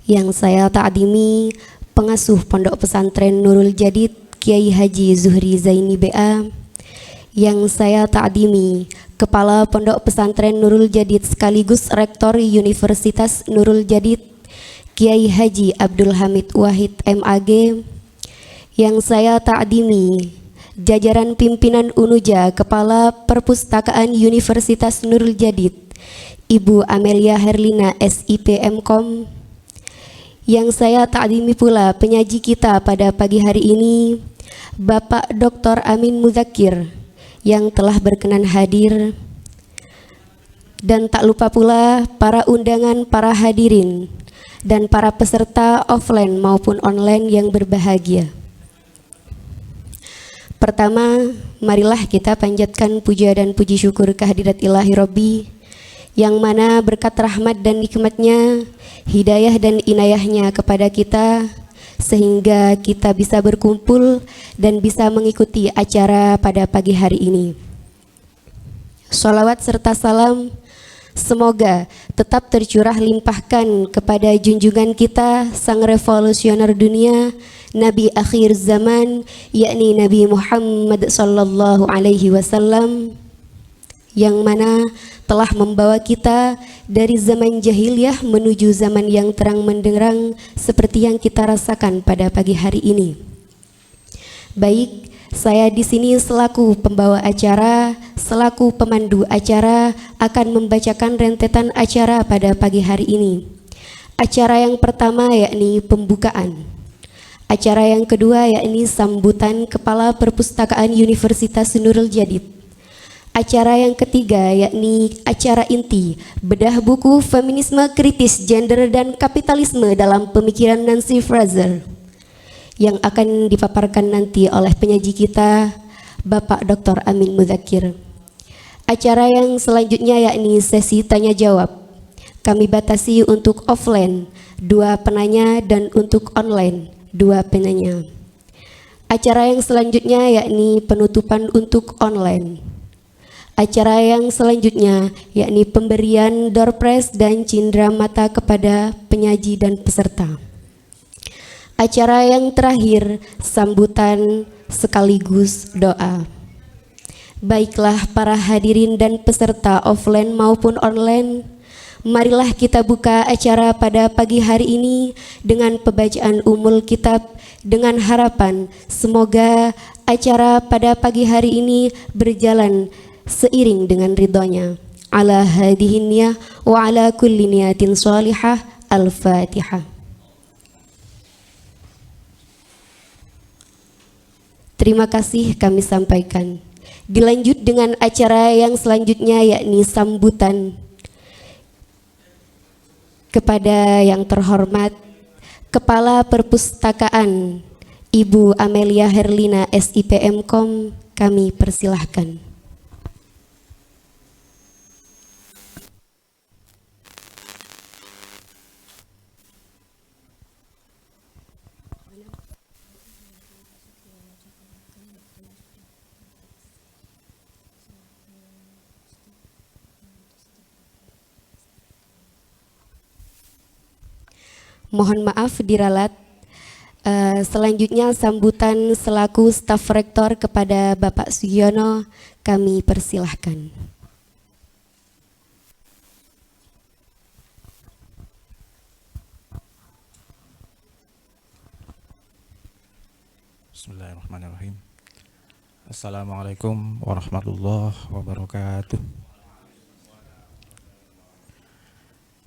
yang saya ta'dimi pengasuh Pondok Pesantren Nurul Jadid Kiai Haji Zuhri Zaini BA, yang saya ta'dimi Kepala Pondok Pesantren Nurul Jadid sekaligus Rektor Universitas Nurul Jadid Kiai Haji Abdul Hamid Wahid MAG, yang saya ta'dimi jajaran pimpinan Unuja Kepala Perpustakaan Universitas Nurul Jadid Ibu Amelia Herlina SIP MKom, yang saya ta'dimi pula penyaji kita pada pagi hari ini Bapak Dr. Amin Muzakir yang telah berkenan hadir, dan tak lupa pula para undangan, para hadirin dan para peserta offline maupun online yang berbahagia. Pertama, marilah kita panjatkan puja dan puji syukur kehadirat ilahi Rabbi, yang mana berkat rahmat dan nikmatnya, hidayah dan inayahnya kepada kita, sehingga kita bisa berkumpul dan bisa mengikuti acara pada pagi hari ini. Sholawat serta salam semoga tetap tercurah limpahkan kepada junjungan kita, sang revolusioner dunia, Nabi akhir zaman, yakni Nabi Muhammad sallallahu alaihi wasallam, yang mana telah membawa kita dari zaman jahiliyah menuju zaman yang terang menderang seperti yang kita rasakan pada pagi hari ini. Baik, saya di sini selaku pembawa acara, selaku pemandu acara akan membacakan rentetan acara pada pagi hari ini. Acara yang pertama yakni pembukaan. Acara yang kedua yakni sambutan Kepala Perpustakaan Universitas Nurul Jadid. Acara yang ketiga yakni acara inti bedah buku Feminisme Kritis Gender dan Kapitalisme dalam Pemikiran Nancy Fraser, yang akan dipaparkan nanti oleh penyaji kita Bapak Dr. Amin Muzakir. Acara yang selanjutnya yakni sesi tanya jawab. Kami batasi untuk offline 2 penanya dan untuk online 2 penanya. Acara yang selanjutnya yakni penutupan untuk online. Acara yang selanjutnya yakni pemberian door prize dan cindera mata kepada penyaji dan peserta. Acara yang terakhir sambutan sekaligus doa. Baiklah para hadirin dan peserta offline maupun online, marilah kita buka acara pada pagi hari ini dengan pembacaan umul kitab, dengan harapan semoga acara pada pagi hari ini berjalan seiring dengan ridhonya. Ala hadihin niyah wa ala kulli niyatin shalihah. Al-Fatihah. Terima kasih kami sampaikan. Dilanjut dengan acara yang selanjutnya yakni sambutan kepada yang terhormat Kepala Perpustakaan Ibu Amelia Herlina SIP MKom, kami persilahkan. Mohon maaf diralat. Selanjutnya sambutan selaku staf rektor kepada Bapak Sugiono, kami persilahkan. Bismillahirrahmanirrahim. Assalamualaikum warahmatullahi wabarakatuh.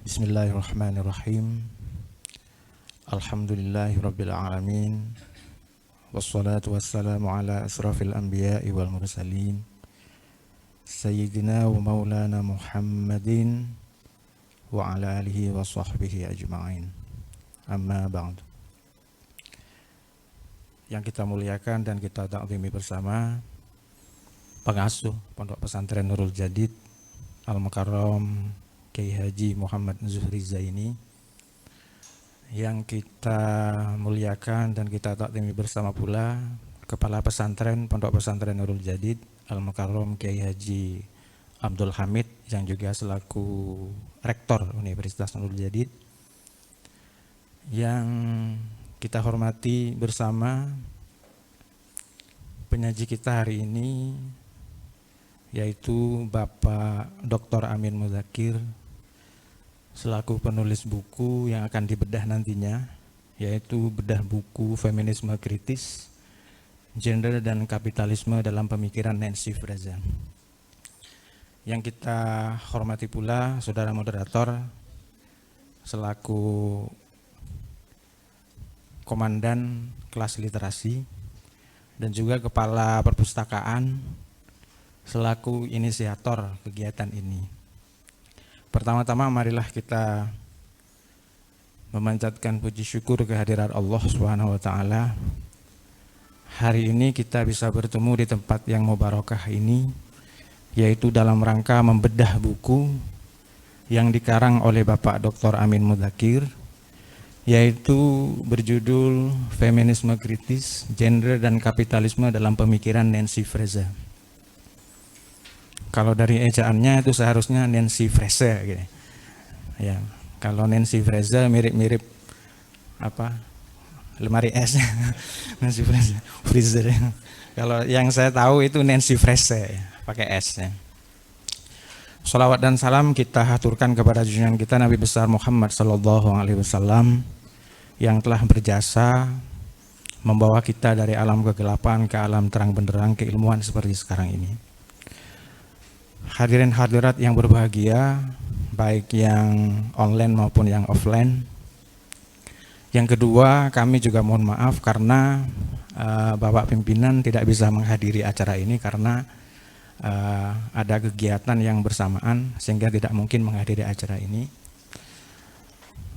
Bismillahirrahmanirrahim. Alhamdulillahirabbil alamin. Wassalatu wassalamu ala asrafil anbiya'i wal mursalin. Sayyidina wa maulana Muhammadin wa ala alihi wa sahbihi ajma'in. Amma ba'du. Yang kita muliakan dan kita ta'zimi bersama pengasuh Pondok Pesantren Nurul Jadid Al-Mukarram Kiai Haji Muhammad Zuhri Zaini, yang kita muliakan dan kita ta'zimi bersama pula Kepala Pesantren Pondok Pesantren Nurul Jadid Al-Mukarram Kiai Haji Abdul Hamid, yang juga selaku Rektor Universitas Nurul Jadid, Yang kita hormati bersama penyaji kita hari ini, yaitu Bapak Dr. Amin Mudzakkir selaku penulis buku yang akan dibedah nantinya, yaitu bedah buku Feminisme Kritis, Gender dan Kapitalisme dalam Pemikiran Nancy Fraser. Yang kita hormati pula saudara moderator selaku komandan kelas literasi dan juga kepala perpustakaan selaku inisiator kegiatan ini. Pertama-tama marilah kita memanjatkan puji syukur kehadirat Allah Subhanahu wa taala. Hari ini kita bisa bertemu di tempat yang mubarakah ini, yaitu dalam rangka membedah buku yang dikarang oleh Bapak Dr. Amin Mudzakkir, yaitu berjudul Feminisme Kritis, Gender dan Kapitalisme dalam Pemikiran Nancy Fraser. Kalau dari ejaannya itu seharusnya Nancy Fraser gitu. Ya, kalau Nancy Fraser mirip-mirip apa? Lemari es. Nancy Fraser. Freezer. Kalau yang saya tahu itu Nancy Fraser, pakai S ya. Shalawat dan salam kita haturkan kepada junjungan kita Nabi besar Muhammad sallallahu alaihi wasallam yang telah berjasa membawa kita dari alam kegelapan ke alam terang benderang keilmuan seperti sekarang ini. Hadirin hadirat yang berbahagia, baik yang online maupun yang offline. Yang kedua, kami juga mohon maaf karena Bapak pimpinan tidak bisa menghadiri acara ini karena ada kegiatan yang bersamaan sehingga tidak mungkin menghadiri acara ini.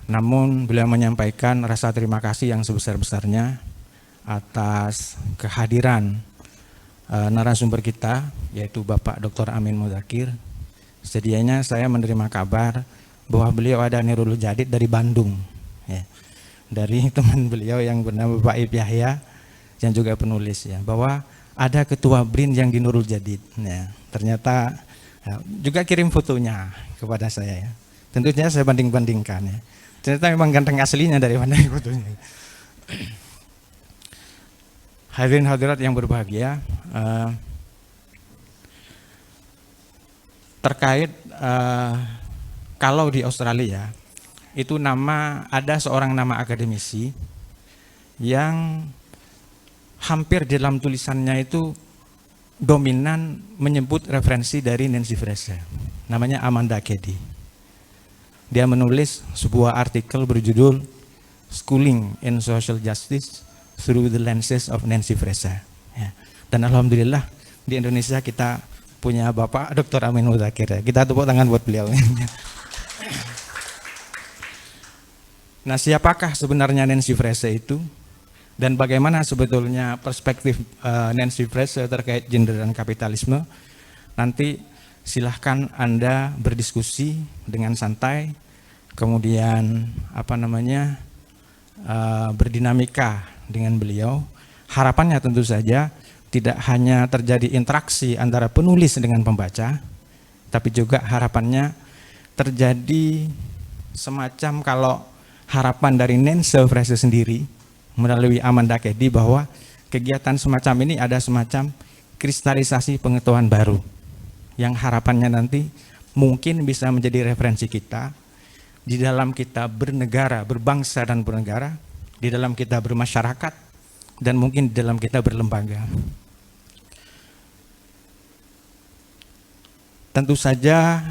Namun beliau menyampaikan rasa terima kasih yang sebesar-besarnya atas kehadiran narasumber kita, yaitu Bapak Dr. Amin Mudzakkir. Sedianya saya menerima kabar bahwa beliau ada Nurul Jadid dari Bandung, ya, dari teman beliau yang bernama Bapak Ib Yahya yang juga penulis, ya, bahwa ada ketua BRIN yang di Nurul Jadid. Ya, ternyata ya, juga kirim fotonya kepada saya. Ya. Tentunya saya banding-bandingkan. Ya. Ternyata memang ganteng aslinya daripada fotonya. Hadirin hadirat yang berbahagia, terkait kalau di Australia itu ada seorang nama akademisi yang hampir di dalam tulisannya itu dominan menyebut referensi dari Nancy Fraser, namanya Amanda Keddy. Dia menulis sebuah artikel berjudul Schooling in Social Justice Through the Lenses of Nancy Fraser. Ya. Dan alhamdulillah di Indonesia kita punya Bapak Dr. Amin Mudzakkir. Ya. Kita tepuk tangan buat beliau. Nah, siapakah sebenarnya Nancy Fraser itu? Dan bagaimana sebetulnya perspektif Nancy Fraser terkait gender dan kapitalisme? Nanti silahkan Anda berdiskusi dengan santai, kemudian berdinamika dengan beliau. Harapannya tentu saja tidak hanya terjadi interaksi antara penulis dengan pembaca, tapi juga harapannya terjadi semacam, kalau harapan dari Nancy Fraser sendiri melalui Amanda Keddy, bahwa kegiatan semacam ini ada semacam kristalisasi pengetahuan baru yang harapannya nanti mungkin bisa menjadi referensi kita di dalam kita bernegara, berbangsa dan bernegara, di dalam kita bermasyarakat, dan mungkin di dalam kita berlembaga. Tentu saja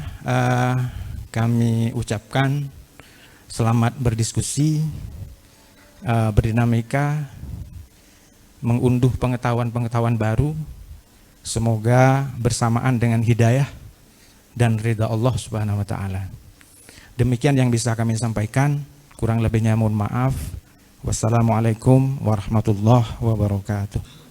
kami ucapkan selamat berdiskusi, berdinamika, mengunduh pengetahuan-pengetahuan baru, semoga bersamaan dengan hidayah dan ridha Allah Subhanahu wa taala. Demikian yang bisa kami sampaikan, kurang lebihnya mohon maaf. Wassalamualaikum warahmatullahi wabarakatuh.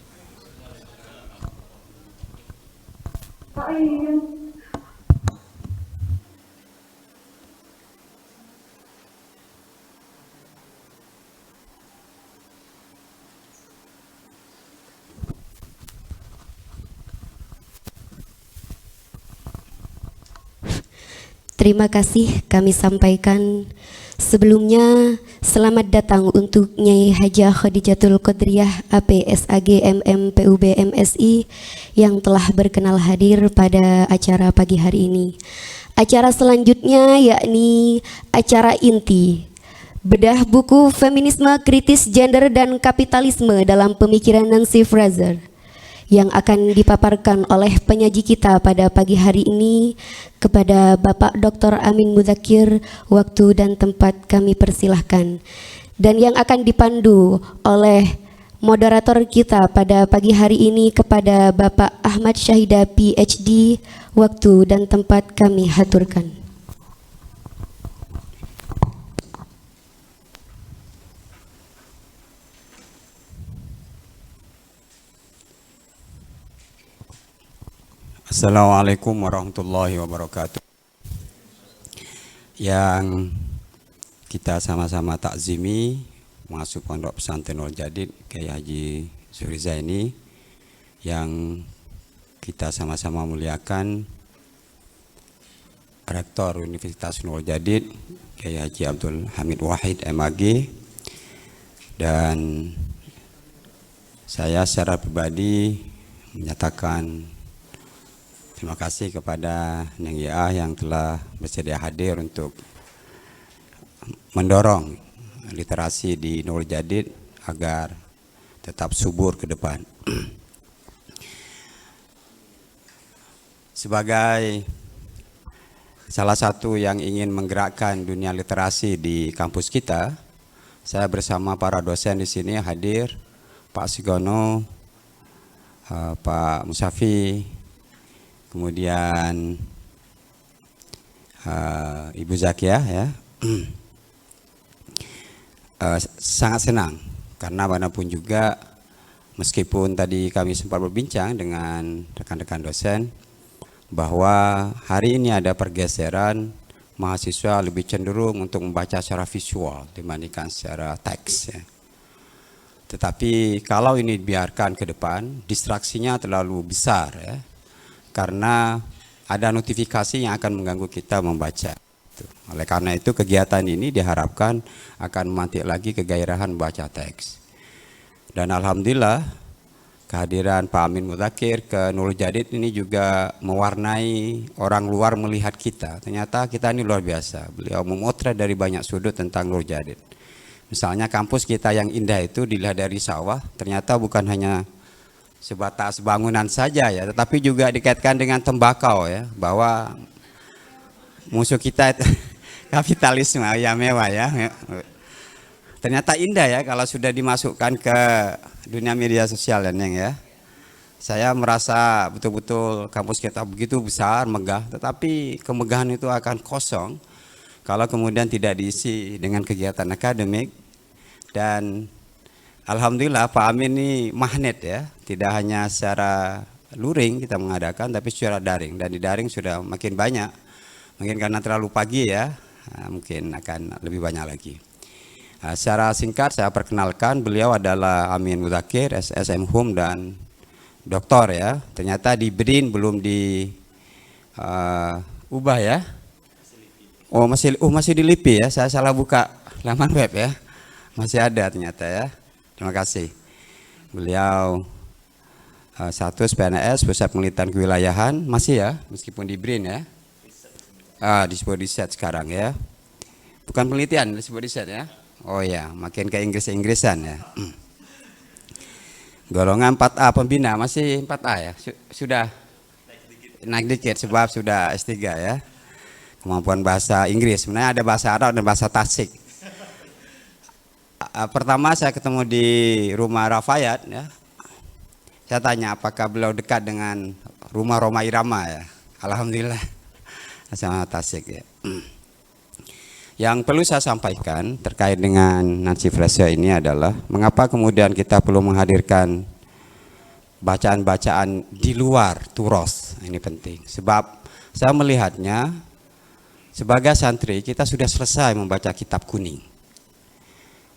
Terima kasih kami sampaikan sebelumnya. Selamat datang untuk Nyai Hajah Khadijatul Qadriyah APSAG MM PUB MSI yang telah berkenan hadir pada acara pagi hari ini. Acara selanjutnya yakni acara inti, bedah buku Feminisme Kritis Gender dan Kapitalisme dalam Pemikiran Nancy Fraser, yang akan dipaparkan oleh penyaji kita pada pagi hari ini. Kepada Bapak Dr. Amin Mudzakkir, waktu dan tempat kami persilahkan. Dan yang akan dipandu oleh moderator kita pada pagi hari ini kepada Bapak Ahmad Syahida PhD, waktu dan tempat kami haturkan. Assalamualaikum warahmatullahi wabarakatuh. Yang kita sama-sama takzimi masuk Pondok Pesantren Nurul Jadid Kyai Haji Zuhri Zaini, yang kita sama-sama muliakan Rektor Universitas Nurul Jadid Kyai Haji Abdul Hamid Wahid MAG, dan saya secara pribadi menyatakan terima kasih kepada Neng Ya yang telah bersedia hadir untuk mendorong literasi di Nurul Jadid agar tetap subur ke depan. Sebagai salah satu yang ingin menggerakkan dunia literasi di kampus kita, saya bersama para dosen di sini hadir, Pak Sigono, Pak Musafi, kemudian Ibu Zakia ya. Sangat senang karena bagaimanapun juga, meskipun tadi kami sempat berbincang dengan rekan-rekan dosen bahwa hari ini ada pergeseran mahasiswa lebih cenderung untuk membaca secara visual dibandingkan secara teks ya. Tetapi kalau ini dibiarkan ke depan, distraksinya terlalu besar ya, karena ada notifikasi yang akan mengganggu kita membaca. Oleh karena itu kegiatan ini diharapkan akan memantik lagi kegairahan membaca teks. Dan alhamdulillah kehadiran Pak Amin Mudzakkir ke Nurul Jadid ini juga mewarnai orang luar melihat kita. Ternyata kita ini luar biasa. Beliau memotret dari banyak sudut tentang Nurul Jadid. Misalnya kampus kita yang indah itu dilihat dari sawah, ternyata bukan hanya sebatas bangunan saja ya, tetapi juga dikaitkan dengan tembakau ya, bahwa musuh kita itu kapitalisme ya, mewah ya. Ternyata indah ya kalau sudah dimasukkan ke dunia media sosial ya, Neng ya. Saya merasa betul-betul kampus kita begitu besar, megah, tetapi kemegahan itu akan kosong kalau kemudian tidak diisi dengan kegiatan akademik. Dan alhamdulillah Pak Amin ini magnet ya, tidak hanya secara luring kita mengadakan, tapi secara daring, dan di daring sudah makin banyak. Mungkin karena terlalu pagi ya, mungkin akan lebih banyak lagi. Secara singkat saya perkenalkan, beliau adalah Amin Mudzakkir, SSM Hum dan doktor ya. Ternyata di BRIN belum di ubah ya. Oh masih di LIPI ya, saya salah buka laman web ya. Masih ada ternyata ya. Terima kasih. Beliau status PNS, Pusat Penelitian Kewilayahan, masih ya, meskipun di BRIN ya. Disebut riset sekarang ya. Bukan penelitian, disebut riset ya. Oh ya, makin ke Inggris-Inggrisan ya. Golongan 4A pembina, masih 4A ya. Sudah naik dikit sebab sudah S3 ya. Kemampuan bahasa Inggris, sebenarnya ada bahasa Arab dan bahasa Tasik. Pertama saya ketemu di rumah Rafayat ya. Saya tanya apakah beliau dekat dengan rumah Roma Irama ya. Alhamdulillah sama Tasik ya. Yang perlu saya sampaikan terkait dengan Nancy Fraser ini adalah mengapa kemudian kita perlu menghadirkan bacaan-bacaan di luar turos. Ini penting sebab saya melihatnya sebagai santri kita sudah selesai membaca kitab kuning.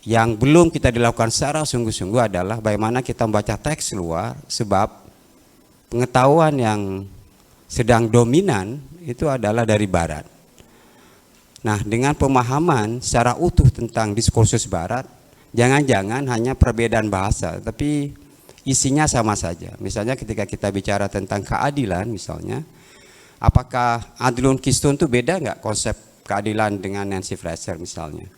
Yang belum kita dilakukan secara sungguh-sungguh adalah bagaimana kita membaca teks luar, sebab pengetahuan yang sedang dominan itu adalah dari barat. Nah, dengan pemahaman secara utuh tentang diskursus Barat, jangan-jangan hanya perbedaan bahasa, tapi isinya sama saja. Misalnya ketika kita bicara tentang keadilan misalnya, apakah Adlun Kistun itu beda nggak konsep keadilan dengan Nancy Fraser misalnya?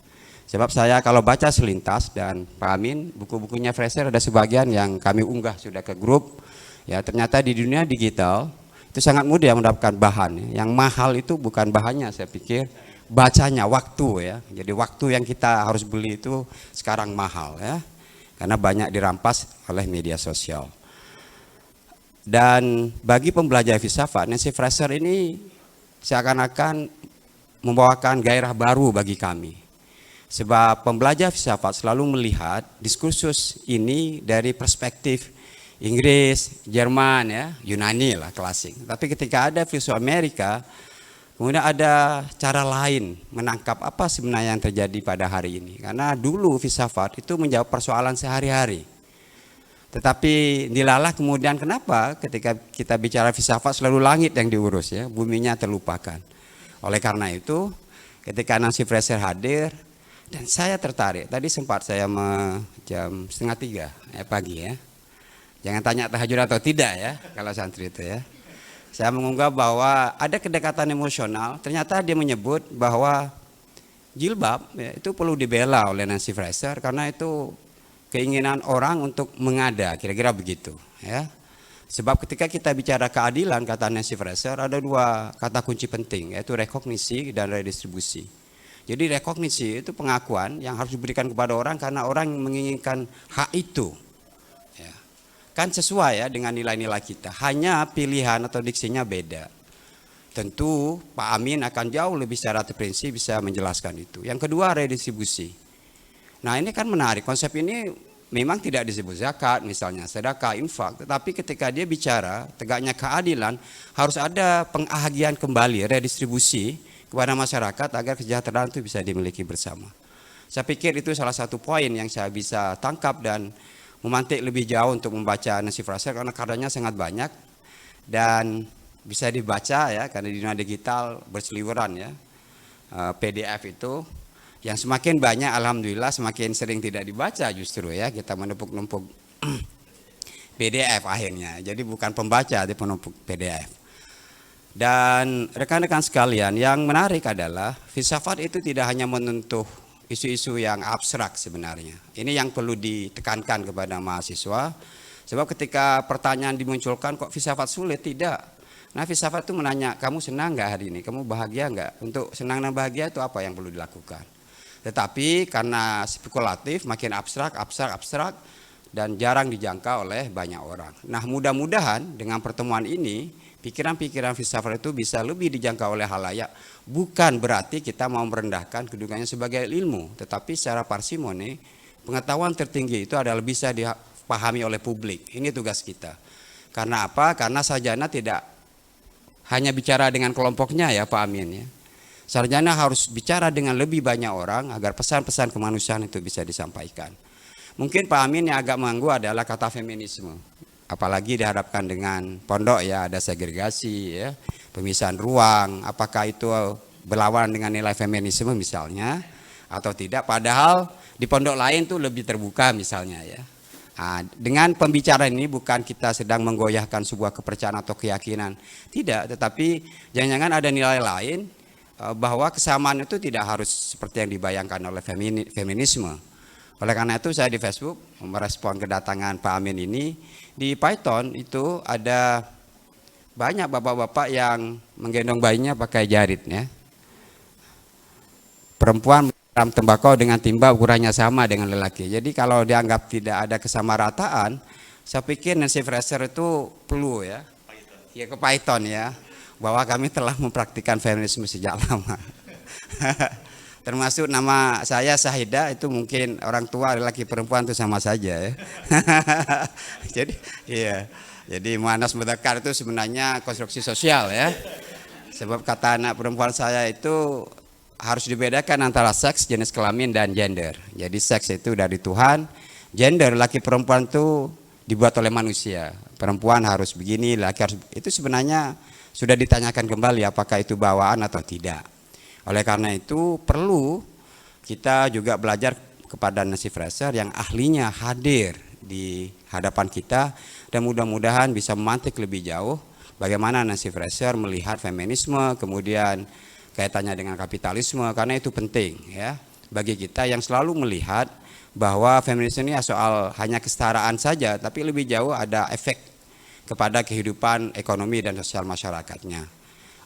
Sebab saya kalau baca selintas dan Pak Amin, buku-bukunya Fraser ada sebagian yang kami unggah sudah ke grup. Ya, ternyata di dunia digital itu sangat mudah mendapatkan bahan. Yang mahal itu bukan bahannya, saya pikir bacanya, waktu ya. Jadi waktu yang kita harus beli itu sekarang mahal ya, karena banyak dirampas oleh media sosial. Dan bagi pembelajar filsafat, Nancy Fraser ini seakan-akan membawakan gairah baru bagi kami. Sebab pembelajar filsafat selalu melihat diskursus ini dari perspektif Inggris, Jerman ya, Yunani lah klasik. Tapi ketika ada filsuf Amerika, kemudian ada cara lain menangkap apa sebenarnya yang terjadi pada hari ini. Karena dulu filsafat itu menjawab persoalan sehari-hari. Tetapi dilalah kemudian kenapa ketika kita bicara filsafat selalu langit yang diurus ya, buminya terlupakan. Oleh karena itu ketika Nancy Fraser hadir dan saya tertarik, tadi sempat saya jam 2:30 ya, pagi ya. Jangan tanya tahajud atau tidak ya kalau santri itu ya. Saya mengunggah bahwa ada kedekatan emosional. Ternyata dia menyebut bahwa jilbab ya, itu perlu dibela oleh Nancy Fraser karena itu keinginan orang untuk mengada, kira-kira begitu ya. Sebab ketika kita bicara keadilan, kata Nancy Fraser, ada dua kata kunci penting, yaitu rekognisi dan redistribusi. Jadi rekognisi itu pengakuan yang harus diberikan kepada orang karena orang menginginkan hak itu. Kan sesuai ya dengan nilai-nilai kita, hanya pilihan atau diksinya beda. Tentu Pak Amin akan jauh lebih secara terprinsip bisa menjelaskan itu. Yang kedua redistribusi. Nah ini kan menarik, konsep ini memang tidak disebut zakat misalnya, sedekah, infak. Tetapi ketika dia bicara tegaknya keadilan, harus ada pengahagian kembali, redistribusi kepada masyarakat agar kesejahteraan itu bisa dimiliki bersama. Saya pikir itu salah satu poin yang saya bisa tangkap dan memantik lebih jauh untuk membaca Nancy Fraser karena karyanya sangat banyak dan bisa dibaca ya karena di dunia digital berseliweran ya, PDF itu yang semakin banyak alhamdulillah semakin sering tidak dibaca justru ya, kita menumpuk-numpuk PDF akhirnya, jadi bukan pembaca tapi penumpuk PDF. Dan rekan-rekan sekalian, yang menarik adalah filsafat itu tidak hanya menyentuh isu-isu yang abstrak sebenarnya. Ini yang perlu ditekankan kepada mahasiswa. Sebab ketika pertanyaan dimunculkan kok filsafat sulit, tidak. Nah filsafat itu menanya, kamu senang nggak hari ini? Kamu bahagia nggak? Untuk senang dan bahagia itu apa yang perlu dilakukan? Tetapi karena spekulatif, makin abstrak, dan jarang dijangka oleh banyak orang. Nah mudah-mudahan dengan pertemuan ini, pikiran-pikiran filsafat itu bisa lebih dijangkau oleh halayak. Bukan berarti kita mau merendahkan kedudukannya sebagai ilmu, tetapi secara parsimoni pengetahuan tertinggi itu adalah bisa dipahami oleh publik. Ini tugas kita. Karena apa? Karena sarjana tidak hanya bicara dengan kelompoknya ya Pak Amin ya. Sarjana harus bicara dengan lebih banyak orang agar pesan-pesan kemanusiaan itu bisa disampaikan. Mungkin Pak Amin yang agak mengganggu adalah kata feminisme. Apalagi dihadapkan dengan pondok ya, ada segregasi ya, pemisahan ruang, apakah itu berlawanan dengan nilai feminisme misalnya atau tidak, padahal di pondok lain tuh lebih terbuka misalnya ya. Nah, dengan pembicaraan ini bukan kita sedang menggoyahkan sebuah kepercayaan atau keyakinan, tidak, tetapi jangan-jangan ada nilai lain bahwa kesamaan itu tidak harus seperti yang dibayangkan oleh feminisme. Oleh karena itu saya di Facebook merespon kedatangan Pak Amin ini. Di Python itu ada banyak bapak-bapak yang menggendong bayinya pakai jarit ya. Perempuan menyiram tembakau dengan timba ukurannya sama dengan lelaki. Jadi kalau dianggap tidak ada kesamarataan, saya pikir Nancy Fraser itu perlu ya, ya ke Python ya, bahwa kami telah mempraktikkan feminisme sejak lama. Termasuk nama saya Sahida itu mungkin orang tua lelaki perempuan itu sama saja ya. Jadi iya. Jadi muannas mudzakkar itu sebenarnya konstruksi sosial ya. Sebab kata anak perempuan saya itu harus dibedakan antara seks, jenis kelamin dan gender. Jadi seks itu dari Tuhan, gender laki perempuan itu dibuat oleh manusia. Perempuan harus begini, laki harus, itu sebenarnya sudah ditanyakan kembali apakah itu bawaan atau tidak. Oleh karena itu perlu kita juga belajar kepada Nancy Fraser yang ahlinya hadir di hadapan kita, dan mudah-mudahan bisa memantik lebih jauh bagaimana Nancy Fraser melihat feminisme, kemudian kaitannya dengan kapitalisme, karena itu penting ya bagi kita yang selalu melihat bahwa feminisme ini soal hanya kesetaraan saja, tapi lebih jauh ada efek kepada kehidupan ekonomi dan sosial masyarakatnya.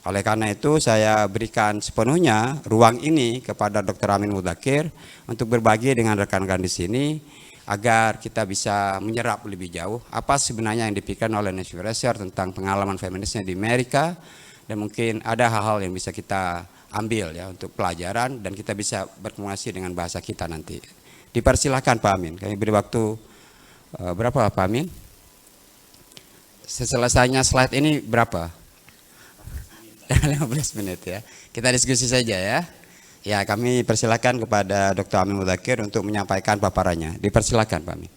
Oleh karena itu saya berikan sepenuhnya ruang ini kepada Dr. Amin Mudzakkir untuk berbagi dengan rekan-rekan di sini agar kita bisa menyerap lebih jauh apa sebenarnya yang dipikirkan oleh Nancy Fraser tentang pengalaman feminisnya di Amerika, dan mungkin ada hal-hal yang bisa kita ambil ya untuk pelajaran dan kita bisa berkomunikasi dengan bahasa kita nanti. Dipersilahkan Pak Amin, kami beri waktu berapa Pak Amin? Seselesainya slide ini berapa? 15 menit ya. Kita diskusi saja ya. Ya, kami persilakan kepada Dr. Amin Mudzakkir untuk menyampaikan paparannya. Dipersilakan Pak Amin.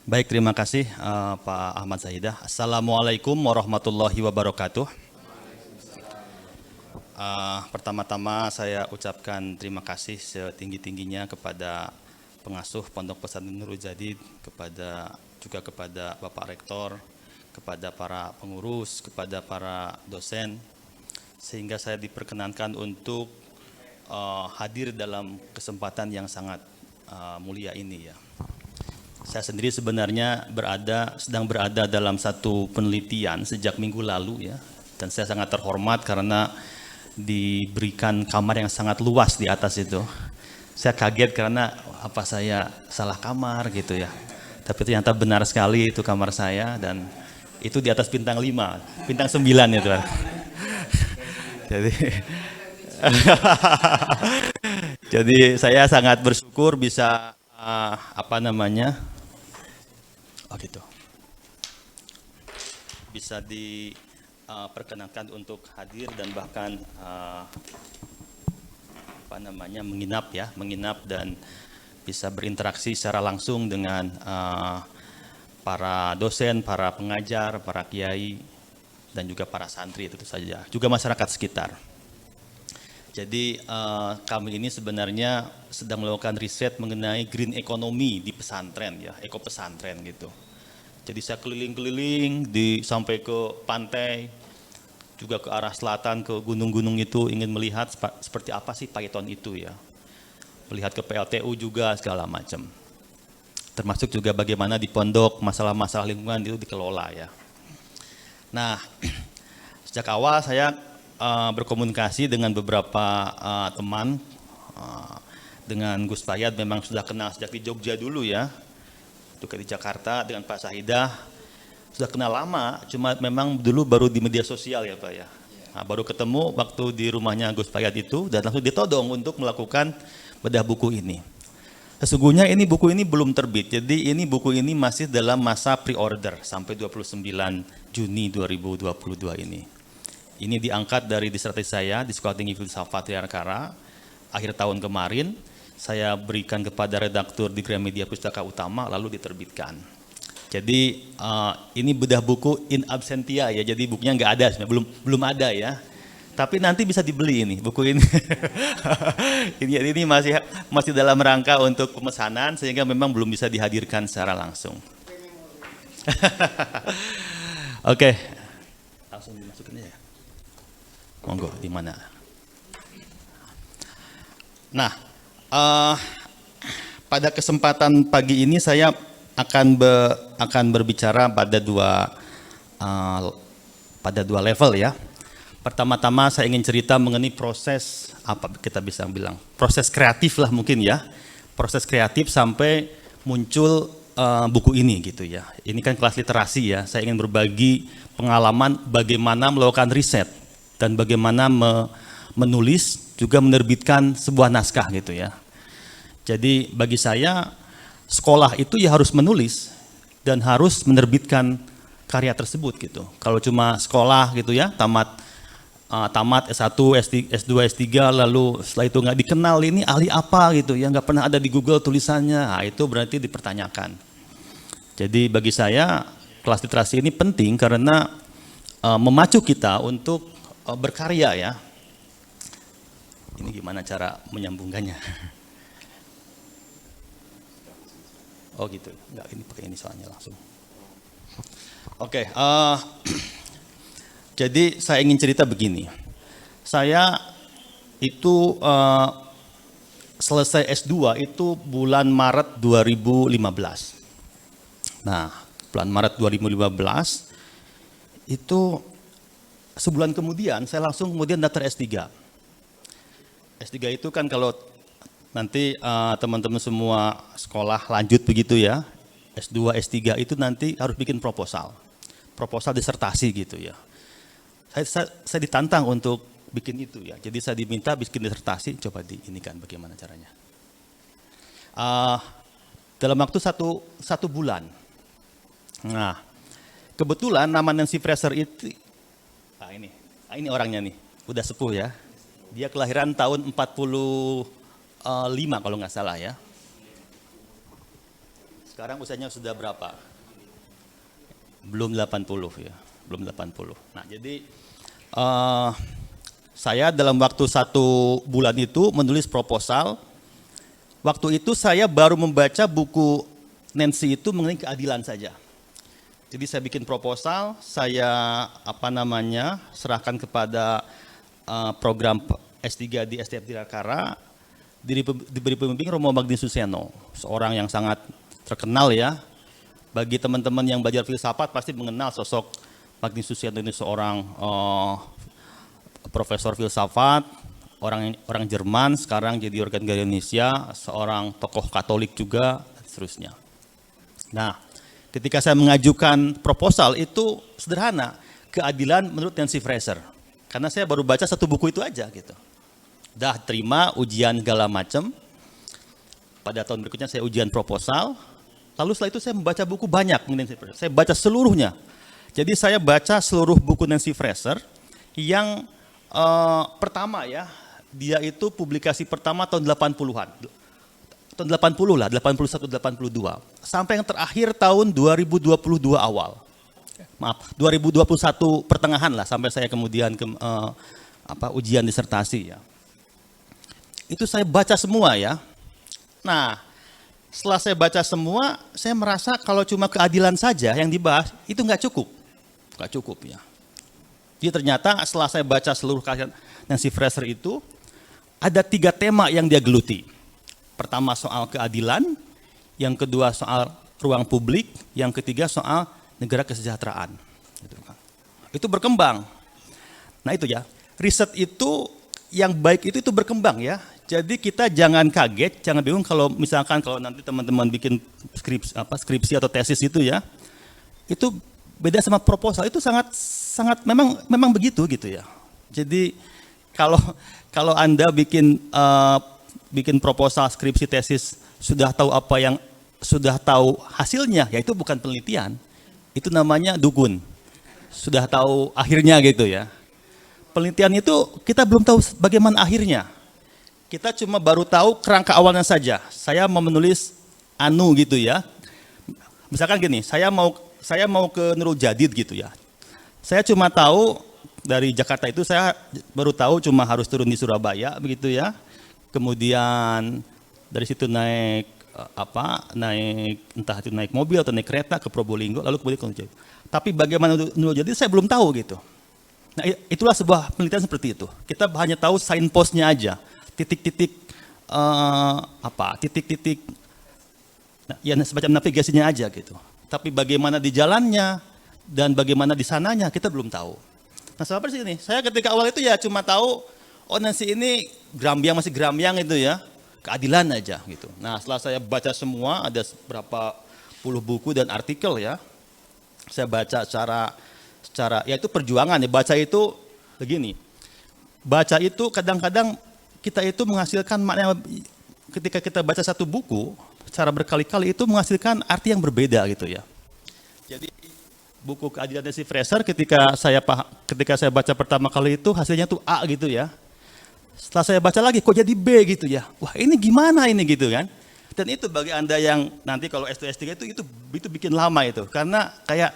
Baik, terima kasih Pak Ahmad Zahidah. Assalamualaikum warahmatullahi wabarakatuh. Pertama-tama saya ucapkan terima kasih setinggi-tingginya kepada pengasuh Pondok Pesantren Nurul Jadid, juga kepada Bapak Rektor, kepada para pengurus, kepada para dosen, sehingga saya diperkenankan untuk hadir dalam kesempatan yang sangat mulia ini ya. Saya sendiri sebenarnya sedang berada dalam satu penelitian sejak minggu lalu ya, dan saya sangat terhormat karena diberikan kamar yang sangat luas di atas itu. Saya kaget karena apa saya salah kamar gitu ya. Tapi ternyata benar sekali itu kamar saya, dan itu di atas bintang 5, bintang 9 itu. Jadi saya sangat bersyukur bisa bisa diperkenankan untuk hadir dan bahkan menginap dan bisa berinteraksi secara langsung dengan para dosen, para pengajar, para kiai, dan juga para santri tentu saja, juga masyarakat sekitar. Jadi kami ini sebenarnya sedang melakukan riset mengenai green economy di pesantren ya, eko pesantren gitu. Jadi saya keliling-keliling sampai ke pantai, juga ke arah selatan, ke gunung-gunung itu, ingin melihat seperti apa sih Python itu ya. Melihat ke PLTU juga segala macam. Termasuk juga bagaimana di pondok masalah-masalah lingkungan itu dikelola ya. Nah, sejak awal saya berkomunikasi dengan beberapa teman, dengan Gus Fayad memang sudah kenal sejak di Jogja dulu ya. Juga di Jakarta dengan Pak Sahidah sudah kenal lama, cuma memang dulu baru di media sosial ya Pak ya. Nah, baru ketemu waktu di rumahnya Gus Fayad itu, dan langsung ditodong untuk melakukan bedah buku ini. Sesungguhnya ini buku ini belum terbit, jadi ini buku ini masih dalam masa pre-order sampai 29 Juni 2022 ini. Ini diangkat dari disertasi saya di Sekolah Tinggi Filsafat Yayakara akhir tahun kemarin. Saya berikan kepada redaktur di Gramedia Pustaka Utama lalu diterbitkan. Jadi ini bedah buku in absentia ya, jadi bukunya nggak ada, belum ada ya. Tapi nanti bisa dibeli ini buku ini. Ini masih dalam rangka untuk pemesanan sehingga memang belum bisa dihadirkan secara langsung. Oke, langsung dimasukin aja. Monggo, di mana? Nah, pada kesempatan pagi ini saya akan berbicara pada dua level ya. Pertama-tama saya ingin cerita mengenai proses proses kreatif lah mungkin ya, proses kreatif sampai muncul buku ini gitu ya. Ini kan kelas literasi ya. Saya ingin berbagi pengalaman bagaimana melakukan riset dan bagaimana menulis juga menerbitkan sebuah naskah gitu ya. Jadi bagi saya sekolah itu ya harus menulis dan harus menerbitkan karya tersebut gitu. Kalau cuma sekolah gitu ya, tamat S1, S2, S3 lalu setelah itu nggak dikenal ini ahli apa gitu ya, nggak pernah ada di Google tulisannya, nah, itu berarti dipertanyakan. Jadi bagi saya kelas literasi ini penting karena memacu kita untuk berkarya ya. Ini gimana cara menyambungkannya? Oh gitu, enggak, ini pakai ini soalnya langsung. Oke, jadi saya ingin cerita begini. Saya itu selesai S2 itu bulan Maret 2015. Nah, bulan Maret 2015 itu sebulan kemudian saya langsung kemudian daftar S3. S3 itu kan kalau nanti teman-teman semua sekolah lanjut begitu ya, S2, S3 itu nanti harus bikin proposal disertasi gitu ya. Saya ditantang untuk bikin itu ya, jadi saya diminta bikin disertasi, coba diinikan bagaimana caranya. Dalam waktu satu bulan. Nah, kebetulan nama Nancy Fraser itu, ini orangnya nih, udah sepuh ya. Dia kelahiran tahun 45 kalau nggak salah ya. Sekarang usianya sudah berapa? Belum 80 ya, belum 80. Nah jadi saya dalam waktu 1 bulan itu menulis proposal. Waktu itu saya baru membaca buku Nancy itu mengenai keadilan saja. Jadi saya bikin proposal, saya serahkan kepada program S3 di STF Tirakara, diberi pembimbing Romo Magni Suseno, seorang yang sangat terkenal ya. Bagi teman-teman yang belajar filsafat pasti mengenal sosok Magni Suseno ini, seorang profesor filsafat, orang Jerman, sekarang jadi warga negara Indonesia, seorang tokoh Katolik juga, dan seterusnya. Nah, ketika saya mengajukan proposal itu sederhana, keadilan menurut Nancy Fraser. Karena saya baru baca 1 buku itu aja gitu. Dah terima ujian segala macam. Pada tahun berikutnya saya ujian proposal. Lalu setelah itu saya membaca buku banyak mengenai Nancy Fraser. Saya baca seluruhnya. Jadi saya baca seluruh buku Nancy Fraser yang pertama ya, dia itu publikasi pertama tahun 80-an. Tahun 80 lah, 81, 82. Sampai yang terakhir tahun 2022 awal. Maaf, 2021 pertengahan lah sampai saya kemudian ujian disertasi ya. Itu saya baca semua ya. Nah, setelah saya baca semua, saya merasa kalau cuma keadilan saja yang dibahas itu nggak cukup ya. Jadi ternyata setelah saya baca seluruh karya Nancy Fraser itu ada 3 tema yang dia geluti. Pertama soal keadilan, yang kedua soal ruang publik, yang ketiga soal negara kesejahteraan. Itu berkembang. Nah itu ya, riset itu yang baik itu berkembang ya. Jadi kita jangan kaget, jangan bingung kalau misalkan kalau nanti teman-teman bikin skripsi atau tesis itu ya, itu beda sama proposal, itu sangat memang begitu gitu ya. Jadi kalau Anda bikin proposal, skripsi, tesis sudah tahu hasilnya, ya itu bukan penelitian. Itu namanya dukun. Sudah tahu akhirnya gitu ya. Penelitian itu kita belum tahu bagaimana akhirnya. Kita cuma baru tahu kerangka awalnya saja. Saya mau menulis gitu ya. Misalkan gini, saya mau ke Nurul Jadid gitu ya. Saya cuma tahu dari Jakarta itu saya baru tahu cuma harus turun di Surabaya begitu ya. Kemudian dari situ naik entah itu naik mobil atau naik kereta ke Probolinggo, lalu kemudian ke Nurul Jadid. Tapi bagaimana Nurul Jadid saya belum tahu gitu. Nah itulah sebuah penelitian seperti itu. Kita hanya tahu signpost-nya aja, titik-titik ya semacam navigasinya aja gitu. Tapi bagaimana di jalannya dan bagaimana di sananya kita belum tahu. Nah sebab di sini saya ketika awal itu ya cuma tahu Nancy ini masih Grambiang itu ya. Keadilan aja gitu. Nah setelah saya baca semua, ada berapa puluh buku dan artikel ya, saya baca secara ya itu perjuangan ya. Baca itu begini, baca itu kadang-kadang kita itu menghasilkan makna, ketika kita baca satu buku secara berkali-kali itu menghasilkan arti yang berbeda gitu ya. Jadi buku Keadilan Nancy Fraser ketika saya baca pertama kali itu hasilnya tuh A gitu ya. Setelah saya baca lagi kok jadi B gitu ya. Wah ini gimana ini gitu kan. Dan itu bagi Anda yang nanti kalau S2 S3 itu bikin lama itu. Karena kayak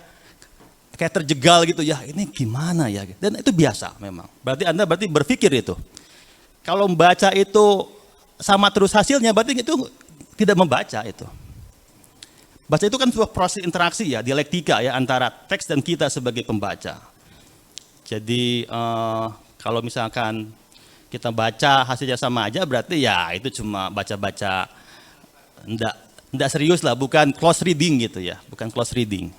kayak terjegal gitu ya, ini gimana ya? Dan itu biasa memang. Berarti Anda berpikir itu. Kalau membaca itu sama terus hasilnya, berarti itu tidak membaca itu. Baca itu kan sebuah proses interaksi ya, dialektika ya antara teks dan kita sebagai pembaca. Jadi kalau misalkan kita baca hasilnya sama aja, berarti ya itu cuma baca-baca, enggak serius lah, bukan close reading gitu ya, bukan close reading.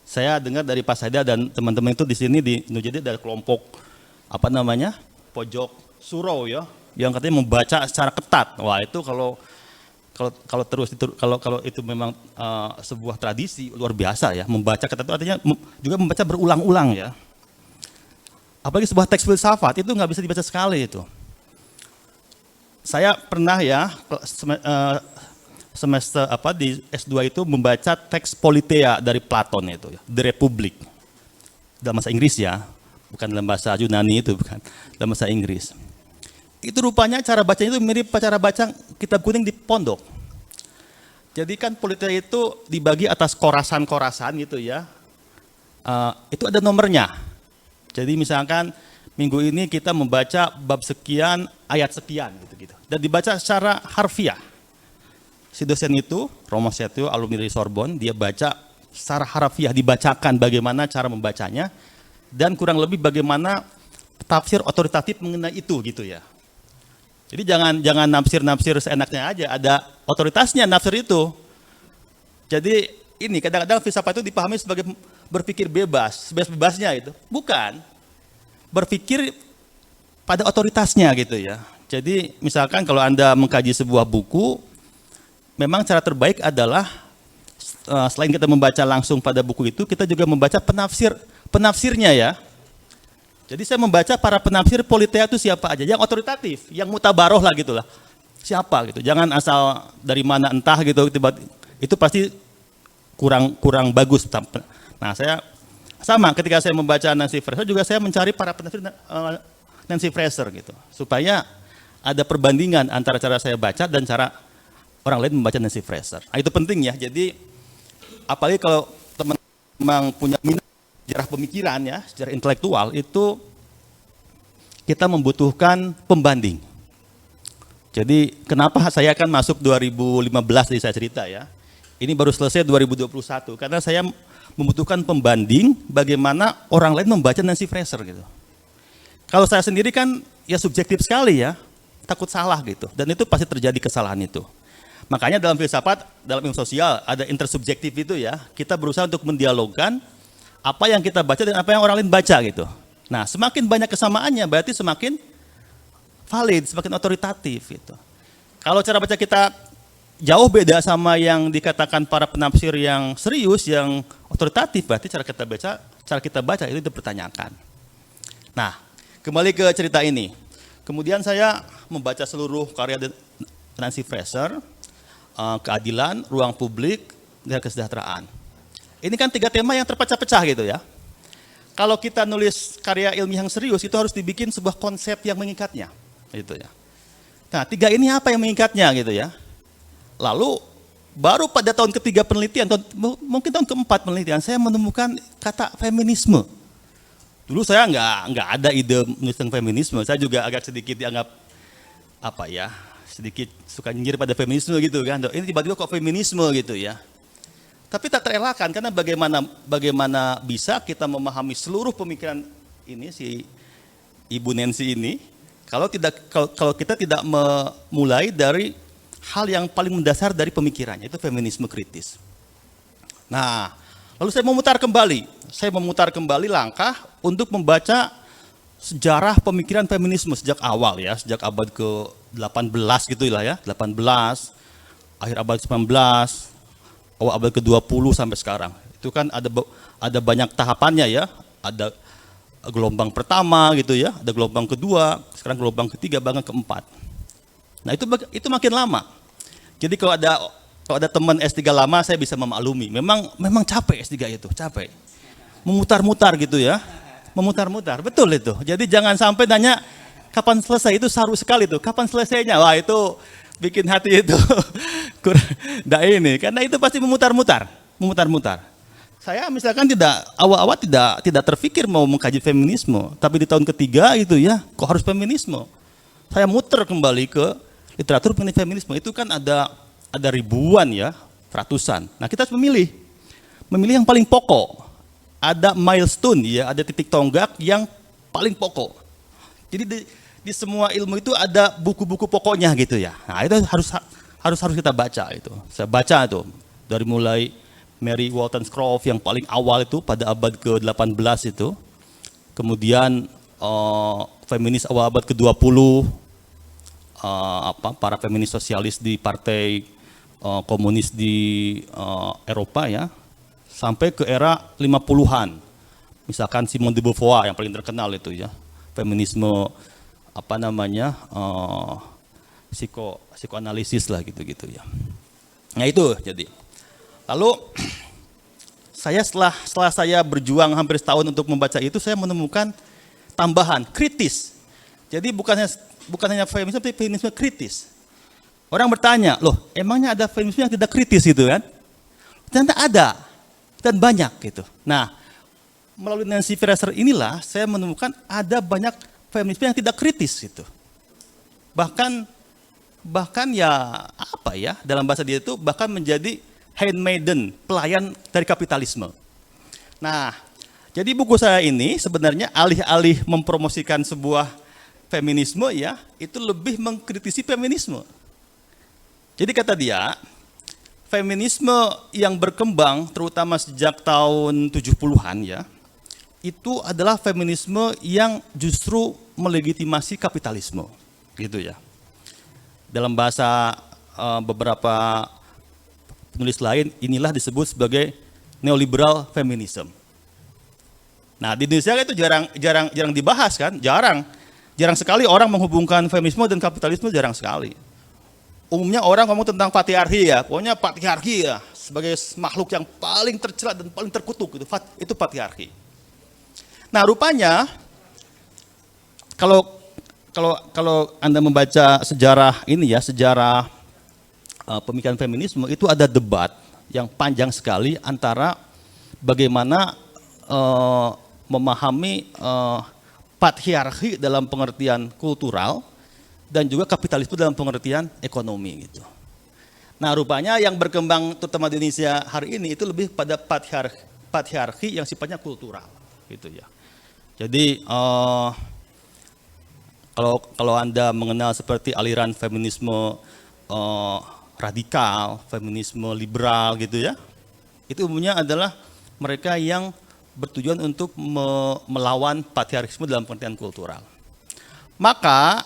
Saya dengar dari Pak Saida dan teman-teman itu di sini di Nujadid ada kelompok pojok surau ya, yang katanya membaca secara ketat. Wah itu kalau itu memang sebuah tradisi luar biasa ya, membaca ketat itu artinya juga membaca berulang-ulang ya. Apalagi sebuah teks filsafat itu nggak bisa dibaca sekali itu. Saya pernah ya semester di S2 itu membaca teks Politeia dari Platon itu ya, The Republic. Dalam bahasa Inggris ya, bukan dalam bahasa Yunani itu, bukan. Dalam bahasa Inggris. Itu rupanya cara bacanya itu mirip cara baca kitab kuning di pondok. Jadi kan Politeia itu dibagi atas korasan-korasan gitu ya. Itu ada nomornya. Jadi misalkan minggu ini kita membaca bab sekian, ayat sekian gitu-gitu. Dan dibaca secara harfiah. Si dosen itu, Romo Setio, alumni dari Sorbonne, dia baca secara harfiah, dibacakan bagaimana cara membacanya, dan kurang lebih bagaimana tafsir otoritatif mengenai itu gitu ya. Jadi jangan nafsir-nafsir seenaknya aja, ada otoritasnya nafsir itu. Jadi ini kadang-kadang filsafat itu dipahami sebagai berpikir bebas, sebebas-bebasnya itu. Bukan. Berpikir pada otoritasnya gitu ya. Jadi misalkan kalau Anda mengkaji sebuah buku, memang cara terbaik adalah selain kita membaca langsung pada buku itu, kita juga membaca penafsirnya ya. Jadi saya membaca para penafsir Politeia itu siapa aja, yang otoritatif, yang mutabaroh lah gitulah. Siapa gitu. Jangan asal dari mana entah gitu, itu pasti kurang bagus. Nah, saya sama ketika saya membaca Nancy Fraser juga saya mencari para penafsir Nancy Fraser gitu, supaya ada perbandingan antara cara saya baca dan cara orang lain membaca Nancy Fraser. Nah, itu penting ya. Jadi apalagi kalau teman-teman punya minat sejarah pemikiran ya, sejarah intelektual, itu kita membutuhkan pembanding. Jadi kenapa saya akan masuk 2015 tadi saya cerita ya. Ini baru selesai 2021 karena saya membutuhkan pembanding bagaimana orang lain membaca Nancy Fraser gitu. Kalau saya sendiri kan ya subjektif sekali ya, takut salah gitu. Dan itu pasti terjadi kesalahan itu. Makanya dalam filsafat, dalam ilmu sosial ada intersubjektif itu ya. Kita berusaha untuk mendialogkan apa yang kita baca dan apa yang orang lain baca gitu. Nah, semakin banyak kesamaannya berarti semakin valid, semakin otoritatif gitu. Kalau cara baca kita jauh beda sama yang dikatakan para penafsir yang serius, yang otoritatif, berarti cara kita baca itu dipertanyakan. Nah, kembali ke cerita ini. Kemudian saya membaca seluruh karya Nancy Fraser, keadilan, ruang publik, dan kesejahteraan. Ini kan 3 tema yang terpecah-pecah gitu ya. Kalau kita nulis karya ilmiah yang serius, itu harus dibikin sebuah konsep yang mengikatnya. Gitu ya. Nah, 3 ini apa yang mengikatnya gitu ya. Lalu baru pada tahun ketiga penelitian, mungkin tahun keempat penelitian, saya menemukan kata feminisme. Dulu saya nggak ada ide menulis tentang feminisme. Saya juga agak sedikit dianggap sedikit suka nyindir pada feminisme gitu kan. Ini tiba-tiba kok feminisme gitu ya. Tapi tak terelakkan karena bagaimana bisa kita memahami seluruh pemikiran ini si Ibu Nancy ini kalau kita tidak memulai dari hal yang paling mendasar dari pemikirannya, itu feminisme kritis. Nah, lalu saya memutar kembali langkah untuk membaca sejarah pemikiran feminisme sejak awal ya, sejak abad ke-18 gitu lah ya, 18, akhir abad ke-19, awal abad ke-20 sampai sekarang. Itu kan ada banyak tahapannya ya, ada gelombang pertama gitu ya, ada gelombang kedua, sekarang gelombang ketiga, bahkan keempat. Nah, itu makin lama. Jadi kalau ada teman S3 lama, saya bisa memaklumi. Memang capek S3 itu, capek. Memutar-mutar gitu ya. Memutar-mutar, betul itu. Jadi jangan sampai nanya kapan selesai, itu saru sekali tuh. Kapan selesainya? Wah, itu bikin hati itu kurang ini, karena itu pasti memutar-mutar. Saya misalkan awal-awal tidak terpikir mau mengkaji feminisme, tapi di tahun ketiga itu ya, kok harus feminisme? Saya muter kembali ke literatur mengenai feminisme, itu kan ada ribuan ya, ratusan. Nah, kita harus memilih yang paling pokok. Ada milestone ya, ada titik tonggak yang paling pokok. Jadi di semua ilmu itu ada buku-buku pokoknya gitu ya. Nah, itu harus kita baca itu. Saya baca itu dari mulai Mary Wollstonecraft yang paling awal itu pada abad ke-18 itu. Kemudian feminis awal abad ke-20, para feminis sosialis di partai komunis di Eropa ya, sampai ke era 50-an. Misalkan Simone de Beauvoir yang paling terkenal itu ya, feminisme psikoanalisis lah gitu-gitu ya. Nah itu jadi. Lalu setelah saya berjuang hampir setahun untuk membaca itu, saya menemukan tambahan kritis. Jadi bukan hanya feminisme, tapi feminisme kritis. Orang bertanya, loh emangnya ada feminisme yang tidak kritis gitu kan? Ternyata ada, dan banyak gitu. Nah, melalui Nancy Fraser inilah saya menemukan ada banyak feminisme yang tidak kritis gitu. Bahkan ya dalam bahasa dia itu bahkan menjadi handmaiden, pelayan dari kapitalisme. Nah, jadi buku saya ini sebenarnya alih-alih mempromosikan sebuah feminisme ya, itu lebih mengkritisi feminisme. Jadi kata dia, feminisme yang berkembang terutama sejak tahun 70-an ya, itu adalah feminisme yang justru melegitimasi kapitalisme, gitu ya. Dalam bahasa beberapa penulis lain, inilah disebut sebagai neoliberal feminism. Nah, di Indonesia itu jarang dibahas kan, jarang sekali orang menghubungkan feminisme dan kapitalisme, jarang sekali. Umumnya orang ngomong tentang patriarki ya, pokoknya patriarki ya, sebagai makhluk yang paling tercela dan paling terkutuk itu patriarki. Nah, rupanya kalau Anda membaca sejarah ini ya, sejarah pemikiran feminisme, itu ada debat yang panjang sekali antara bagaimana memahami patriarki dalam pengertian kultural dan juga kapitalisme dalam pengertian ekonomi gitu. Nah, rupanya yang berkembang terutama di Indonesia hari ini itu lebih pada patriarki yang sifatnya kultural gitu ya. Jadi kalau Anda mengenal seperti aliran feminisme radikal, feminisme liberal gitu ya, itu umumnya adalah mereka yang bertujuan untuk melawan patriarkisme dalam pengertian kultural. Maka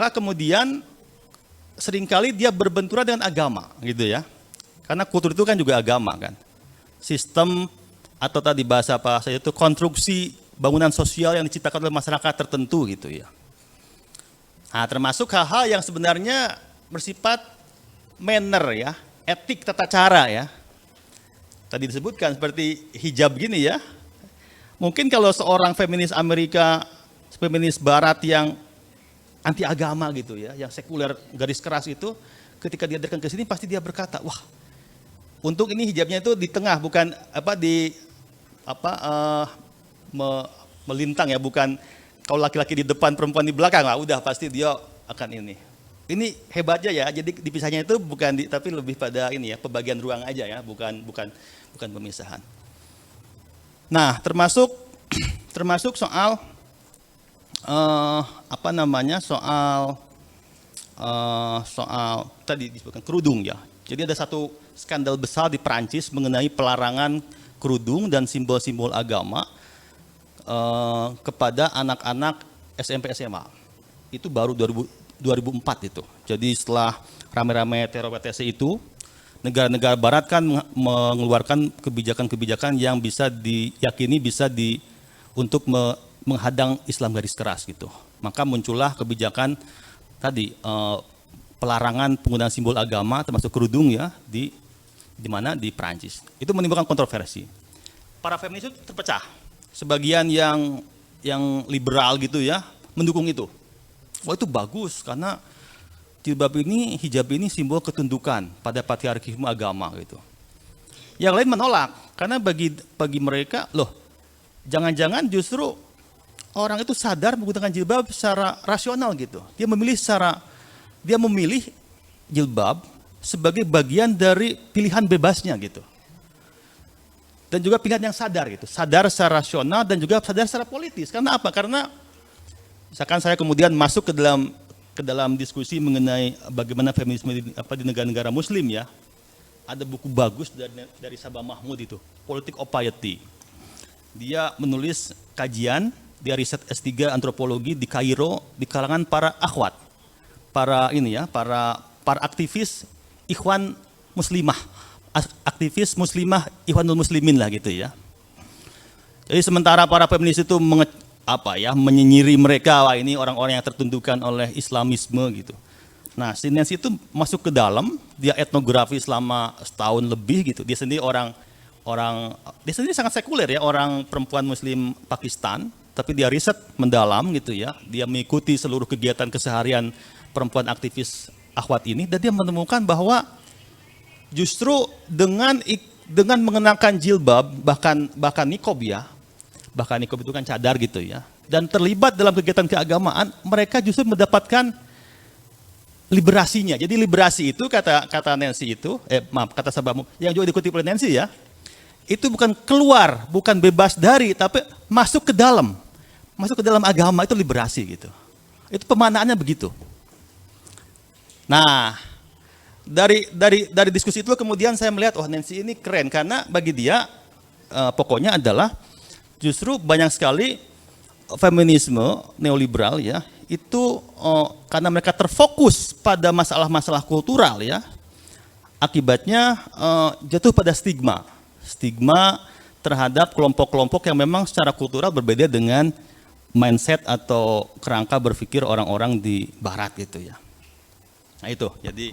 kemudian seringkali dia berbenturan dengan agama gitu ya, karena kultur itu kan juga agama kan, sistem atau tadi bahasa apa saya itu konstruksi bangunan sosial yang diciptakan oleh masyarakat tertentu gitu ya. Nah, termasuk hal-hal yang sebenarnya bersifat manner ya, etik tata cara ya. Tadi disebutkan seperti hijab gini ya. Mungkin kalau seorang feminis Amerika, feminis barat yang anti agama gitu ya, yang sekuler garis keras itu, ketika dia datang ke sini pasti dia berkata, wah, untuk ini hijabnya itu di tengah, bukan melintang ya, bukan kalau laki-laki di depan perempuan di belakang, lah udah pasti dia akan ini. Ini hebatnya ya, jadi dipisahnya itu tapi lebih pada ini ya, pembagian ruang aja ya, bukan pemisahan. Nah, termasuk soal soal tadi disebutkan kerudung ya. Jadi ada satu skandal besar di Perancis mengenai pelarangan kerudung dan simbol-simbol agama kepada anak-anak SMP SMA. Itu baru 2004 itu. Jadi setelah rame-rame teror PTC itu, negara-negara barat kan mengeluarkan kebijakan-kebijakan yang bisa diyakini untuk menghadang Islam garis keras gitu. Maka muncullah kebijakan tadi pelarangan penggunaan simbol agama termasuk kerudung ya di mana di Perancis. Itu menimbulkan kontroversi. Para feminis itu terpecah. Sebagian yang liberal gitu ya mendukung itu. Wah, itu bagus karena hijab ini simbol ketundukan pada patriarkisme agama gitu. Yang lain menolak karena bagi mereka, loh, jangan-jangan justru orang itu sadar menggunakan jilbab secara rasional gitu. Dia memilih jilbab sebagai bagian dari pilihan bebasnya gitu. Dan juga pilihan yang sadar gitu. Sadar secara rasional dan juga sadar secara politis. Karena apa? Karena misalkan saya kemudian masuk ke dalam diskusi mengenai bagaimana feminisme di negara-negara muslim ya. Ada buku bagus dari Sabah Mahmud itu, Politic of Piety. Dia menulis kajian, dia riset S3 antropologi di Kairo di kalangan para akhwat. Para aktivis ikhwan muslimah, aktivis muslimah ikhwanul muslimin lah gitu ya. Jadi sementara para feminis itu menyinyiri mereka, wah ini orang-orang yang tertundukkan oleh Islamisme gitu. Nah, si Nancy itu masuk ke dalam, dia etnografi selama setahun lebih gitu. Dia sendiri dia sendiri sangat sekuler ya, orang perempuan muslim Pakistan, tapi dia riset mendalam gitu ya. Dia mengikuti seluruh kegiatan keseharian perempuan aktivis akhwat ini, dan dia menemukan bahwa justru dengan mengenakan jilbab, bahkan nikob ya, bahkan nikob itu kan cadar gitu ya, dan terlibat dalam kegiatan keagamaan, mereka justru mendapatkan liberasinya. Jadi liberasi itu kata Nancy itu, kata Sabahmu yang juga dikutip oleh Nancy ya, itu bukan keluar, bukan bebas dari, tapi masuk ke dalam agama, itu liberasi gitu. Itu pemanaannya begitu. Nah, dari diskusi itu kemudian saya melihat, oh Nancy ini keren, karena bagi dia pokoknya adalah justru banyak sekali feminisme neoliberal ya, itu karena mereka terfokus pada masalah-masalah kultural ya, akibatnya jatuh pada stigma terhadap kelompok-kelompok yang memang secara kultural berbeda dengan mindset atau kerangka berpikir orang-orang di barat gitu ya. Nah itu, jadi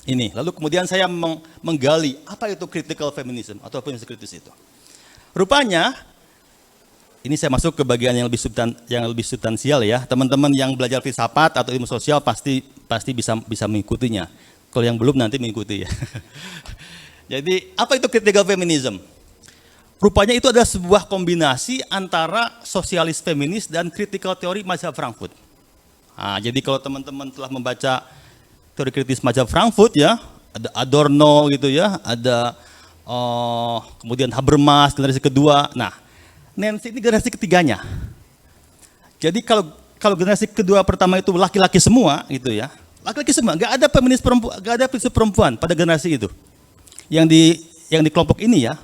ini, lalu kemudian saya menggali apa itu critical feminism atau feminisme kritis itu. Rupanya, ini saya masuk ke bagian yang lebih substansial ya. Teman-teman yang belajar filsafat atau ilmu sosial pasti bisa mengikutinya. Kalau yang belum nanti mengikuti ya. Jadi apa itu critical feminism? Rupanya itu adalah sebuah kombinasi antara sosialis feminis dan critical teori mazhab Frankfurt. Nah, jadi kalau teman-teman telah membaca teori kritis mazhab Frankfurt ya, ada Adorno gitu ya, ada kemudian Habermas generasi kedua. Nah, Nancy ini generasi ketiganya. Jadi kalau generasi kedua pertama itu laki-laki semua gitu ya, laki-laki semua, nggak ada feminis perempuan, nggak ada filsuf perempuan pada generasi itu. Yang di kelompok ini ya.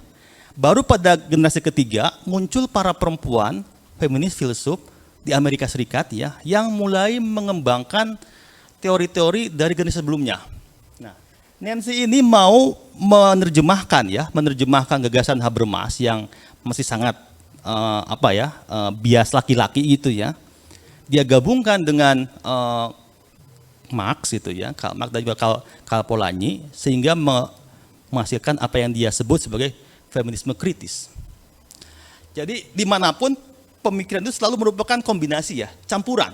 Baru pada generasi ketiga muncul para perempuan feminis filsuf di Amerika Serikat ya, yang mulai mengembangkan teori-teori dari generasi sebelumnya. Nah, Nancy ini mau menerjemahkan gagasan Habermas yang masih sangat bias laki-laki itu ya. Dia gabungkan dengan Marx itu ya, Karl Marx dan juga Karl Polanyi, sehingga menghasilkan apa yang dia sebut sebagai feminisme kritis. Jadi dimanapun pemikiran itu selalu merupakan kombinasi ya, campuran.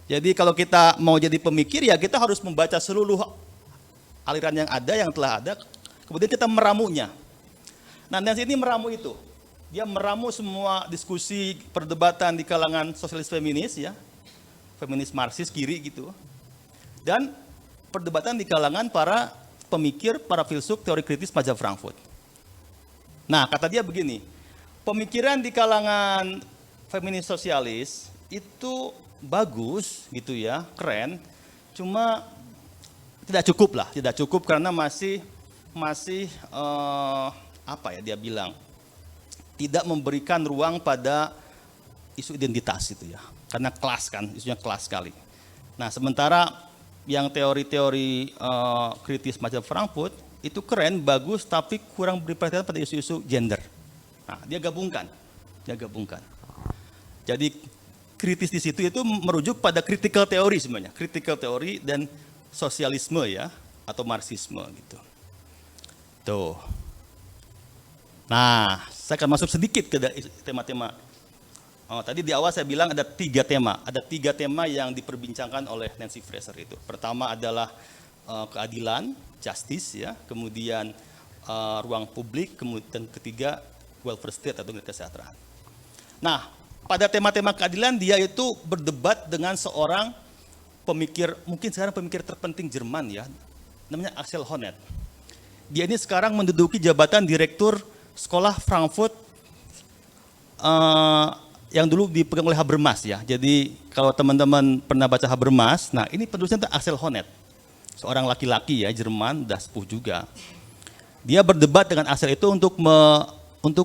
Jadi kalau kita mau jadi pemikir ya kita harus membaca seluruh aliran yang telah ada, kemudian kita meramunya. Nah, Nancy ini meramu itu. Dia meramu semua diskusi perdebatan di kalangan sosialis feminis ya, feminis Marxis kiri gitu. Dan perdebatan di kalangan para pemikir, para filsuf teori kritis mazhab Frankfurt. Nah, kata dia begini, pemikiran di kalangan feminis sosialis itu bagus gitu ya, keren, cuma tidak cukup karena masih dia bilang, tidak memberikan ruang pada isu identitas itu ya, karena kelas kan, isunya kelas sekali. Nah, sementara yang teori-teori kritis mazhab Frankfurt itu keren, bagus, tapi kurang beri perhatian pada isu-isu gender. Nah, dia gabungkan. Jadi kritis di situ itu merujuk pada critical teori sebenarnya, critical teori dan sosialisme ya, atau Marxisme gitu. Tuh. Nah, saya akan masuk sedikit ke tema-tema Tadi di awal saya bilang ada 3 tema. Ada 3 tema yang diperbincangkan oleh Nancy Fraser itu. Pertama adalah keadilan, justice ya. Kemudian ruang publik. Kemudian ketiga welfare state atau kesejahteraan. Nah, pada tema-tema keadilan dia itu berdebat dengan seorang pemikir, mungkin sekarang pemikir terpenting Jerman ya. Namanya Axel Honneth. Dia ini sekarang menduduki jabatan direktur sekolah Frankfurt yang dulu dipegang oleh Habermas ya. Jadi kalau teman-teman pernah baca Habermas, nah ini penulisnya itu Axel Honneth. Seorang laki-laki ya, Jerman, udah sepuh juga. Dia berdebat dengan Axel itu untuk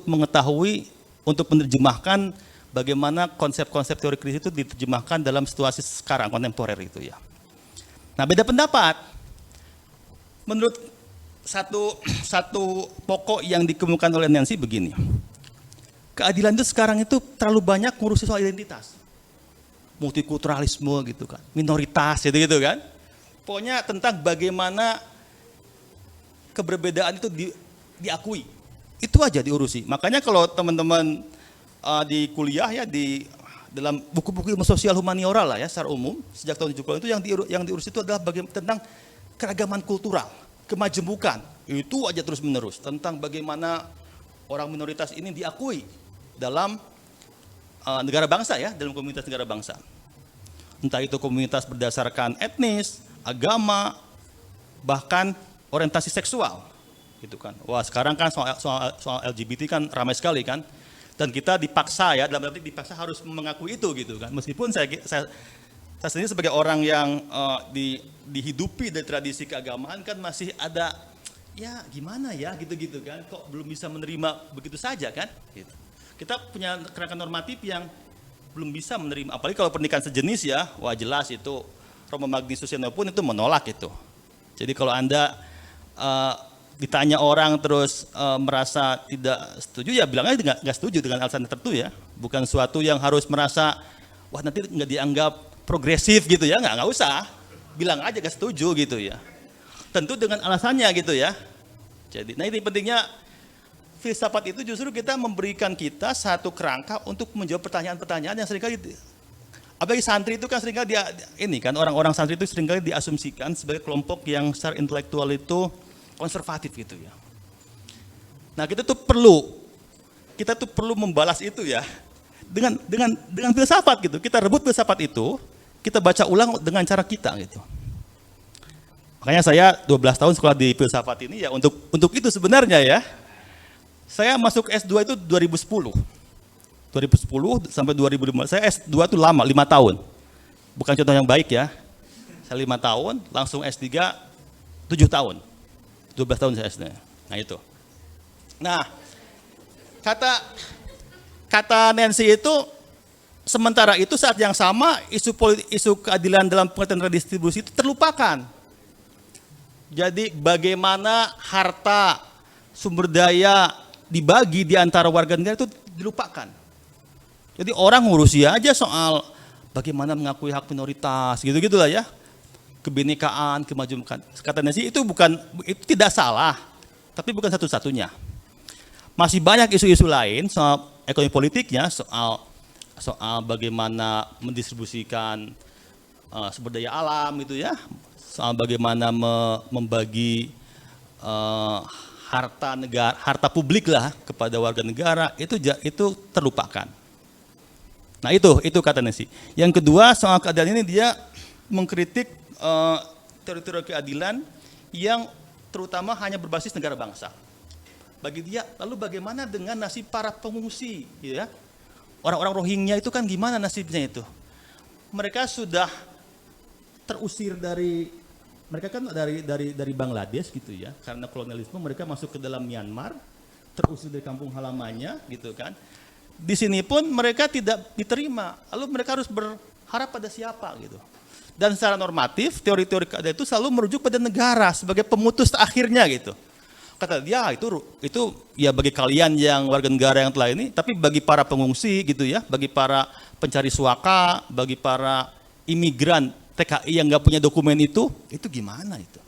mengetahui, untuk menerjemahkan bagaimana konsep-konsep teori kritis itu diterjemahkan dalam situasi sekarang, kontemporer itu ya. Nah beda pendapat. Menurut satu pokok yang dikemukakan oleh Nancy begini. Keadilan itu sekarang itu terlalu banyak ngurusin soal identitas. Multikulturalisme gitu kan, minoritas gitu kan. Pokoknya tentang bagaimana keberbedaan itu diakui. Itu aja diurusi. Makanya kalau teman-teman di kuliah ya di dalam buku-buku ilmu sosial humaniora lah ya secara umum sejak tahun 70-an itu yang diurus itu adalah tentang keragaman kultural, kemajemukan. Itu aja terus-menerus tentang bagaimana orang minoritas ini diakui dalam negara bangsa ya, dalam komunitas negara bangsa. Entah itu komunitas berdasarkan etnis, agama, bahkan orientasi seksual, gitu kan. Wah sekarang kan soal LGBT kan ramai sekali kan, dan kita dipaksa ya, dalam arti dipaksa harus mengakui itu gitu kan. Meskipun saya sendiri sebagai orang yang dihidupi dari tradisi keagamaan kan masih ada ya gimana ya gitu-gitu kan, kok belum bisa menerima begitu saja kan gitu. Kita punya kerangka normatif yang belum bisa menerima, apalagi kalau pernikahan sejenis ya, wah jelas itu Romo Magni Susiono pun itu menolak itu. Jadi kalau Anda ditanya orang terus merasa tidak setuju ya bilang aja nggak setuju dengan alasan tertentu ya, bukan suatu yang harus merasa wah nanti nggak dianggap progresif gitu ya, nggak usah, bilang aja nggak setuju gitu ya. Tentu dengan alasannya gitu ya. Jadi, nah ini pentingnya filsafat itu justru kita memberikan kita satu kerangka untuk menjawab pertanyaan-pertanyaan yang seringkali, apalagi santri itu kan seringkali ini kan orang-orang santri itu seringkali diasumsikan sebagai kelompok yang secara intelektual itu konservatif gitu ya. Nah kita tuh perlu membalas itu ya dengan filsafat gitu. Kita rebut filsafat itu, kita baca ulang dengan cara kita gitu. Makanya saya 12 tahun sekolah di filsafat ini ya untuk itu sebenarnya ya. Saya masuk S2 itu 2010 sampai 2015. Saya S2 itu lama, 5 tahun. Bukan contoh yang baik ya. Saya 5 tahun, langsung S3 7 tahun. 12 tahun saya S2. Nah itu. Nah, kata Nancy itu sementara itu saat yang sama isu keadilan dalam pengertian redistribusi itu terlupakan. Jadi bagaimana harta sumber daya dibagi di antara warga negara itu dilupakan. Jadi orang ngurusi aja soal bagaimana mengakui hak minoritas gitu-gitulah ya. Kebinekaan, kemajemukan. Kata Nancy itu tidak salah, tapi bukan satu-satunya. Masih banyak isu-isu lain soal ekonomi politiknya, soal bagaimana mendistribusikan sumber daya alam gitu ya, soal bagaimana membagi harta publik lah kepada warga negara, itu terlupakan. Nah itu kata Nancy. Yang kedua soal keadilan ini dia mengkritik teori-teori keadilan yang terutama hanya berbasis negara bangsa. Bagi dia, lalu bagaimana dengan nasib para pengungsi, ya? Orang-orang Rohingya itu kan gimana nasibnya itu? Mereka sudah terusir mereka kan dari Bangladesh gitu ya, karena kolonialisme mereka masuk ke dalam Myanmar, terusir dari kampung halamannya gitu kan. Di sini pun mereka tidak diterima, lalu mereka harus berharap pada siapa gitu. Dan secara normatif, teori-teori keadilan itu selalu merujuk pada negara sebagai pemutus akhirnya gitu. Kata dia itu ya bagi kalian yang warga negara yang telah ini, tapi bagi para pengungsi gitu ya, bagi para pencari suaka, bagi para imigran TKI yang nggak punya dokumen itu gimana itu?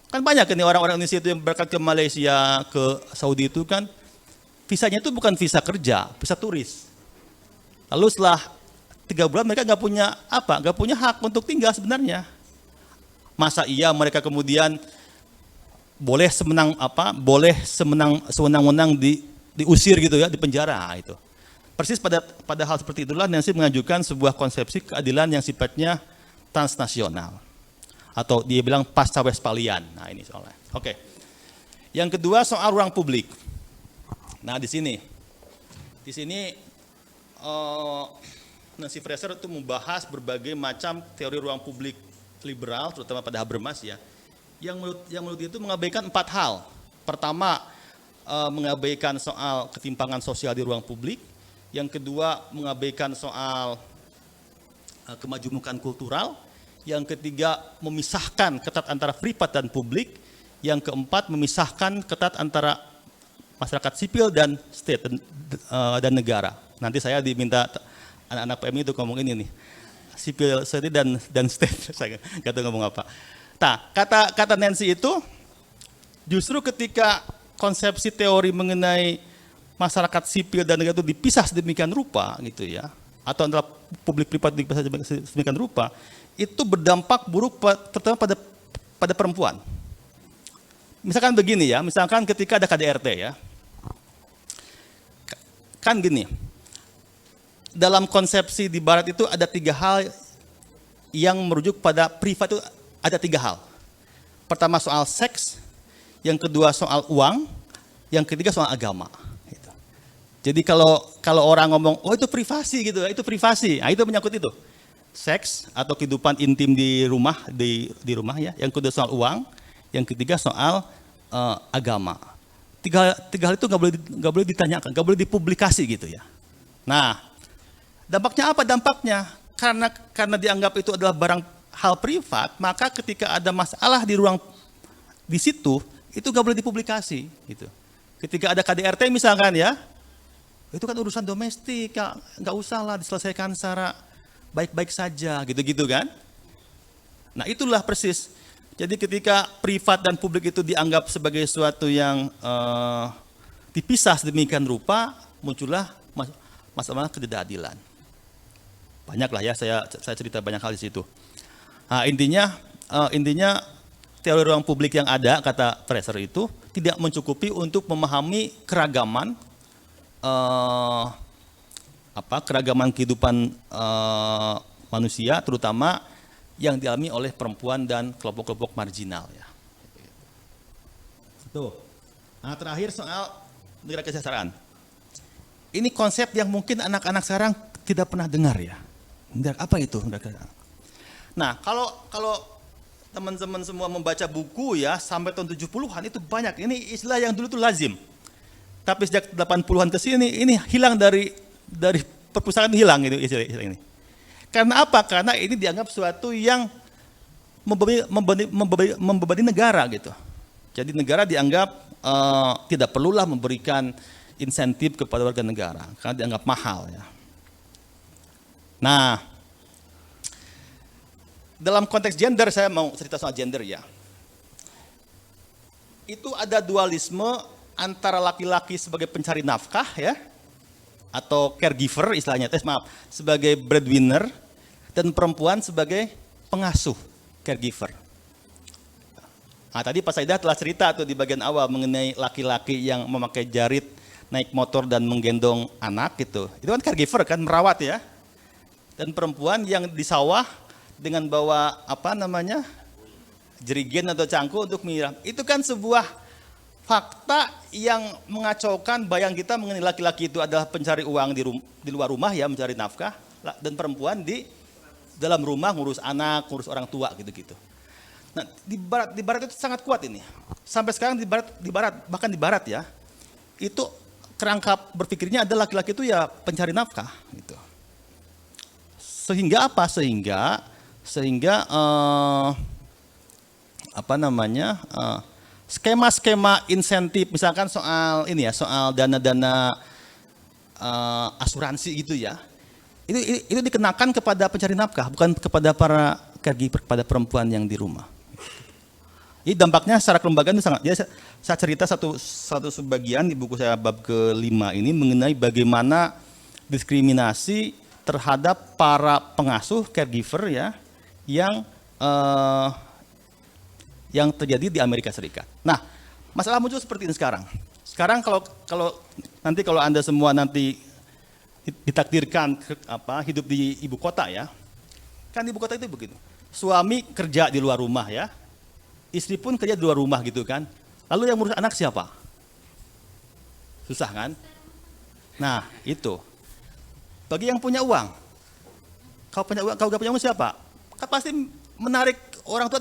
Kan banyak ini orang-orang Indonesia itu yang berangkat ke Malaysia, ke Saudi itu kan visanya itu bukan visa kerja, visa turis. Lalu setelah 3 bulan mereka nggak punya hak untuk tinggal sebenarnya. Masa iya mereka kemudian boleh sewenang-wenang diusir gitu ya, di penjara itu. Persis pada hal seperti itulah Nancy mengajukan sebuah konsepsi keadilan yang sifatnya transnasional, atau dia bilang pasca Westphalian. Nah ini soalnya. Oke. Yang kedua soal ruang publik. Nah di sini Nancy Fraser itu membahas berbagai macam teori ruang publik liberal, terutama pada Habermas ya, yang menurut dia itu mengabaikan 4 hal. Pertama, mengabaikan soal ketimpangan sosial di ruang publik. Yang kedua, mengabaikan soal kemajemukan kultural. Yang ketiga, memisahkan ketat antara privat dan publik. Yang keempat, memisahkan ketat antara masyarakat sipil dan state dan negara. Nanti saya diminta anak-anak PMI itu ngomong ini nih, sipil, state dan state. Saya nggak tahu ngomong apa. Nah, kata Nancy itu justru ketika konsepsi teori mengenai masyarakat sipil dan negara itu dipisah sedemikian rupa gitu ya, atau antara publik privat dipisah sedemikian rupa, itu berdampak buruk terutama pada perempuan. Misalkan begini ya, misalkan ketika ada KDRT ya, kan gini, dalam konsepsi di Barat itu ada 3 hal yang merujuk pada privat, itu ada 3 hal. Pertama soal seks, yang kedua soal uang, yang ketiga soal agama. Gitu. Jadi kalau orang ngomong, oh itu privasi gitu, itu privasi, nah itu menyangkut itu. Seks atau kehidupan intim di rumah, di rumah ya. Yang kedua soal uang, yang ketiga soal agama. Tiga hal itu nggak boleh ditanyakan, nggak boleh dipublikasi gitu ya. Nah, dampaknya apa? Dampaknya karena dianggap itu adalah barang hal privat, maka ketika ada masalah di situ, itu nggak boleh dipublikasi. Gitu. Ketika ada KDRT misalkan ya, itu kan urusan domestik, nggak usah lah diselesaikan secara baik-baik saja, gitu-gitu kan. Nah itulah persis. Jadi ketika privat dan publik itu dianggap sebagai sesuatu yang dipisah sedemikian rupa, muncullah masalah ketidakadilan. Banyak lah ya, saya cerita banyak hal di situ. Nah, intinya teori ruang publik yang ada, kata Fraser itu, tidak mencukupi untuk memahami keragaman keragaman kehidupan manusia, terutama yang dialami oleh perempuan dan kelompok-kelompok marginal ya. Tuh. Nah, terakhir soal negara kesejahteraan. Ini konsep yang mungkin anak-anak sekarang tidak pernah dengar ya. Apa itu negara kesejahteraan? Nah, kalau teman-teman semua membaca buku ya sampai tahun 70-an itu banyak. Ini istilah yang dulu itu lazim. Tapi sejak 80-an ke sini ini hilang dari perpustakaan, hilang itu istilah ini. Karena apa? Karena ini dianggap suatu yang membebani negara gitu. Jadi negara dianggap tidak perlulah memberikan insentif kepada warga negara karena dianggap mahal ya. Nah, dalam konteks gender saya mau cerita soal gender ya. Itu ada dualisme antara laki-laki sebagai pencari nafkah ya, atau caregiver istilahnya, sebagai breadwinner, dan perempuan sebagai pengasuh, caregiver. Nah, tadi Pak Saidah telah cerita tuh di bagian awal mengenai laki-laki yang memakai jarit, naik motor dan menggendong anak gitu. Itu kan caregiver kan, merawat ya. Dan perempuan yang di sawah dengan bawa jerigen atau cangkul untuk menyiram. Itu kan sebuah fakta yang mengacaukan bayang kita mengenai laki-laki itu adalah pencari uang di luar rumah ya, mencari nafkah, dan perempuan di dalam rumah ngurus anak, ngurus orang tua gitu-gitu. Nah, di barat itu sangat kuat ini. Sampai sekarang bahkan di barat ya, itu kerangka berpikirnya adalah laki-laki itu ya pencari nafkah gitu. Sehingga apa? Sehingga skema-skema insentif, misalkan soal ini ya, soal dana-dana asuransi gitu ya. Itu dikenakan kepada pencari nafkah, bukan kepada para caregiver, kepada perempuan yang di rumah. Ini dampaknya secara kelembagaan itu sangat. Ya, saya cerita satu sebagian di buku saya bab ke-5 ini mengenai bagaimana diskriminasi terhadap para pengasuh caregiver ya yang terjadi di Amerika Serikat. Nah, masalah muncul seperti ini sekarang. Sekarang kalau Anda semua nanti ditakdirkan hidup di ibu kota ya, kan di ibu kota itu begitu. Suami kerja di luar rumah ya, istri pun kerja di luar rumah gitu kan. Lalu yang ngurus anak siapa? Susah kan? Nah itu. Bagi yang punya uang, kalau gak punya uang siapa? Kan pasti menarik orang tua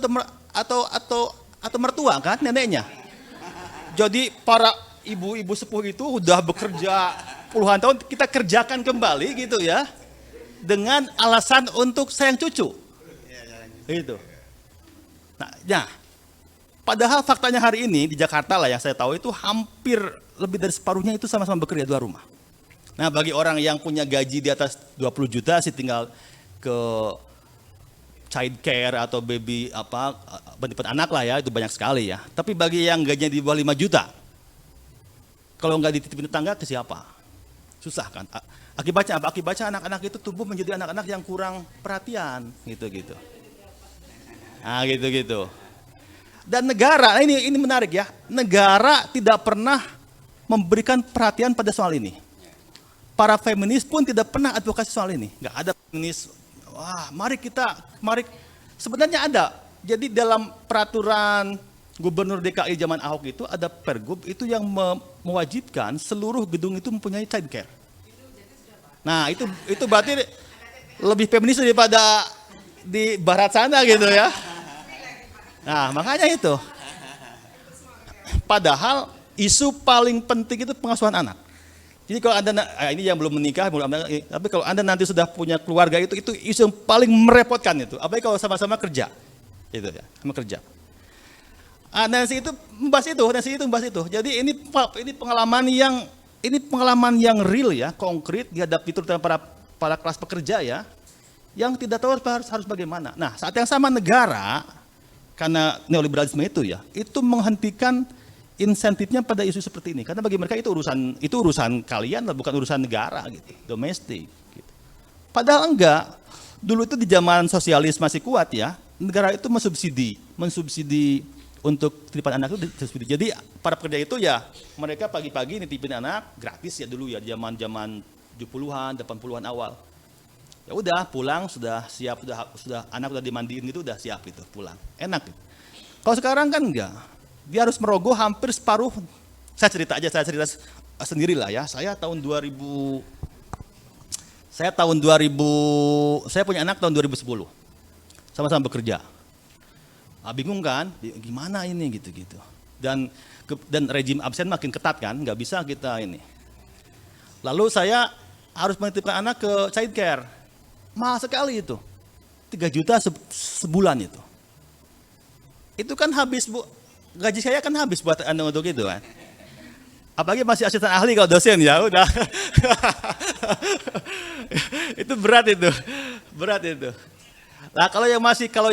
atau mertua kan, neneknya. Jadi para ibu-ibu sepuh itu udah bekerja puluhan tahun, kita kerjakan kembali gitu ya, dengan alasan untuk sayang cucu. Itu. Nah, padahal faktanya hari ini di Jakarta lah yang saya tahu itu hampir lebih dari separuhnya itu sama-sama bekerja di luar rumah. Nah, bagi orang yang punya gaji di atas 20 juta sih tinggal ke child care atau baby penitipan anak lah ya, itu banyak sekali ya. Tapi bagi yang gajinya di bawah 5 juta, kalau nggak dititipin tetangga ke siapa? Susah kan? Akibatnya apa? Akibatnya anak-anak itu tumbuh menjadi anak-anak yang kurang perhatian, gitu-gitu. Nah, gitu-gitu. Dan negara, ini menarik ya, negara tidak pernah memberikan perhatian pada soal ini. Para feminis pun tidak pernah advokasi soal ini. Nggak ada feminis, mari sebenarnya ada. Jadi dalam peraturan Gubernur DKI zaman Ahok itu ada pergub itu yang mewajibkan seluruh gedung itu mempunyai child care. Nah itu berarti lebih feminis daripada di barat sana gitu ya. Nah makanya itu. Padahal isu paling penting itu pengasuhan anak. Jadi kalau Anda ini yang belum menikah, tapi kalau Anda nanti sudah punya keluarga itu isu yang paling merepotkan itu. Apalagi kalau sama-sama kerja, itu ya, sama kerja. Nancy itu membahas itu. Jadi ini pengalaman yang real ya, konkret dihadapi terutama para kelas pekerja ya, yang tidak tahu harus bagaimana. Nah saat yang sama negara karena neoliberalisme itu ya, itu menghentikan insentifnya pada isu seperti ini. Karena bagi mereka itu urusan kalian lah, bukan urusan negara gitu, domestik. Gitu. Padahal enggak. Dulu itu di zaman sosialis masih kuat ya, negara itu mensubsidi untuk titipan anak itu disubsidi. Jadi para pekerja itu ya mereka pagi-pagi nitipin anak gratis ya dulu ya, zaman 70-an, 80-an awal. Ya udah pulang sudah siap, sudah anak udah dimandiin gitu udah siap gitu pulang. Enak. Gitu. Kalau sekarang kan enggak. Dia harus merogoh hampir separuh. Saya cerita sendiri lah ya. Saya punya anak tahun 2010. Sama-sama bekerja. Bingung kan? Gimana ini gitu-gitu. Dan rejim absen makin ketat kan? Nggak bisa kita ini. Lalu saya harus menitipkan anak ke child care. Mahal sekali itu. 3 juta sebulan itu. Itu kan habis, Bu. Gaji saya kan habis buat Anda untuk itu kan. Apalagi masih asisten ahli kalau dosen ya udah. Itu berat itu. Nah, kalau yang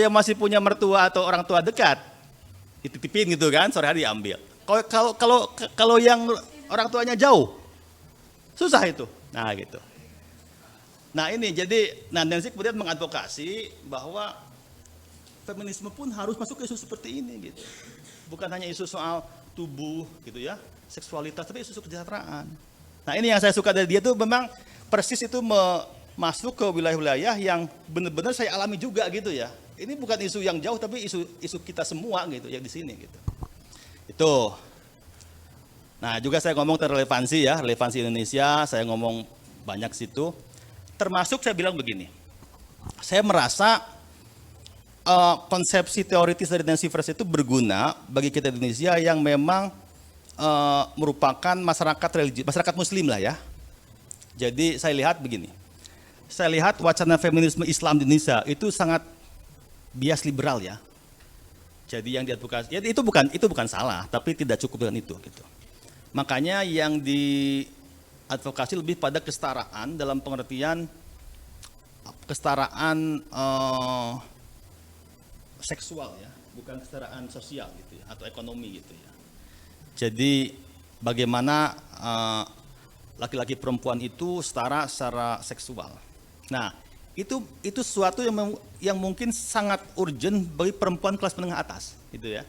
masih punya mertua atau orang tua dekat, dititipin gitu kan, sore hari diambil. Kalau yang orang tuanya jauh, susah itu. Nah, gitu. Nah, ini jadi Nancy kemudian mengadvokasi bahwa feminisme pun harus masuk ke isu seperti ini gitu. Bukan hanya isu soal tubuh gitu ya, seksualitas, tapi isu kesejahteraan. Nah, ini yang saya suka dari dia tuh memang persis itu masuk ke wilayah-wilayah yang benar-benar saya alami juga gitu ya. Ini bukan isu yang jauh tapi isu kita semua gitu yang di sini gitu. Itu. Nah, juga saya ngomong tentang relevansi Indonesia, saya ngomong banyak situ. Termasuk saya bilang begini. Saya merasa konsepsi teoritis dari Nancy Fraser itu berguna bagi kita di Indonesia yang memang merupakan masyarakat muslim lah ya. Jadi saya lihat begini. Saya lihat wacana feminisme Islam di Indonesia itu sangat bias liberal ya. Jadi yang diadvokasi, ya itu bukan salah, tapi tidak cukup dengan itu gitu. Makanya yang diadvokasi lebih pada kesetaraan dalam pengertian kesetaraan seksual ya, bukan kesetaraan sosial gitu ya, atau ekonomi gitu ya. Jadi bagaimana laki-laki perempuan itu setara secara seksual. Nah, itu sesuatu yang mungkin sangat urgent bagi perempuan kelas menengah atas, gitu ya.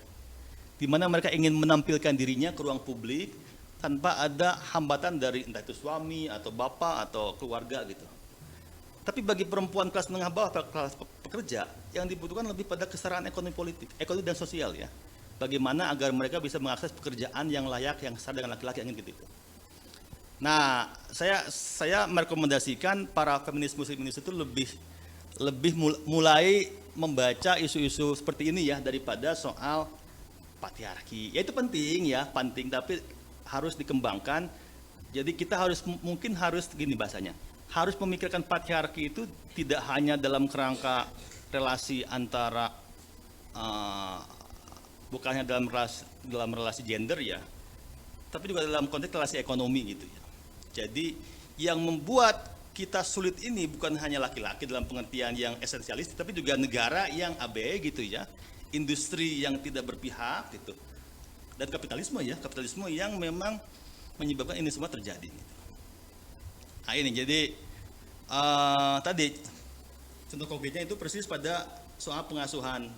Di mana mereka ingin menampilkan dirinya ke ruang publik tanpa ada hambatan dari entah itu suami atau bapak atau keluarga gitu. Tapi bagi perempuan kelas menengah bawah, kelas pekerja, yang dibutuhkan lebih pada kesetaraan ekonomi politik, ekonomi dan sosial ya. Bagaimana agar mereka bisa mengakses pekerjaan yang layak, yang setara dengan laki-laki yang ingin gitu. Nah, saya merekomendasikan para feminis muslim Indonesia itu lebih mulai membaca isu-isu seperti ini ya, daripada soal patriarki. Ya itu penting ya, penting, tapi harus dikembangkan. Jadi kita mungkin harus gini bahasanya, harus memikirkan patriarki itu tidak hanya dalam kerangka relasi antara bukannya dalam relasi gender ya, tapi juga dalam konteks relasi ekonomi gitu ya. Jadi yang membuat kita sulit ini bukan hanya laki-laki dalam pengertian yang esensialis, tapi juga negara yang abe gitu ya, industri yang tidak berpihak gitu, dan kapitalisme yang memang menyebabkan ini semua terjadi gitu. Nah ini jadi tadi contoh konkretnya itu persis pada soal pengasuhan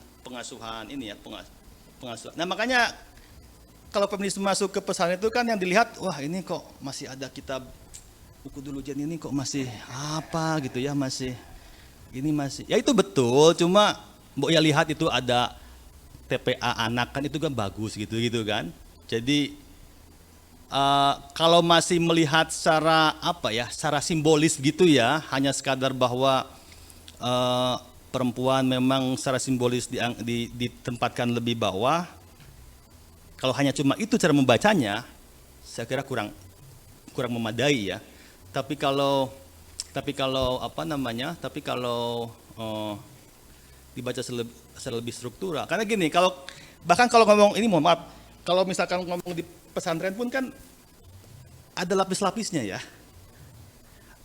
ini ya, pengasuhan. Nah makanya kalau feminis masuk ke pesantren itu kan yang dilihat, wah ini kok masih ada kitab buku dulu Jen, ini kok masih apa gitu ya, masih ya itu betul, cuma mbok ya lihat itu ada TPA anak kan, itu kan bagus gitu kan. Jadi kalau masih melihat secara secara simbolis gitu ya, hanya sekadar bahwa perempuan memang secara simbolis ditempatkan lebih bawah. Kalau hanya cuma itu cara membacanya, saya kira kurang memadai ya. Tapi kalau dibaca secara lebih struktural, karena gini, bahkan kalau ngomong ini, mohon maaf, kalau misalkan ngomong di pesantren pun kan ada lapis-lapisnya ya,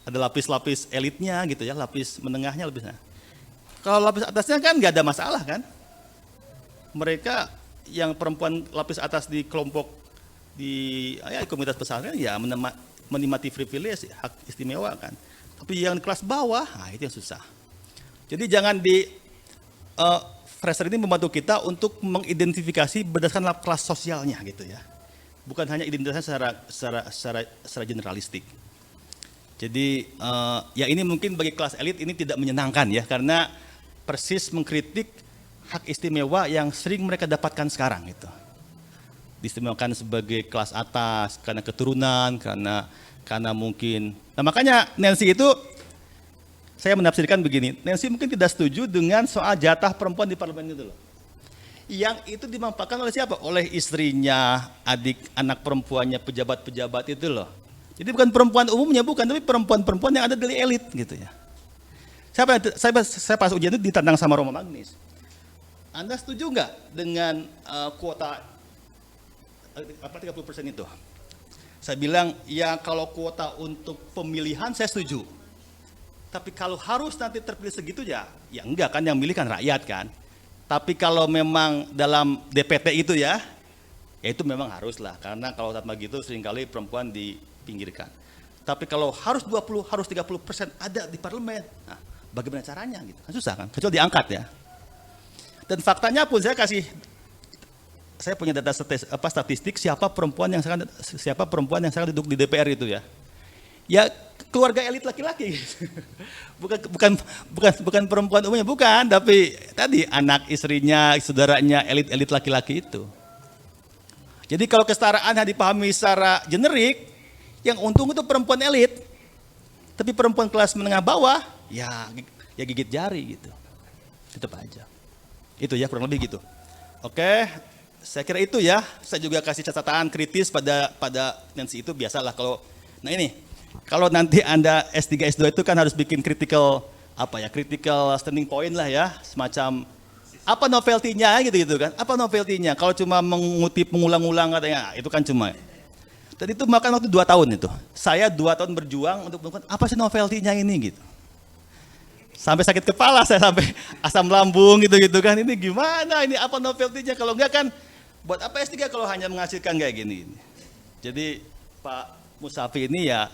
ada lapis-lapis elitnya gitu ya, lapis menengahnya, lapis. Kalau lapis atasnya kan nggak ada masalah kan, mereka yang perempuan lapis atas di kelompok di komunitas pesantren ya menikmati privilege, hak istimewa kan. Tapi yang di kelas bawah, nah itu yang susah. Jadi jangan Fraser ini membantu kita untuk mengidentifikasi berdasarkan kelas sosialnya gitu ya. Bukan hanya identitasnya secara generalistik. Jadi ya ini mungkin bagi kelas elit ini tidak menyenangkan ya, karena persis mengkritik hak istimewa yang sering mereka dapatkan sekarang itu. Diistimewakan sebagai kelas atas karena keturunan, karena mungkin. Nah makanya Nancy itu, saya menafsirkan begini, Nancy mungkin tidak setuju dengan soal jatah perempuan di parlemen itu loh. Yang itu dimanfaatkan oleh siapa? Oleh istrinya, anak perempuannya, pejabat-pejabat itu loh. Jadi bukan perempuan umumnya, bukan, tapi perempuan-perempuan yang ada di elit gitu ya. Saya pas ujian itu ditantang sama Roma Magnis. Anda setuju nggak dengan kuota 30% itu? Saya bilang, ya kalau kuota untuk pemilihan saya setuju. Tapi kalau harus nanti terpilih segitu ya enggak kan, yang milih kan rakyat kan. Tapi kalau memang dalam DPT itu ya itu memang haruslah, karena kalau tanpa gitu seringkali perempuan dipinggirkan. Tapi kalau harus 20, harus 30% ada di parlemen, nah bagaimana caranya gitu? Kan susah kan, kecuali diangkat ya. Dan faktanya pun saya punya data statistik siapa perempuan yang sekarang duduk di DPR itu ya. Ya keluarga elit laki-laki. bukan perempuan umumnya, bukan, tapi tadi anak istrinya, saudaranya, elit laki-laki itu. Jadi kalau kesetaraan hanya dipahami secara generik, yang untung itu perempuan elit. Tapi perempuan kelas menengah bawah ya gigit jari gitu. Tetap aja. Itu ya kurang lebih gitu. Oke, saya kira itu ya. Saya juga kasih catatan kritis pada Nancy itu, biasalah kalau kalau nanti Anda S3 S2 itu kan harus bikin critical standing point lah ya, semacam apa novelty-nya gitu kan. Apa novelty-nya? Kalau cuma mengutip mengulang-ulang katanya, itu kan cuma. Dan itu makan waktu 2 tahun itu. Saya 2 tahun berjuang untuk menemukan apa sih novelty-nya ini gitu. Sampai sakit kepala saya, sampai asam lambung gitu kan. Ini gimana, ini apa novelty-nya? Kalau enggak kan buat apa S3 kalau hanya menghasilkan kayak gini. Jadi Pak Musafi ini ya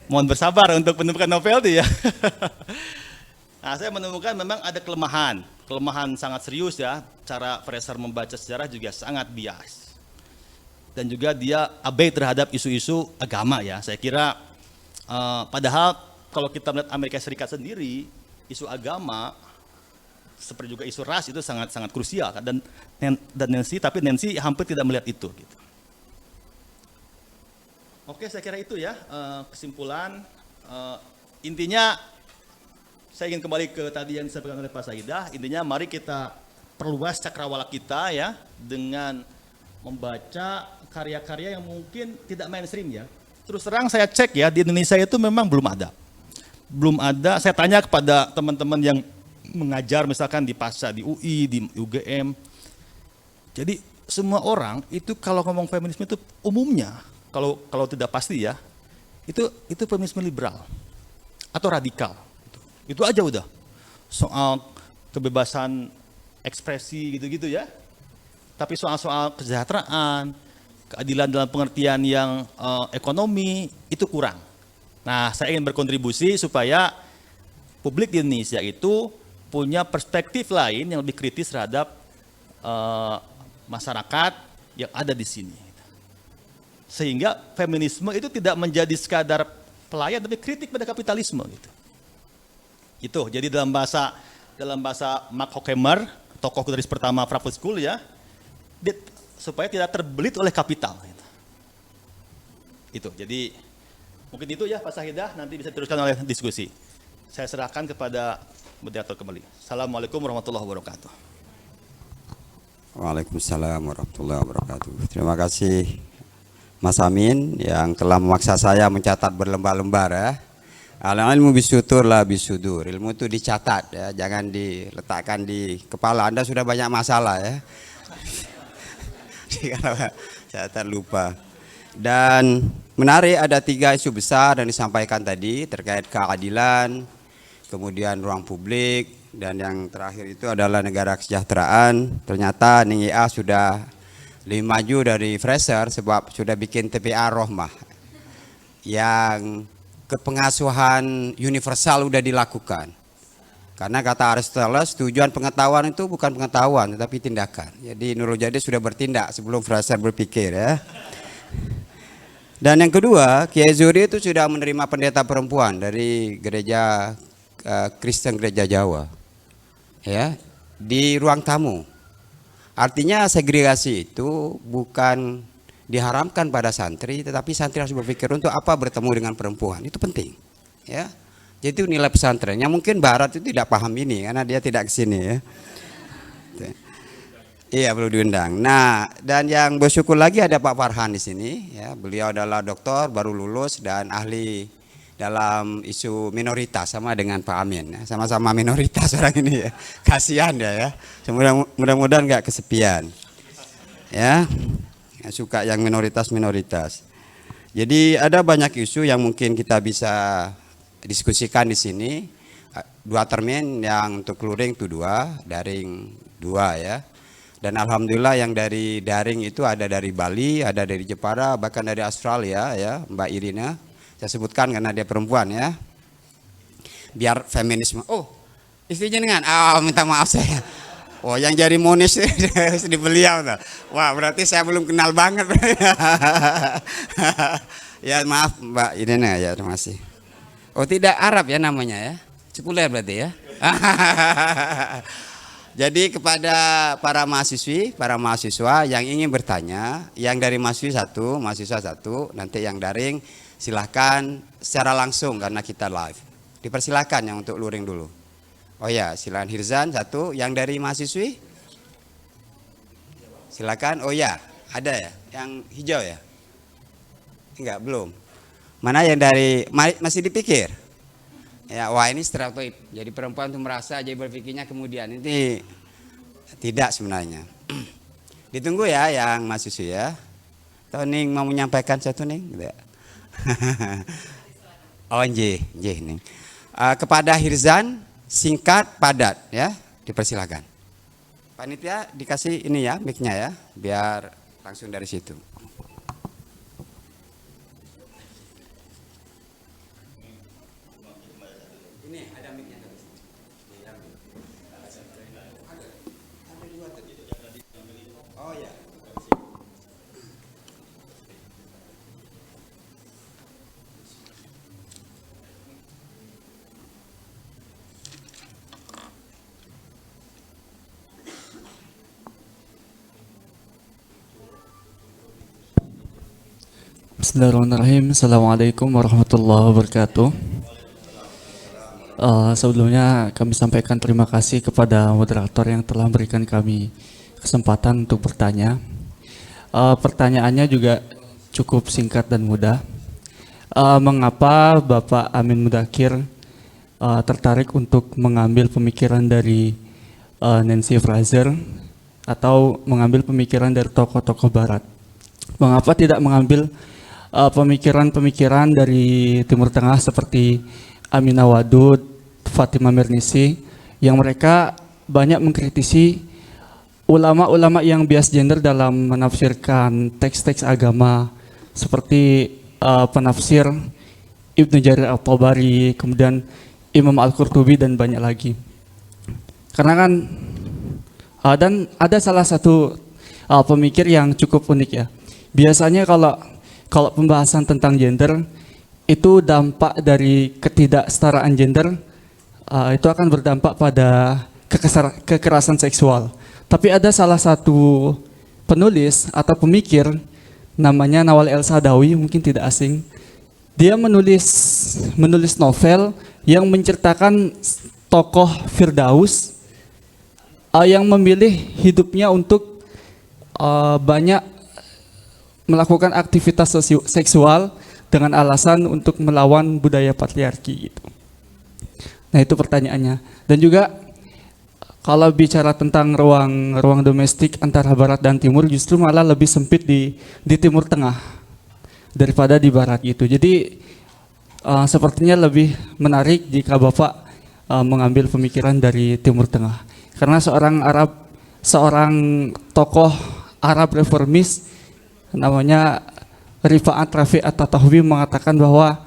mohon bersabar untuk menemukan novel itu ya. Nah, saya menemukan memang ada kelemahan sangat serius ya. Cara Fraser membaca sejarah juga sangat bias. Dan juga dia abai terhadap isu-isu agama ya. Saya kira padahal kalau kita melihat Amerika Serikat sendiri, isu agama seperti juga isu ras itu sangat krusial dan Nancy hampir tidak melihat itu gitu. Oke, saya kira itu ya kesimpulan. Intinya saya ingin kembali ke tadi yang disampaikan oleh Pak Saidah. Intinya mari kita perluas cakrawala kita ya dengan membaca karya-karya yang mungkin tidak mainstream ya. Terus terang saya cek ya di Indonesia itu memang belum ada. Saya tanya kepada teman-teman yang mengajar misalkan di PASA, di UI, di UGM. Jadi semua orang itu kalau ngomong feminisme itu umumnya kalau tidak pasti ya, itu feminisme liberal atau radikal. Itu aja udah. Soal kebebasan ekspresi gitu-gitu ya. Tapi soal kesejahteraan, keadilan dalam pengertian yang ekonomi itu kurang. Nah, saya ingin berkontribusi supaya publik di Indonesia itu punya perspektif lain yang lebih kritis terhadap masyarakat yang ada di sini. Sehingga feminisme itu tidak menjadi sekadar pelayan tapi kritik pada kapitalisme gitu. Itu jadi dalam bahasa Mark Horkheimer, tokoh garis pertama Frankfurt School ya, supaya tidak terbelit oleh kapital gitu. Itu. Jadi mungkin itu ya Pak Sahidah, nanti bisa diteruskan oleh diskusi. Saya serahkan kepada moderator kembali. Assalamualaikum warahmatullahi wabarakatuh. Waalaikumsalam warahmatullahi wabarakatuh. Terima kasih Mas Amin yang telah memaksa saya mencatat berlembar-lembar ya. Al-ilmu bisutur la bisudur. Ilmu itu dicatat ya, jangan diletakkan di kepala. Anda sudah banyak masalah ya. Kalau catat lupa. Dan menarik ada 3 isu besar yang disampaikan tadi terkait keadilan, kemudian ruang publik, dan yang terakhir itu adalah negara kesejahteraan. Ternyata NIA sudah lebih maju dari Fraser sebab sudah bikin TPA Rohmah yang kepengasuhan universal sudah dilakukan. Karena kata Aristoteles tujuan pengetahuan itu bukan pengetahuan tetapi tindakan. Jadi Nurul Jadid sudah bertindak sebelum Fraser berpikir ya. Dan yang kedua, Kiai Zuhri itu sudah menerima pendeta perempuan dari gereja Kristen Gereja Jawa. Ya, di ruang tamu. Artinya segregasi itu bukan diharamkan pada santri, tetapi santri harus berpikir untuk apa bertemu dengan perempuan. Itu penting. Ya. Jadi itu nilai pesantrennya. Mungkin Barat itu tidak paham ini karena dia tidak ke sini ya. Iya, perlu diundang. Nah, dan yang bersyukur lagi ada Pak Farhan di sini ya. Beliau adalah doktor baru lulus dan ahli dalam isu minoritas sama dengan Pak Amin ya. Sama-sama minoritas orang ini ya. Kasihan ya. Mudah-mudahan nggak kesepian. Ya. Suka yang minoritas. Jadi ada banyak isu yang mungkin kita bisa diskusikan di sini. 2 termin, yang untuk luring itu 2, daring 2 ya. Dan alhamdulillah yang dari daring itu ada dari Bali, ada dari Jepara, bahkan dari Australia ya, Mbak Irina. Saya sebutkan karena dia perempuan ya. Biar feminisme. Oh, istrinya dengan. Minta maaf saya. Oh, yang jadi monis di beliau tuh. Wah, berarti saya belum kenal banget. Ya, maaf Mbak Irina ya, terima kasih. Oh, tidak Arab ya namanya ya. Sekuler berarti ya. Jadi kepada para mahasiswa yang ingin bertanya, yang dari mahasiswa 1, nanti yang daring silahkan secara langsung karena kita live. Dipersilahkan yang untuk luring dulu. Oh ya, silakan Hirzan 1, yang dari mahasiswi. Silakan. Oh ya, ada ya, yang hijau ya. Enggak, belum. Mana yang dari masih dipikir? Ya, wah ini stereotip. Jadi perempuan itu merasa jadi berpikirnya kemudian. Ini tidak sebenarnya. Ditunggu ya yang mahasiswi ya. Ning mau menyampaikan satu ning? Tidak. Oh J nih. Kepada Hirzan singkat padat ya, dipersilakan. Panitia dikasih ini ya mic-nya ya, biar langsung dari situ. Bismillahirrahmanirrahim. Assalamualaikum warahmatullahi wabarakatuh. Sebelumnya kami sampaikan terima kasih kepada moderator yang telah memberikan kami kesempatan untuk bertanya. Pertanyaannya juga cukup singkat dan mudah. Mengapa Bapak Amin Mudakir tertarik untuk mengambil pemikiran dari Nancy Fraser atau mengambil pemikiran dari tokoh-tokoh Barat? Mengapa tidak mengambil pemikiran-pemikiran dari Timur Tengah seperti Aminah Wadud, Fatimah Mernissi, yang mereka banyak mengkritisi ulama-ulama yang bias gender dalam menafsirkan teks-teks agama seperti penafsir Ibnu Jarir At-Tabari, kemudian Imam Al-Qurtubi dan banyak lagi. Karena kan dan ada salah satu pemikir yang cukup unik ya. Biasanya kalau pembahasan tentang gender itu dampak dari ketidaksetaraan gender itu akan berdampak pada kekerasan seksual. Tapi ada salah satu penulis atau pemikir namanya Nawal El-Sadawi, mungkin tidak asing. Dia menulis novel yang menceritakan tokoh Firdaus yang memilih hidupnya untuk banyak melakukan aktivitas seksual dengan alasan untuk melawan budaya patriarki gitu. Nah, itu pertanyaannya. Dan juga kalau bicara tentang ruang domestik antara Barat dan Timur, justru malah lebih sempit di Timur Tengah daripada di Barat gitu. Jadi sepertinya lebih menarik jika Bapak mengambil pemikiran dari Timur Tengah. Karena seorang tokoh Arab reformis namanya Rifa'at Rafi' At-Tatahwi mengatakan bahwa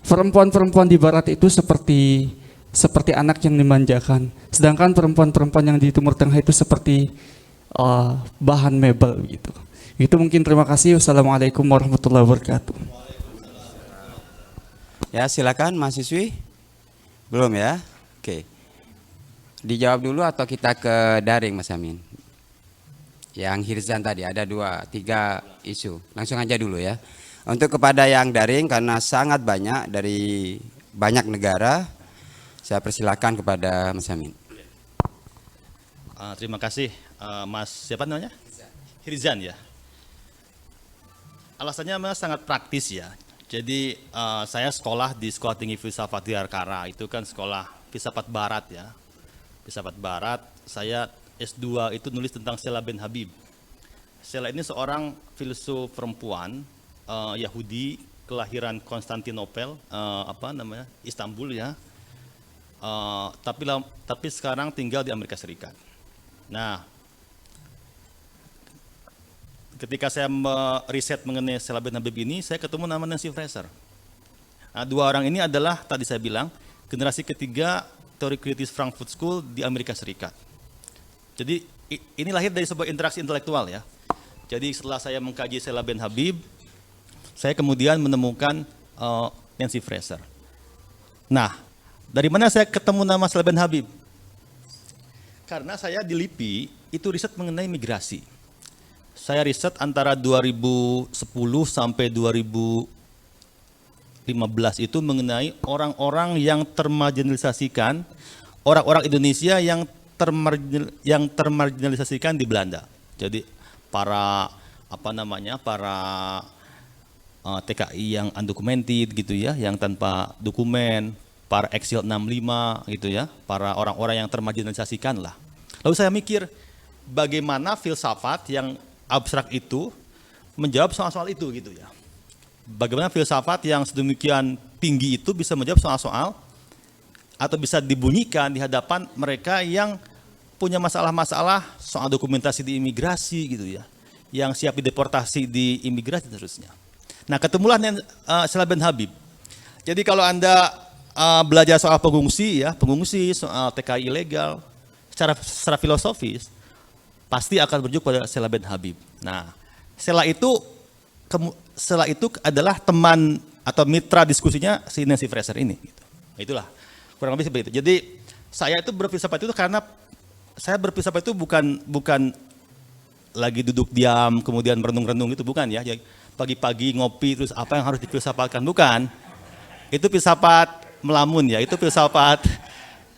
perempuan-perempuan di Barat itu seperti anak yang dimanjakan, sedangkan perempuan-perempuan yang di Timur Tengah itu seperti bahan mebel gitu. Itu mungkin, terima kasih. Wassalamualaikum warahmatullahi wabarakatuh. Ya, silakan mahasiswi. Belum ya? Oke. Dijawab dulu atau kita ke daring, Mas Amin? Yang Hirzan tadi ada 2-3 isu. Langsung aja dulu ya. Untuk kepada yang daring, karena sangat banyak dari banyak negara, saya persilakan kepada Mas Amin. Terima kasih, Mas siapa namanya? Hirzan ya. Alasannya memang sangat praktis ya. Jadi saya sekolah di Sekolah Tinggi Filsafat di Ankara, itu kan sekolah filsafat Barat ya. Filsafat Barat. Saya S2 itu nulis tentang Sheila bin Habib. Sheila ini seorang filsuf perempuan Yahudi, kelahiran Konstantinopel, Istanbul ya. Tapi sekarang tinggal di Amerika Serikat. Nah, ketika saya riset mengenai Sheila bin Habib ini, saya ketemu nama Nancy Fraser. Nah, 2 orang ini adalah, tadi saya bilang, generasi ketiga teori kritis Frankfurt School di Amerika Serikat. Jadi ini lahir dari sebuah interaksi intelektual ya. Jadi setelah saya mengkaji Sheila bin Habib, saya kemudian menemukan Nancy Fraser. Nah, dari mana saya ketemu nama Sheila bin Habib? Karena saya di LIPI itu riset mengenai migrasi. Saya riset antara 2010 sampai 2015 itu mengenai orang-orang yang termarginalisasikan, orang-orang Indonesia yang termarginalisasikan di Belanda. Jadi para TKI yang undocumented gitu ya, yang tanpa dokumen, para eksil 65 gitu ya, para orang-orang yang termarginalisasikan lah. Lalu saya mikir bagaimana filsafat yang abstrak itu menjawab soal-soal itu gitu ya. Bagaimana filsafat yang sedemikian tinggi itu bisa menjawab soal-soal atau bisa dibunyikan di hadapan mereka yang punya masalah-masalah soal dokumentasi di imigrasi gitu ya, yang siap dideportasi di imigrasi dan seterusnya. Nah, ketemulah Sheila bin Habib. Jadi kalau Anda belajar soal pengungsi ya, soal TKI ilegal, secara filosofis pasti akan berujung pada Sheila Ben Habib. Nah, Sheila itu adalah teman atau mitra diskusinya si Nancy Fraser ini. Gitu. Itulah kurang lebih seperti itu. Jadi saya itu berfilsafat itu karena saya berfilsafat itu bukan lagi duduk diam kemudian merenung-renung itu bukan ya. Pagi-pagi ngopi terus apa yang harus difilsafatkan bukan. Itu filsafat melamun ya. Itu filsafat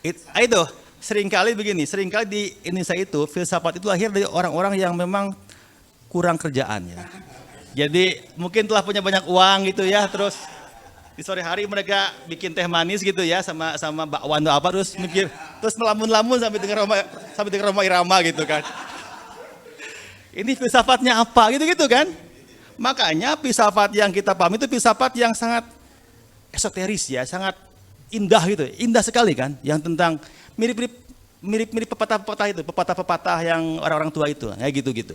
itu seringkali begini. Seringkali di Indonesia itu filsafat itu lahir dari orang-orang yang memang kurang kerjaan ya. Jadi mungkin telah punya banyak uang gitu ya, terus di sore hari mereka bikin teh manis gitu ya sama bakwan atau apa terus mikir, terus melamun-lamun sampai dengar Roma Irama gitu kan. Ini filsafatnya apa gitu-gitu kan? Makanya filsafat yang kita paham itu filsafat yang sangat esoteris ya, sangat indah gitu, indah sekali kan, yang tentang mirip pepatah-pepatah itu, pepatah-pepatah yang orang-orang tua itu, kayak gitu-gitu.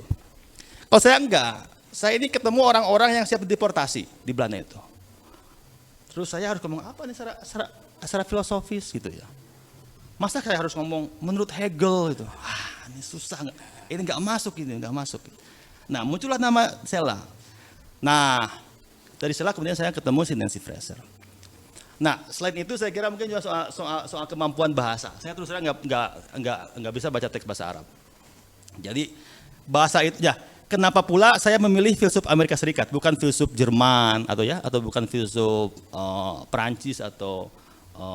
Kalau saya enggak, saya ini ketemu orang-orang yang siap deportasi di Belanda itu. Terus saya harus ngomong apa nih secara filosofis gitu ya. Masa saya harus ngomong menurut Hegel gitu. Ini susah nggak? Ini nggak masuk. Nah muncullah nama Sheila. Nah dari Sheila kemudian saya ketemu si Nancy Fraser. Nah selain itu saya kira mungkin juga soal kemampuan bahasa. Saya terus terang nggak bisa baca teks bahasa Arab. Jadi bahasa itu ya. Kenapa pula saya memilih filsuf Amerika Serikat, bukan filsuf Jerman atau bukan filsuf Perancis atau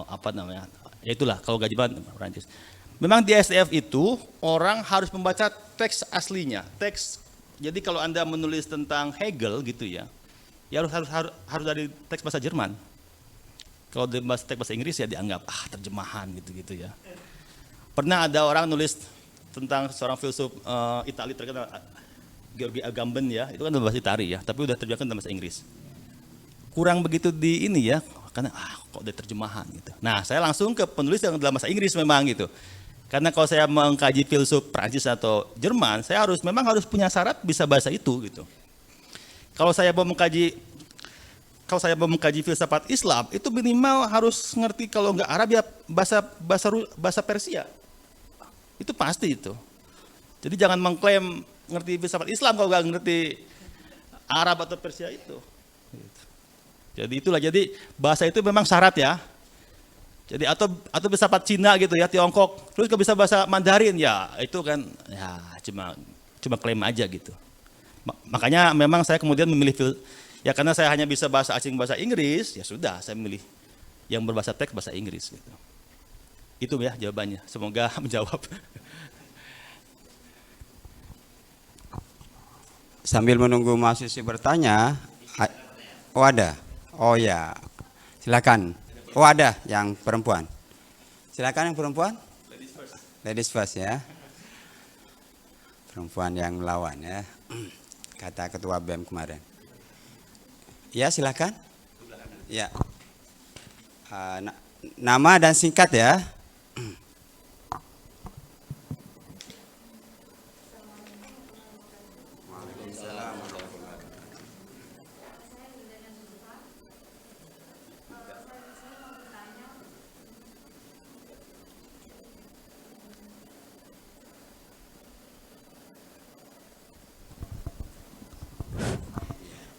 apa namanya? Ya itulah kalau nggak Jerman Perancis. Memang di SDF itu orang harus membaca teks aslinya, teks. Jadi kalau Anda menulis tentang Hegel gitu ya harus dari teks bahasa Jerman. Kalau teks bahasa Inggris ya dianggap terjemahan gitu ya. Pernah ada orang nulis tentang seorang filsuf Italia terkenal. Georgi Agamben ya, itu kan bahasa Itali ya, tapi udah terjemahkan dalam bahasa Inggris. Kurang begitu di ini ya, karena kok ada terjemahan gitu. Nah, saya langsung ke penulis yang dalam bahasa Inggris memang gitu. Karena kalau saya mengkaji filsuf Prancis atau Jerman, saya memang harus punya syarat bisa bahasa itu gitu. Kalau saya mau mengkaji filsafat Islam, itu minimal harus ngerti kalau nggak Arab ya bahasa Persia. Itu pasti itu. Jadi jangan mengklaim ngerti filsafat Islam kalau nggak ngerti Arab atau Persia itu. Jadi itulah, jadi bahasa itu memang syarat ya. Jadi atau filsafat Cina gitu ya, Tiongkok, terus nggak bisa bahasa Mandarin ya, itu kan ya cuma klaim aja gitu. Makanya memang saya kemudian memilih ya karena saya hanya bisa bahasa asing bahasa Inggris, ya sudah saya memilih yang berbahasa teks bahasa Inggris gitu. Itu ya jawabannya. Semoga menjawab. Sambil menunggu mahasiswa bertanya, oh ada, oh ya, silakan. Oh ada yang perempuan, silakan yang perempuan. Ladies first ya, perempuan yang melawan ya, kata ketua BEM kemarin. Ya silakan. Ya, nama dan singkat ya.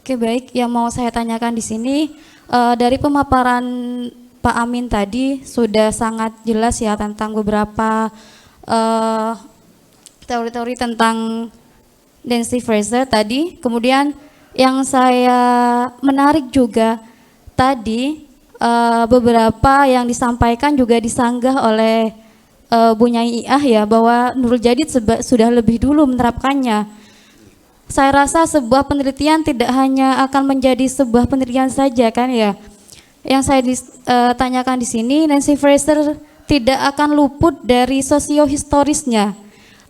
Oke, baik, yang mau saya tanyakan di sini dari pemaparan Pak Amin tadi sudah sangat jelas ya tentang beberapa teori-teori tentang Nancy Fraser tadi. Kemudian yang saya menarik juga tadi beberapa yang disampaikan juga disanggah oleh Bu Nyai Iah ya, bahwa Nurul Jadid sudah lebih dulu menerapkannya. Saya rasa sebuah penelitian tidak hanya akan menjadi sebuah penelitian saja kan ya. Yang saya tanyakan di sini, Nancy Fraser tidak akan luput dari sosiohistorisnya.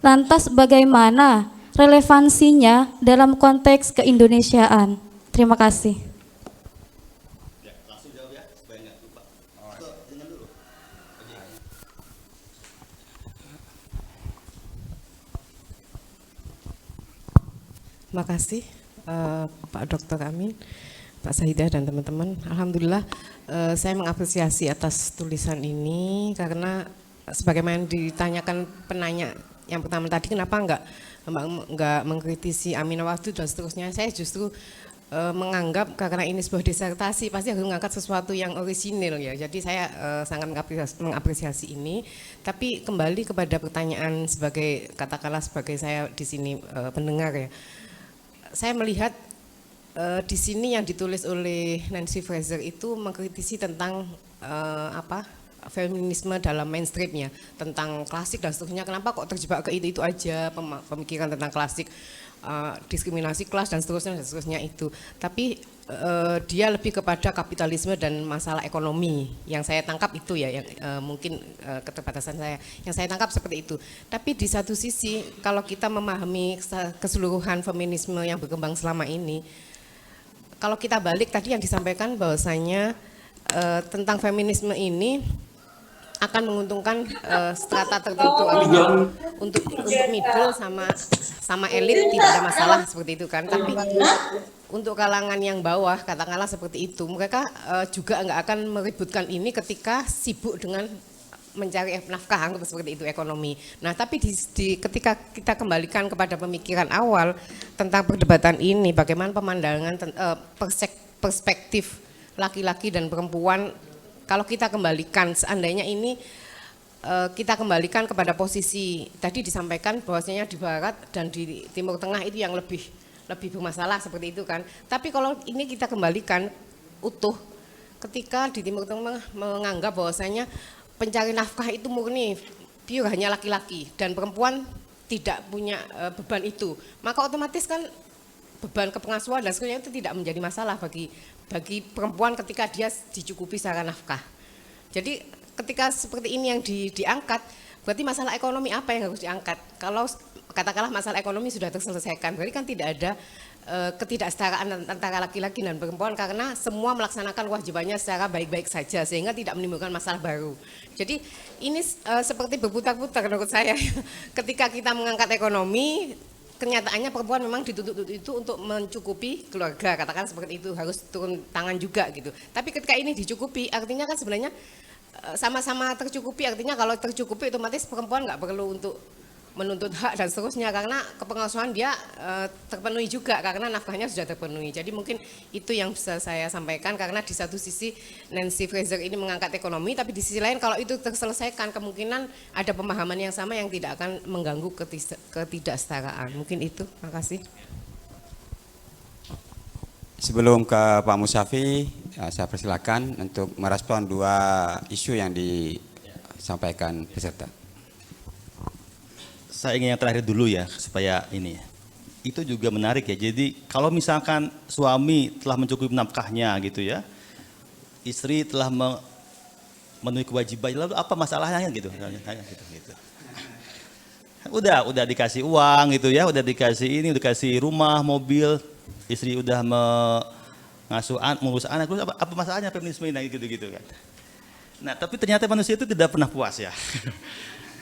Lantas bagaimana relevansinya dalam konteks keindonesiaan? Terima kasih. Terima kasih Pak Dr. Amin. Pak Sahidah dan teman-teman. Alhamdulillah saya mengapresiasi atas tulisan ini karena sebagaimana ditanyakan penanya yang pertama tadi, kenapa enggak mengkritisi Aminah Wadud dan seterusnya. Saya justru menganggap karena ini sebuah disertasi pasti harus mengangkat sesuatu yang orisinil ya. Jadi saya sangat mengapresiasi ini. Tapi kembali kepada pertanyaan sebagai katakanlah sebagai saya di sini pendengar ya. Saya melihat di sini yang ditulis oleh Nancy Fraser itu mengkritisi tentang feminisme dalam mainstreamnya, tentang klasik dan seterusnya. Kenapa kok terjebak ke itu aja, pemikiran tentang klasik, diskriminasi kelas dan seterusnya itu. Tapi dia lebih kepada kapitalisme dan masalah ekonomi. Yang saya tangkap itu ya, yang mungkin keterbatasan saya. Yang saya tangkap seperti itu. Tapi di satu sisi, kalau kita memahami keseluruhan feminisme yang berkembang selama ini, kalau kita balik tadi yang disampaikan bahwasanya tentang feminisme ini akan menguntungkan strata tertentu, artinya untuk middle sama elit tidak ada masalah seperti itu kan. Tapi untuk kalangan yang bawah katakanlah seperti itu, mereka juga nggak akan meributkan ini ketika sibuk dengan mencari nafkah, anggap seperti itu ekonomi. Nah, tapi ketika kita kembalikan kepada pemikiran awal tentang perdebatan ini, bagaimana pemandangan perspektif laki-laki dan perempuan, kalau kita kembalikan seandainya ini kita kembalikan kepada posisi tadi disampaikan bahwasanya di barat dan di timur tengah itu yang lebih bermasalah seperti itu kan. Tapi kalau ini kita kembalikan utuh, ketika di timur tengah menganggap bahwasanya pencari nafkah itu murni pure hanya laki-laki dan perempuan tidak punya beban itu, maka otomatis kan beban kepengasuhan dan sebagainya itu tidak menjadi masalah bagi perempuan ketika dia dicukupi secara nafkah. Jadi ketika seperti ini yang diangkat, berarti masalah ekonomi apa yang harus diangkat? Kalau katakanlah masalah ekonomi sudah terselesaikan, berarti kan tidak ada ketidaksetaraan antara laki-laki dan perempuan karena semua melaksanakan kewajibannya secara baik-baik saja sehingga tidak menimbulkan masalah baru. Jadi ini seperti berputar-putar menurut saya. Ketika kita mengangkat ekonomi, kenyataannya perempuan memang dituntut itu untuk mencukupi keluarga, katakan seperti itu, harus turun tangan juga gitu. Tapi ketika ini dicukupi, artinya kan sebenarnya sama-sama tercukupi, artinya kalau tercukupi otomatis perempuan nggak perlu untuk menuntut hak dan seterusnya karena kepengasuhan dia terpenuhi juga karena nafkahnya sudah terpenuhi. Jadi mungkin itu yang bisa saya sampaikan karena di satu sisi Nancy Fraser ini mengangkat ekonomi, tapi di sisi lain kalau itu terselesaikan kemungkinan ada pemahaman yang sama yang tidak akan mengganggu ketidaksetaraan. Mungkin itu. Terima kasih. Sebelum ke Pak Musyafi, saya persilakan untuk merespon dua isu yang disampaikan peserta. Saya ingin yang terakhir dulu ya, supaya ini. Itu juga menarik ya, jadi kalau misalkan suami telah mencukupi nafkahnya gitu ya, istri telah memenuhi kewajiban, lalu apa masalahnya gitu. Udah dikasih uang gitu ya, udah dikasih ini, udah dikasih rumah, mobil, istri udah mengurus anak, terus apa masalahnya feminisme ini gitu kan. Nah, tapi ternyata manusia itu tidak pernah puas ya.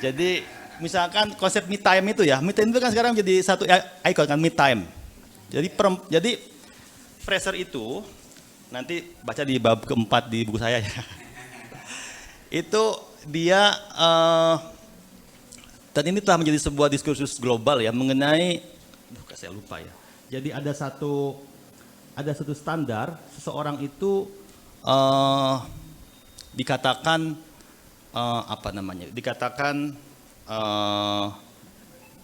Jadi misalkan konsep me time itu ya, me time itu kan sekarang jadi satu ikon kan, me time. Jadi Fraser itu nanti baca di bab keempat di buku saya ya. Itu dia dan ini telah menjadi sebuah diskursus global ya mengenai, saya lupa ya. Jadi ada satu standar seseorang itu dikatakan apa namanya? Dikatakan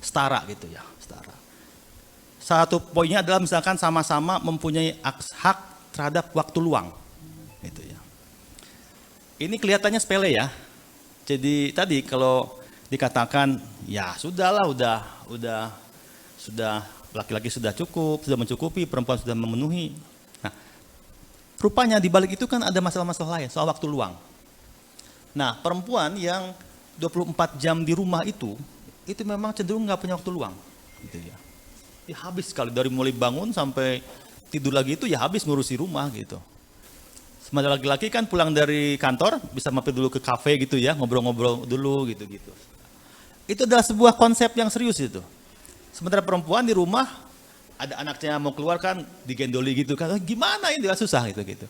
setara gitu ya, setara. Satu poinnya adalah misalkan sama-sama mempunyai hak terhadap waktu luang, gitu ya. Ini kelihatannya sepele ya. Jadi tadi kalau dikatakan ya sudahlah, sudah laki-laki sudah cukup, sudah mencukupi, perempuan sudah memenuhi. Nah, rupanya di balik itu kan ada masalah-masalah lain soal waktu luang. Nah, perempuan yang 24 jam di rumah itu memang cenderung nggak punya waktu luang, gitu ya. Ya habis sekali dari mulai bangun sampai tidur lagi itu ya habis ngurusi rumah gitu. Sementara laki-laki kan pulang dari kantor bisa mampir dulu ke kafe gitu ya, ngobrol-ngobrol dulu gitu-gitu. Itu adalah sebuah konsep yang serius itu. Sementara perempuan di rumah ada anaknya mau keluar kan digendoli gitu kan, gimana ini susah gitu.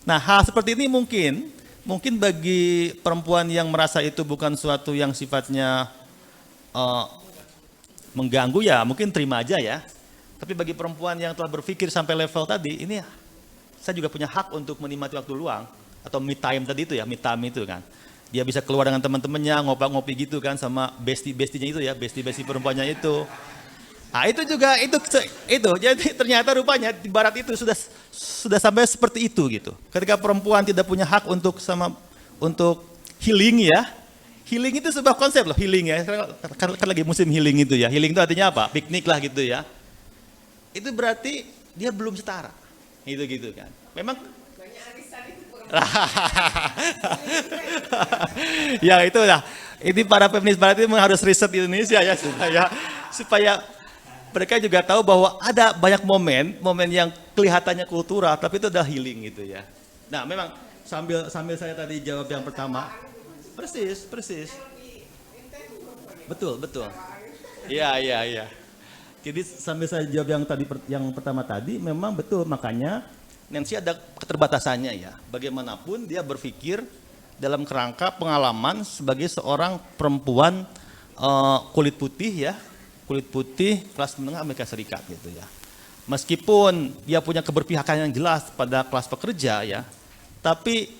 Nah hal seperti ini mungkin bagi perempuan yang merasa itu bukan suatu yang sifatnya mengganggu ya mungkin terima aja ya. Tapi bagi perempuan yang telah berpikir sampai level tadi, ini saya juga punya hak untuk menikmati waktu luang atau me time tadi itu ya, me time itu kan. Dia bisa keluar dengan teman-temannya, ngopi gitu kan sama bestie-bestinya itu ya, bestie-bestie perempuannya itu. Nah itu juga itu jadi ternyata rupanya di barat itu sudah sampai seperti itu gitu. Ketika perempuan tidak punya hak untuk healing ya, healing itu sebuah konsep loh, healing ya, kan lagi musim healing itu ya. Healing itu artinya apa? Piknik lah gitu ya. Itu berarti dia belum setara, gitu kan. Memang ya itu lah. Ini para feminis barat itu harus riset di Indonesia ya supaya mereka juga tahu bahwa ada banyak momen yang kelihatannya kultural tapi itu adalah healing gitu ya. Nah, memang sambil saya tadi jawab yang pertama. Persis. Betul. Iya. Jadi sambil saya jawab yang pertama tadi memang betul, makanya Nancy ada keterbatasannya ya. Bagaimanapun dia berpikir dalam kerangka pengalaman sebagai seorang perempuan kulit putih kelas menengah Amerika Serikat gitu ya. Meskipun dia punya keberpihakan yang jelas pada kelas pekerja ya, tapi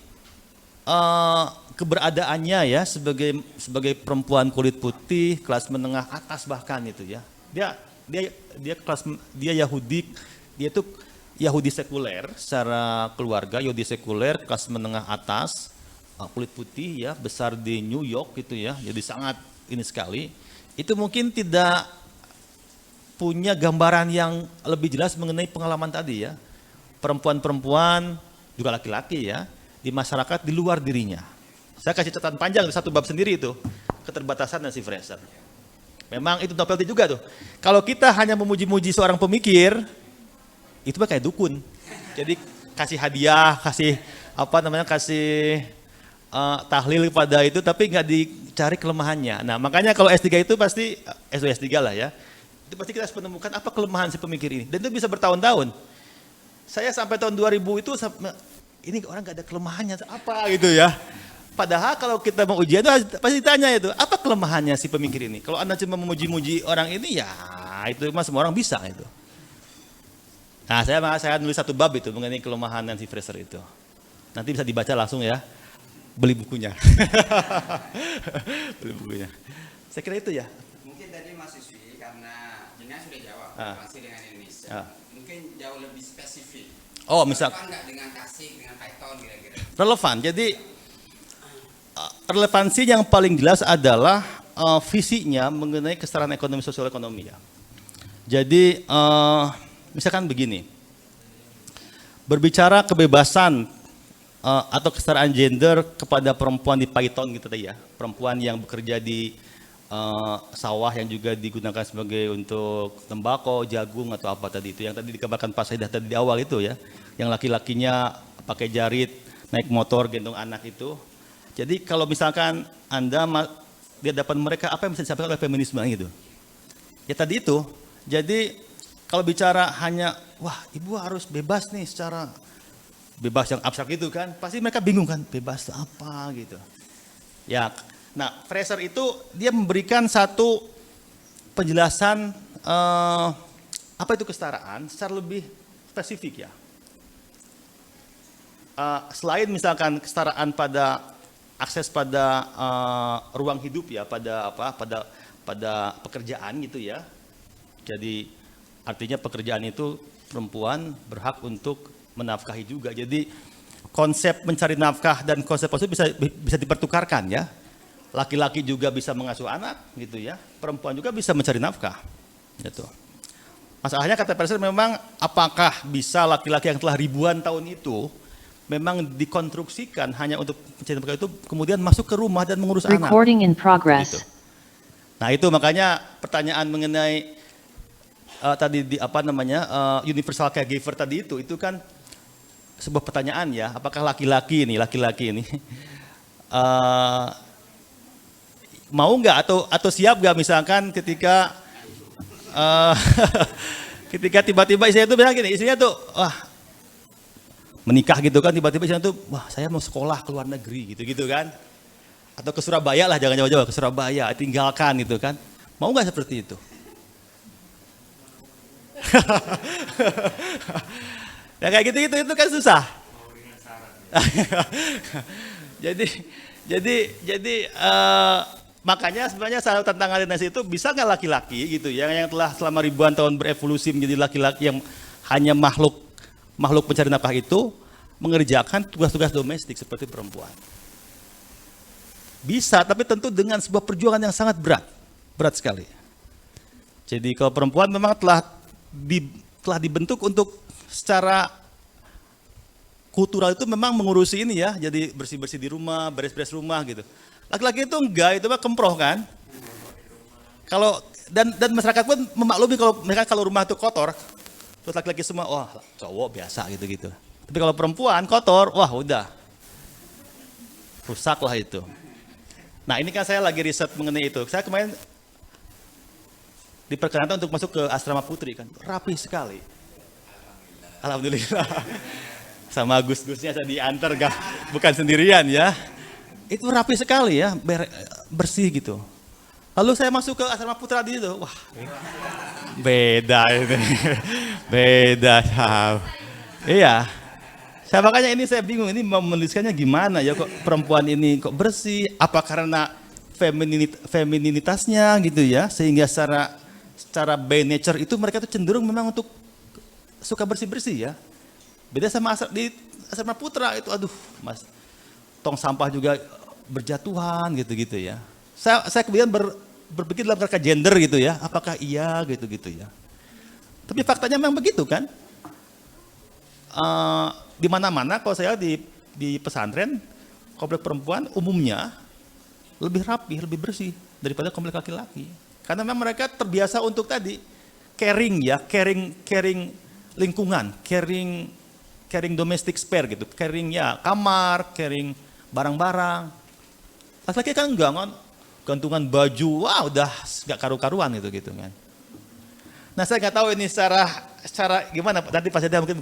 keberadaannya ya sebagai perempuan kulit putih kelas menengah atas bahkan itu ya. Dia Yahudi, dia itu Yahudi sekuler secara keluarga, Yahudi sekuler kelas menengah atas, kulit putih ya, besar di New York gitu ya. Jadi sangat ini sekali. Itu mungkin tidak punya gambaran yang lebih jelas mengenai pengalaman tadi ya. Perempuan-perempuan, juga laki-laki ya, di masyarakat di luar dirinya. Saya kasih catatan panjang di satu bab sendiri itu, keterbatasan Nancy Fraser. Memang itu novelty juga tuh. Kalau kita hanya memuji-muji seorang pemikir, itu mah kayak dukun. Jadi kasih hadiah, kasih tahlil pada itu, tapi nggak dicari kelemahannya. Nah makanya kalau S3 itu pasti, S2 S3 lah ya, itu pasti kita harus menemukan apa kelemahan si pemikir ini. Dan itu bisa bertahun-tahun. Saya sampai tahun 2000 itu, ini orang nggak ada kelemahannya, apa gitu ya. Padahal kalau kita mau ujian itu pasti ditanya itu, apa kelemahannya si pemikir ini. Kalau Anda cuma memuji-muji orang ini, ya itu mah semua orang bisa itu. Nah saya nulis satu bab itu mengenai kelemahan Nancy Fraser itu. Nanti bisa dibaca langsung ya, beli bukunya. Beli bukunya. Saya kira itu ya. Mungkin tadi Mas Yuswi karena jenengan sudah jawab masih dengan Indonesia. Mungkin jauh lebih spesifik. Oh, misal enggak dengan kasih dengan Python kira-kira. Relevan. Jadi relevansi yang paling jelas adalah visinya mengenai kesetaraan ekonomi sosial ekonomi ya. Jadi misalkan begini. Berbicara kebebasan atau kesetaraan gender kepada perempuan di Python gitu tadi ya. Perempuan yang bekerja di sawah yang juga digunakan sebagai untuk tembakau, jagung atau apa tadi itu yang tadi dikabarkan Pak Saidah tadi di awal itu ya, yang laki-lakinya pakai jarit, naik motor, gendong anak itu. Jadi kalau misalkan Anda di hadapan mereka apa yang bisa disampaikan oleh feminisme gitu? Ya tadi itu. Jadi kalau bicara hanya wah ibu harus bebas nih secara bebas yang abstrak itu kan, pasti mereka bingung kan bebas itu apa gitu. Ya. Nah, Fraser itu dia memberikan satu penjelasan apa itu kesetaraan secara lebih spesifik ya. Selain misalkan kesetaraan pada akses pada ruang hidup ya, pada pekerjaan gitu ya. Jadi artinya pekerjaan itu perempuan berhak untuk menafkahi juga. Jadi konsep mencari nafkah dan konsep itu bisa dipertukarkan ya. Laki-laki juga bisa mengasuh anak gitu ya, perempuan juga bisa mencari nafkah gitu. Masalahnya kata Fraser memang apakah bisa laki-laki yang telah ribuan tahun itu memang dikonstruksikan hanya untuk mencari nafkah itu kemudian masuk ke rumah dan mengurus anak. Recording in progress. Gitu. Nah itu makanya pertanyaan mengenai tadi universal caregiver tadi itu kan sebuah pertanyaan ya, apakah laki-laki ini mau nggak atau siap nggak misalkan ketika Ketika tiba-tiba istrinya tuh bilang gini, istrinya tuh, wah menikah gitu kan, tiba-tiba istrinya tuh, wah saya mau sekolah ke luar negeri gitu-gitu kan. Atau ke Surabaya lah, jangan jauh-jauh, ke Surabaya, tinggalkan gitu kan. Mau nggak seperti itu? Ya kayak gitu-gitu itu kan susah. jadi makanya sebenarnya salah tantangan dinasti itu bisa nggak laki-laki gitu yang telah selama ribuan tahun berevolusi menjadi laki-laki yang hanya makhluk pencari nafkah itu mengerjakan tugas-tugas domestik seperti perempuan. Bisa, tapi tentu dengan sebuah perjuangan yang sangat berat sekali. Jadi kalau perempuan memang telah dibentuk untuk secara kultural itu memang mengurusi ini ya, jadi bersih-bersih di rumah, beres-beres rumah gitu. Laki-laki itu enggak, itu mah kemproh kan. Kalau dan masyarakat pun memaklumi kalau mereka kalau rumah itu kotor, terus laki-laki semua, wah cowok biasa gitu-gitu. Tapi kalau perempuan kotor, wah udah rusak lah itu. Nah ini kan saya lagi riset mengenai itu. Saya kemarin diperkenankan untuk masuk ke asrama putri kan, rapi sekali. Alhamdulillah. Sama Gus-Gusnya saya diantar bukan sendirian ya. Itu rapi sekali ya, bersih gitu. Lalu saya masuk ke asrama putra di situ, wah beda itu, beda. Iya, saya makanya ini saya bingung ini mau menuliskannya gimana ya kok perempuan ini kok bersih? Apa karena femininitasnya gitu ya, sehingga secara by nature itu mereka tuh cenderung memang untuk suka bersih-bersih ya. Beda sama di asrama putra itu, aduh mas, tong sampah juga berjatuhan gitu-gitu ya. Saya kemudian berpikir dalam kerangka gender gitu ya, apakah iya gitu-gitu ya. Tapi faktanya memang begitu kan. Di mana-mana kalau saya di pesantren, komplek perempuan umumnya lebih rapi, lebih bersih daripada komplek laki-laki. Karena memang mereka terbiasa untuk tadi caring ya, caring lingkungan, caring domestic spare gitu, caring ya kamar, caring barang-barang. Laki-laki kan enggak kan, gantungan baju, wah udah nggak karu-karuan gitu kan. Nah saya nggak tahu ini secara gimana nanti Pak Seda mungkin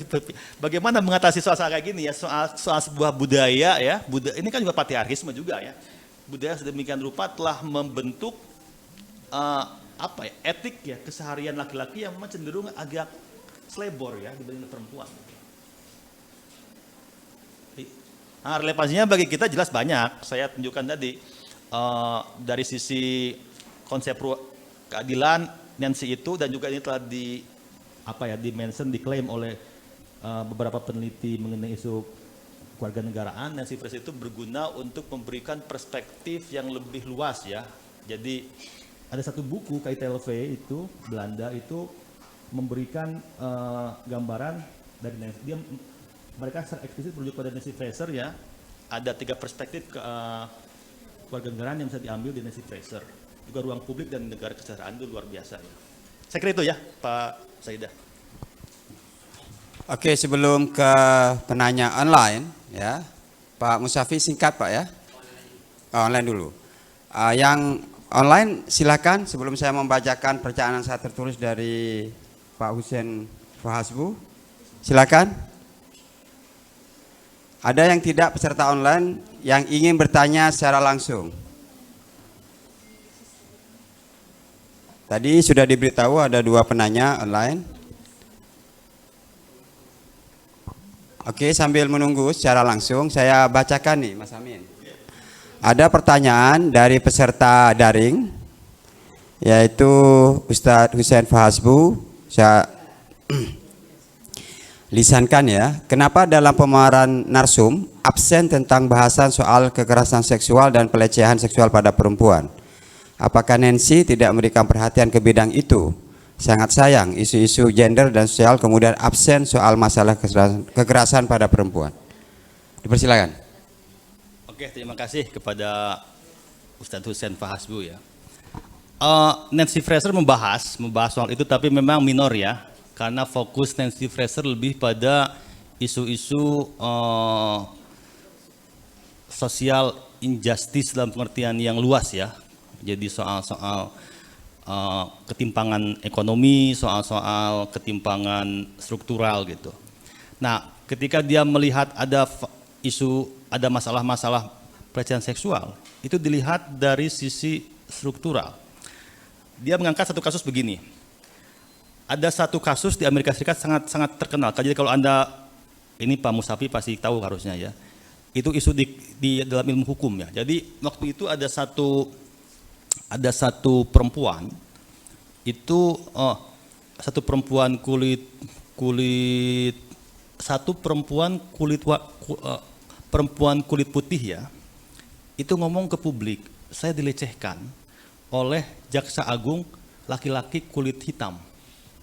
bagaimana mengatasi soal kayak gini ya, soal sebuah budaya ya, ini kan juga patriarkisme juga ya. Budaya sedemikian rupa telah membentuk etik ya keseharian laki-laki yang memang cenderung agak selebor ya dibanding perempuan. Nah, relevansinya bagi kita jelas banyak. Saya tunjukkan tadi dari sisi konsep keadilan Nancy itu, dan juga ini telah diklaim oleh beberapa peneliti mengenai isu keluarga negaraan. Nancy Fraser itu berguna untuk memberikan perspektif yang lebih luas ya. Jadi ada satu buku KITLV itu Belanda itu memberikan gambaran dari Nancy. Mereka secara eksplisit merujuk pada Nancy Fraser ya, ada 3 perspektif keluarga negaraan yang bisa diambil di Nancy Fraser. Juga ruang publik dan negara kesejahteraan itu luar biasa ya. Saya kira itu ya Pak Saidah. Oke, sebelum ke penanya online ya, Pak Musafi singkat Pak ya. Online dulu. Yang online silakan sebelum saya membacakan pertanyaan saya tertulis dari Pak Hussein Fahasbu. Silakan. Ada yang tidak peserta online yang ingin bertanya secara langsung? Tadi sudah diberitahu ada 2 penanya online. Oke, sambil menunggu secara langsung saya bacakan nih Mas Amin. Ada pertanyaan dari peserta daring yaitu Ustadz Hussein Fahasbu. Saya lisankan ya, kenapa dalam pemaparan narsum absen tentang bahasan soal kekerasan seksual dan pelecehan seksual pada perempuan? Apakah Nancy tidak memberikan perhatian ke bidang itu? Sangat sayang isu-isu gender dan sosial kemudian absen soal masalah kekerasan pada perempuan. Dipersilakan. Oke, terima kasih kepada Ustadz Hussein Fahasbu ya. Nancy Fraser membahas soal itu, tapi memang minor ya. Karena fokus Nancy Fraser lebih pada isu-isu social injustice dalam pengertian yang luas ya. Jadi soal-soal ketimpangan ekonomi, soal-soal ketimpangan struktural gitu. Nah, ketika dia melihat ada ada masalah-masalah pelecehan seksual, itu dilihat dari sisi struktural. Dia mengangkat satu kasus begini. Ada satu kasus di Amerika Serikat sangat terkenal. Jadi kalau Anda, ini Pak Musafi pasti tahu harusnya ya. Itu isu di dalam ilmu hukum ya. Jadi waktu itu ada satu perempuan itu satu perempuan kulit putih ya, itu ngomong ke publik, saya dilecehkan oleh jaksa agung laki-laki kulit hitam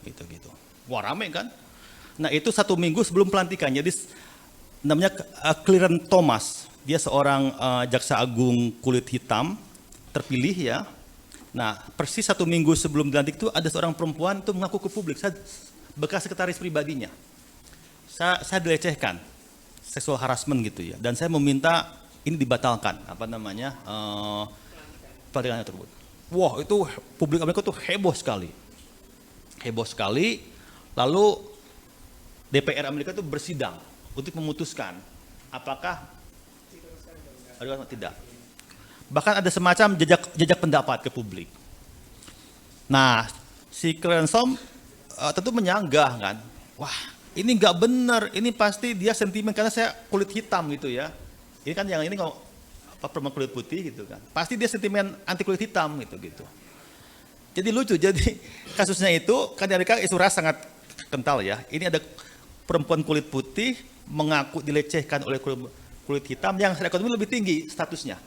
gitu. Wah, rame kan. Nah, itu 1 minggu sebelum pelantikan. Jadi namanya Clarence Thomas, dia seorang jaksa agung kulit hitam terpilih ya. Nah, persis 1 minggu sebelum dilantik itu ada seorang perempuan itu mengaku ke publik, saya bekas sekretaris pribadinya, saya dilecehkan, seksual harassment gitu ya, dan saya meminta ini dibatalkan, pelantikannya tersebut. Wah, itu publik Amerika tuh heboh sekali. Lalu DPR Amerika itu bersidang untuk memutuskan apakah atau tidak. Bahkan ada semacam jejak pendapat ke publik. Nah, si Clarence tentu menyanggah kan, wah ini nggak benar, ini pasti dia sentimen karena saya kulit hitam gitu ya. Ini kan yang ini kalau perempuan kulit putih gitu kan, pasti dia sentimen anti kulit hitam gitu. Jadi lucu, jadi kasusnya itu kan di Amerika isu ras sangat kental ya. Ini ada perempuan kulit putih mengaku dilecehkan oleh kulit hitam yang secara ekonomi lebih tinggi statusnya.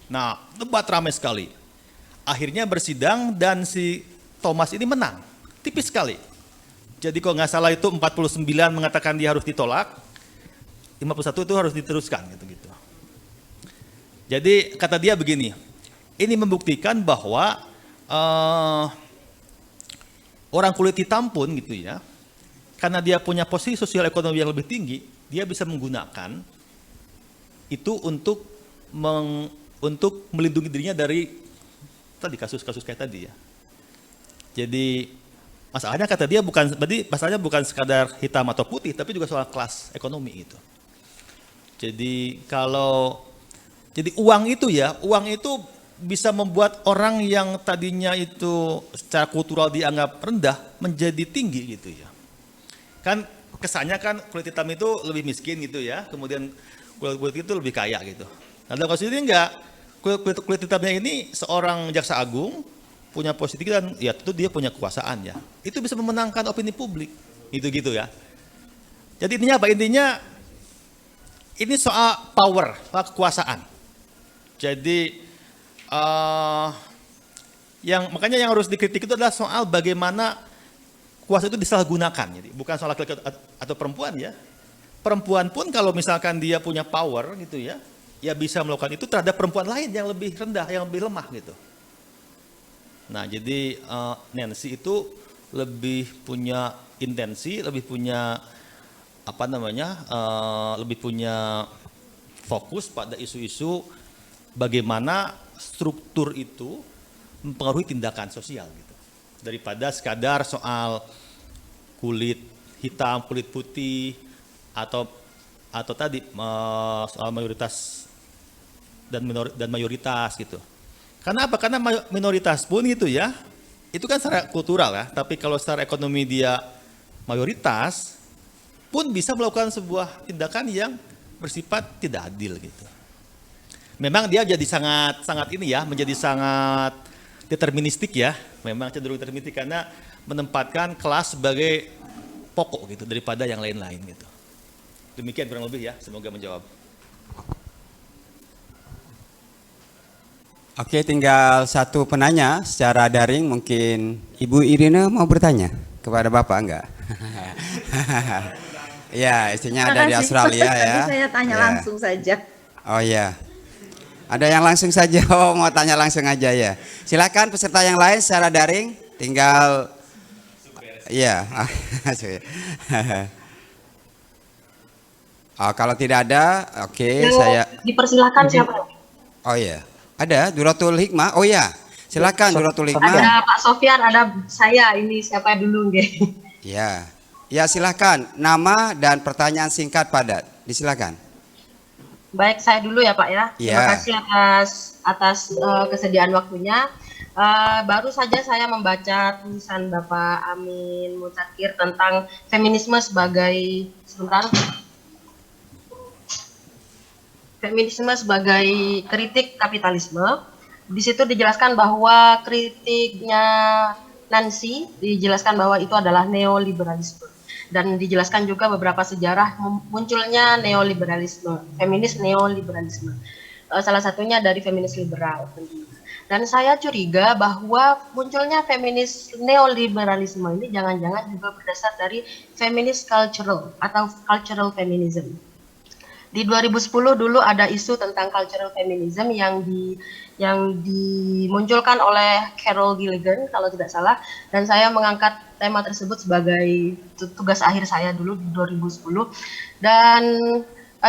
Nah, debat ramai sekali. Akhirnya bersidang dan si Thomas ini menang, tipis sekali. Jadi kalau nggak salah itu 49 mengatakan dia harus ditolak, 51 itu harus diteruskan gitu. Jadi kata dia begini, ini membuktikan bahwa orang kulit hitam pun gitu ya, karena dia punya posisi sosial ekonomi yang lebih tinggi, dia bisa menggunakan itu untuk melindungi dirinya dari tadi kasus-kasus kayak tadi ya. Jadi masalahnya kata dia masalahnya bukan sekadar hitam atau putih, tapi juga soal kelas ekonomi itu. Jadi uang itu bisa membuat orang yang tadinya itu secara kultural dianggap rendah menjadi tinggi gitu ya. Kan kesannya kan kulit hitam itu lebih miskin gitu ya, kemudian kulit itu lebih kaya gitu. Nah, dalam kasus ini enggak, kulit hitamnya ini seorang jaksa agung punya posisi dan ya tentu dia punya kekuasaan ya. Itu bisa memenangkan opini publik. Gitu ya. Jadi intinya apa? Intinya ini soal power, soal kekuasaan. Jadi makanya yang harus dikritik itu adalah soal bagaimana kuasa itu disalahgunakan. Jadi bukan soal laki-laki atau perempuan ya. Perempuan pun kalau misalkan dia punya power gitu ya, ya bisa melakukan itu terhadap perempuan lain yang lebih rendah, yang lebih lemah gitu. Nah, jadi Nancy itu lebih punya intensi, lebih punya lebih punya fokus pada isu-isu bagaimana struktur itu mempengaruhi tindakan sosial gitu. Daripada sekadar soal kulit hitam, kulit putih atau tadi soal mayoritas dan mayoritas gitu. Karena apa? Karena minoritas pun gitu ya, itu kan secara kultural ya, tapi kalau secara ekonomi dia mayoritas pun bisa melakukan sebuah tindakan yang bersifat tidak adil gitu. Memang dia jadi sangat ini ya, menjadi sangat deterministik ya, memang cenderung deterministik karena menempatkan kelas sebagai pokok gitu daripada yang lain-lain gitu. Demikian kurang lebih ya, semoga menjawab. Oke, tinggal satu penanya secara daring, mungkin Ibu Irina mau bertanya kepada Bapak enggak? Ya, istrinya ada di Australia ya. Saya tanya langsung saja. Oh ya, ada yang langsung saja, mau tanya langsung aja ya. Silakan peserta yang lain secara daring, tinggal, ya. Kalau tidak ada, oke, saya. Dipersilakan siapa? Oh ya. Ada Duratul Hikmah. Oh ya, Silakan Duratul Hikmah. Ada Pak Sofyan, ada saya. Ini siapa dulu nggih? Ya. Ya, silakan. Nama dan pertanyaan singkat padat. Disilakan. Baik, saya dulu ya Pak ya. Terima Ya. kasih atas kesediaan waktunya. Baru saja saya membaca tulisan Bapak Amin Mutakir tentang feminisme sebagai kritik kapitalisme. Di situ dijelaskan bahwa kritiknya Nancy dijelaskan bahwa itu adalah neoliberalisme, dan dijelaskan juga beberapa sejarah munculnya neoliberalisme, feminis neoliberalisme. Salah satunya dari feminis liberal tentunya. Dan saya curiga bahwa munculnya feminis neoliberalisme ini jangan-jangan juga berdasar dari feminis cultural atau cultural feminism. Di 2010 dulu ada isu tentang cultural feminism yang dimunculkan oleh Carol Gilligan kalau tidak salah, dan saya mengangkat tema tersebut sebagai tugas akhir saya dulu di 2010. Dan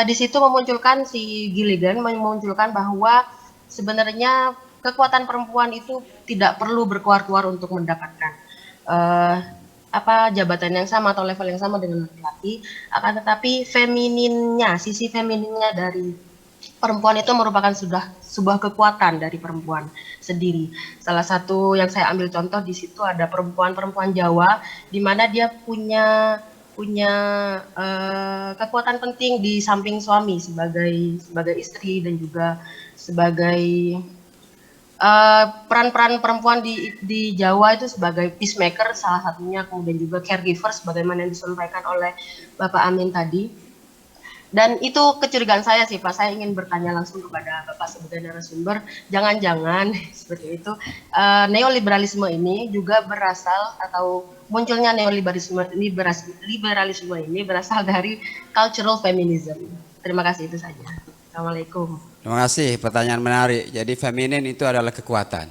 di situ memunculkan si Gilligan memunculkan bahwa sebenarnya kekuatan perempuan itu tidak perlu berkuar-kuar untuk mendapatkan jabatan yang sama atau level yang sama dengan laki-laki, akan tetapi sisi femininnya dari perempuan itu merupakan sebuah kekuatan dari perempuan sendiri. Salah satu yang saya ambil contoh di situ ada perempuan Jawa, di mana dia punya kekuatan penting di samping suami sebagai istri, dan juga sebagai peran-peran perempuan di Jawa itu sebagai peacemaker salah satunya, kemudian juga caregiver sebagaimana yang disampaikan oleh Bapak Amin tadi. Dan itu kecurigaan saya sih Pak, saya ingin bertanya langsung kepada Bapak sebagai narasumber, jangan-jangan seperti itu neoliberalisme ini juga berasal, atau munculnya neoliberalisme ini berasal dari cultural feminism. Terima kasih, itu saja. Assalamualaikum. Terima kasih, pertanyaan menarik. Jadi feminin itu adalah kekuatan.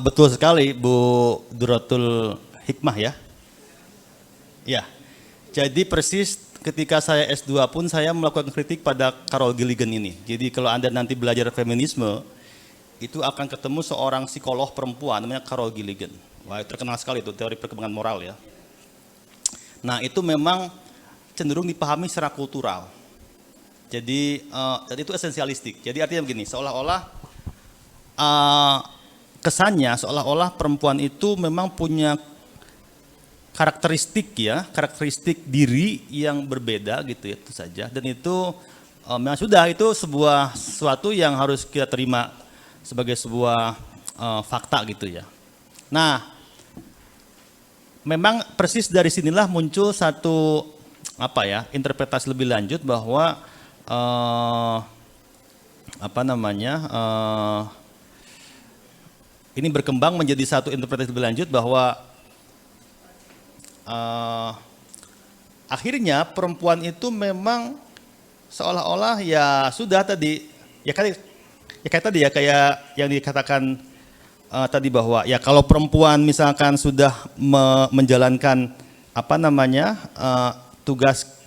Betul sekali Bu Duratul Hikmah ya. Ya, jadi persis ketika saya S2 pun saya melakukan kritik pada Carol Gilligan ini. Jadi kalau Anda nanti belajar feminisme, itu akan ketemu seorang psikolog perempuan namanya Carol Gilligan. Wah, terkenal sekali itu teori perkembangan moral ya. Nah, itu memang cenderung dipahami secara kultural. Jadi itu esensialistik. Jadi artinya begini, seolah-olah kesannya seolah-olah perempuan itu memang punya karakteristik diri yang berbeda gitu ya, itu saja. Dan itu memang sudah itu sesuatu yang harus kita terima sebagai sebuah fakta gitu ya. Nah, memang persis dari sinilah muncul satu interpretasi lebih lanjut bahwa ini berkembang menjadi satu interpretasi lebih lanjut bahwa akhirnya perempuan itu memang seolah-olah ya sudah tadi kayak yang dikatakan tadi bahwa ya kalau perempuan misalkan sudah menjalankan tugas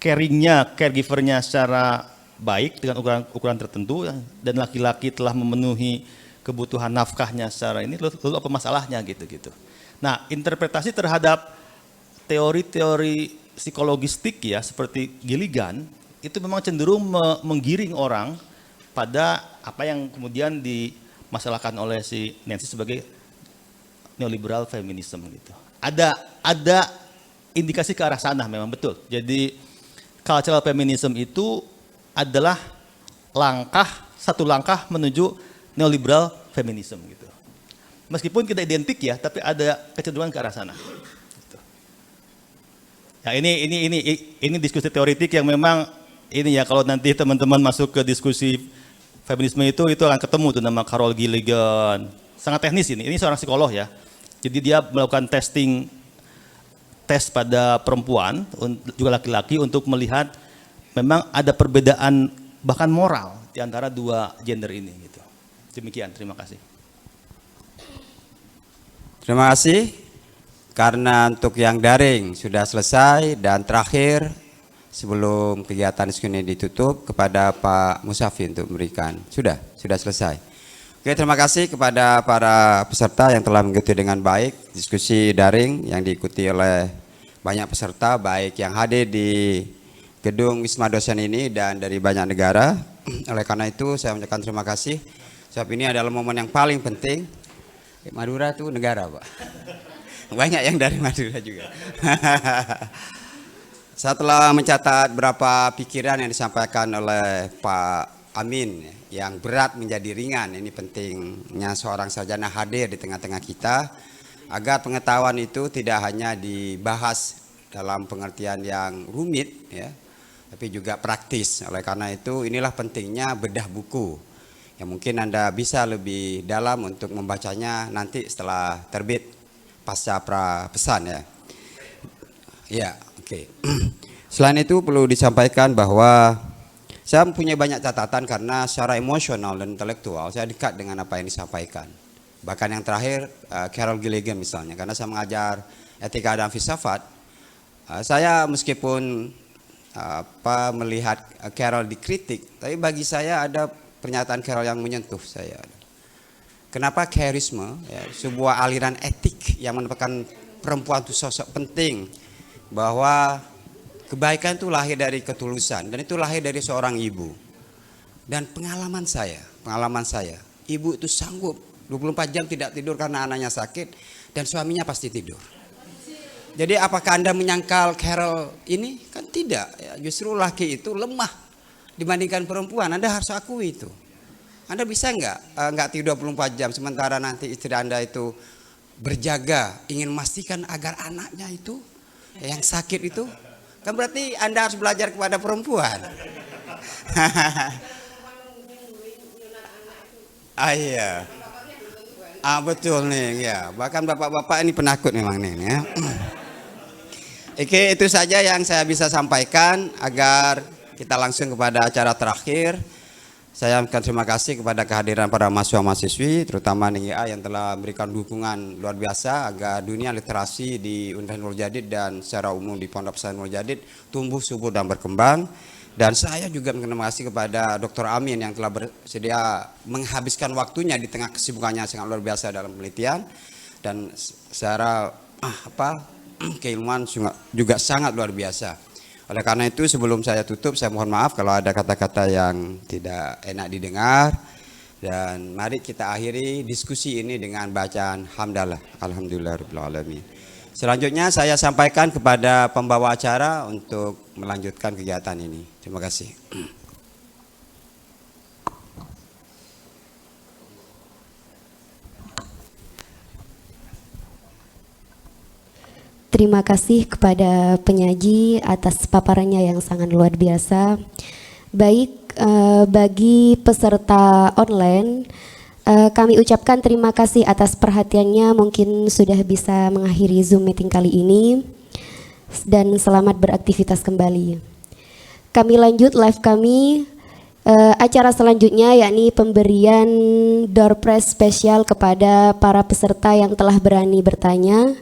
caregivernya secara baik dengan ukuran tertentu, dan laki-laki telah memenuhi kebutuhan nafkahnya secara ini, lalu apa masalahnya gitu. Nah, interpretasi terhadap teori-teori psikologistik ya seperti Gilligan itu memang cenderung menggiring orang pada apa yang kemudian dimasalahkan oleh si Nancy sebagai neoliberal feminism gitu. Ada indikasi ke arah sana memang betul. Jadi cultural feminism itu adalah satu langkah menuju neoliberal feminism gitu. Meskipun tidak identik ya, tapi ada kecenderungan ke arah sana. Gitu. Ya ini diskusi teoritik yang memang ini ya, kalau nanti teman-teman masuk ke diskusi feminisme itu akan ketemu tuh nama Carol Gilligan. Sangat teknis ini seorang psikolog ya. Jadi dia melakukan tes pada perempuan juga laki-laki untuk melihat memang ada perbedaan bahkan moral di antara dua gender ini gitu. Demikian, terima kasih. Terima kasih. Karena untuk yang daring sudah selesai, dan terakhir sebelum kegiatan diskusi ini ditutup kepada Pak Musafi untuk memberikan. Sudah selesai. Oke, terima kasih kepada para peserta yang telah mengikuti dengan baik diskusi daring yang diikuti oleh banyak peserta, baik yang hadir di gedung Wisma Dosen ini dan dari banyak negara. Oleh karena itu saya mengucapkan terima kasih. Sebab ini adalah momen yang paling penting. Madura itu negara, Pak. Banyak yang dari Madura juga. Setelah mencatat berapa pikiran yang disampaikan oleh Pak Amin yang berat menjadi ringan, ini pentingnya seorang sarjana hadir di tengah-tengah kita agar pengetahuan itu tidak hanya dibahas dalam pengertian yang rumit ya, tapi juga praktis. Oleh karena itu inilah pentingnya bedah buku yang mungkin Anda bisa lebih dalam untuk membacanya nanti setelah terbit pasca prapesan ya. Ya, oke. Selain itu perlu disampaikan bahwa saya mempunyai banyak catatan karena secara emosional dan intelektual saya dekat dengan apa yang disampaikan. Bahkan yang terakhir Carol Gilligan misalnya, karena saya mengajar etika dan filsafat, saya meskipun melihat Carol dikritik, tapi bagi saya ada pernyataan Carol yang menyentuh saya. Kenapa charisma, ya, sebuah aliran etik yang merupakan perempuan itu sosok penting, bahwa kebaikan itu lahir dari ketulusan dan itu lahir dari seorang ibu. Dan pengalaman saya, ibu itu sanggup 24 jam tidak tidur karena anaknya sakit dan suaminya pasti tidur. Jadi apakah Anda menyangkal Carol ini? Kan tidak, ya, justru laki itu lemah dibandingkan perempuan. Anda harus akui itu. Anda bisa nggak tidur 24 jam sementara nanti istri Anda itu berjaga ingin memastikan agar anaknya itu yang sakit itu? Kan berarti Anda harus belajar kepada perempuan. Iya. Betul nih ya. Bahkan bapak-bapak ini penakut memang nih ya. Oke, itu saja yang saya bisa sampaikan agar kita langsung kepada acara terakhir. Saya akan terima kasih kepada kehadiran para mahasiswa-mahasiswi terutama NIA yang telah memberikan dukungan luar biasa agar dunia literasi di Universitas Nurul Jadid dan secara umum di Pondok Pesantren Nurul Jadid tumbuh subur dan berkembang. Dan saya juga terima kasih kepada Dr. Amin yang telah bersedia menghabiskan waktunya di tengah kesibukannya sangat luar biasa dalam penelitian dan secara keilmuan juga sangat luar biasa. Oleh karena itu sebelum saya tutup saya mohon maaf kalau ada kata-kata yang tidak enak didengar dan mari kita akhiri diskusi ini dengan bacaan hamdalah alhamdulillahirabbil alamin. Selanjutnya saya sampaikan kepada pembawa acara untuk melanjutkan kegiatan ini. Terima kasih. Terima kasih kepada penyaji atas paparannya yang sangat luar biasa. Baik, bagi peserta online, kami ucapkan terima kasih atas perhatiannya. Mungkin sudah bisa mengakhiri Zoom meeting kali ini. Dan selamat beraktivitas kembali. Kami lanjut live kami. Acara selanjutnya yakni pemberian door prize spesial kepada para peserta yang telah berani bertanya.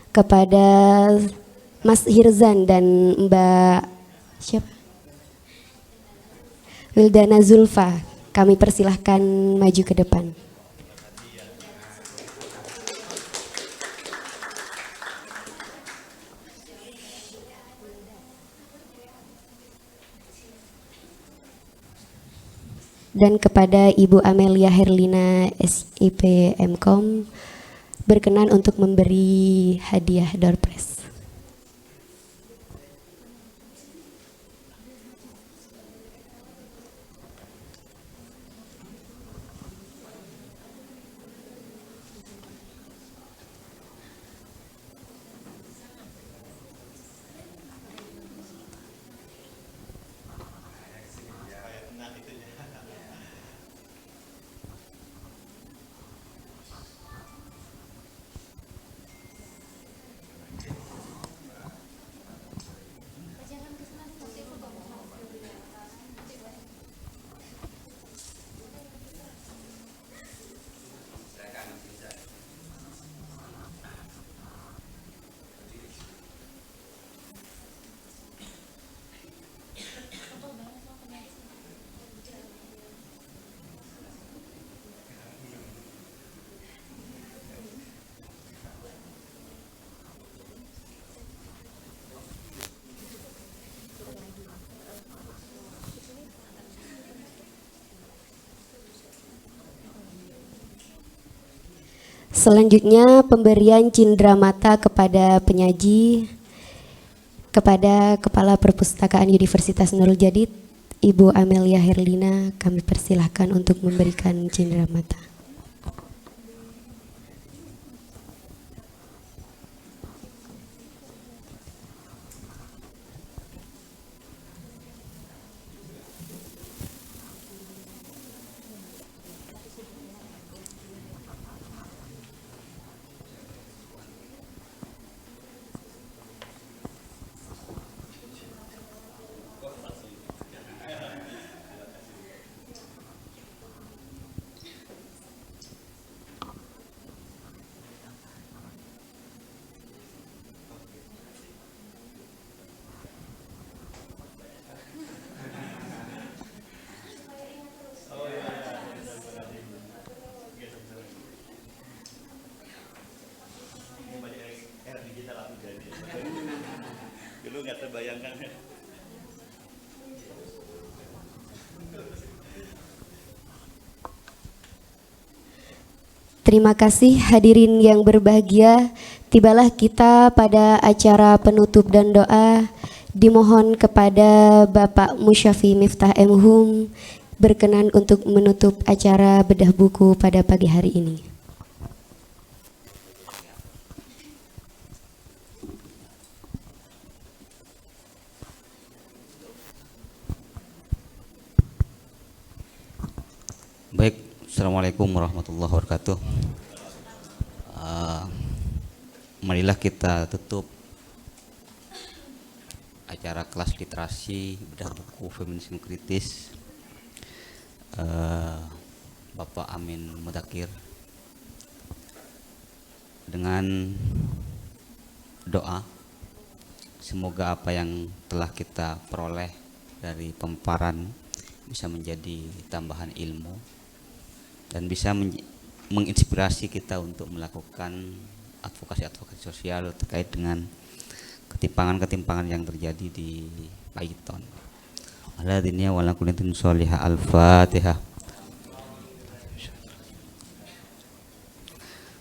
Kepada Mas Hirzan dan Mbak siapa? Wildana Zulfa, kami persilahkan maju ke depan. Dan kepada Ibu Amelia Herlina SIP Mkom berkenan untuk memberi hadiah door prize. Selanjutnya pemberian cindera mata kepada penyaji, kepada Kepala Perpustakaan Universitas Nurul Jadid, Ibu Amelia Herlina, kami persilahkan untuk memberikan cindera mata. Dulu nggak terbayangkan. Terima kasih hadirin yang berbahagia. Tibalah kita pada acara penutup dan doa. Dimohon kepada Bapak Musyafi Miftah M. Hum berkenan untuk menutup acara bedah buku pada pagi hari ini. Baik, Assalamualaikum warahmatullahi wabarakatuh. Marilah kita tutup acara kelas literasi bedah buku feminisme kritis Bapak Amin Mudakir dengan doa. Semoga apa yang telah kita peroleh dari pemaparan bisa menjadi tambahan ilmu dan bisa menginspirasi kita untuk melakukan advokasi sosial terkait dengan ketimpangan-ketimpangan yang terjadi di Paiton. Ala dunya wala kullatin sholihah. Al-Fatihah.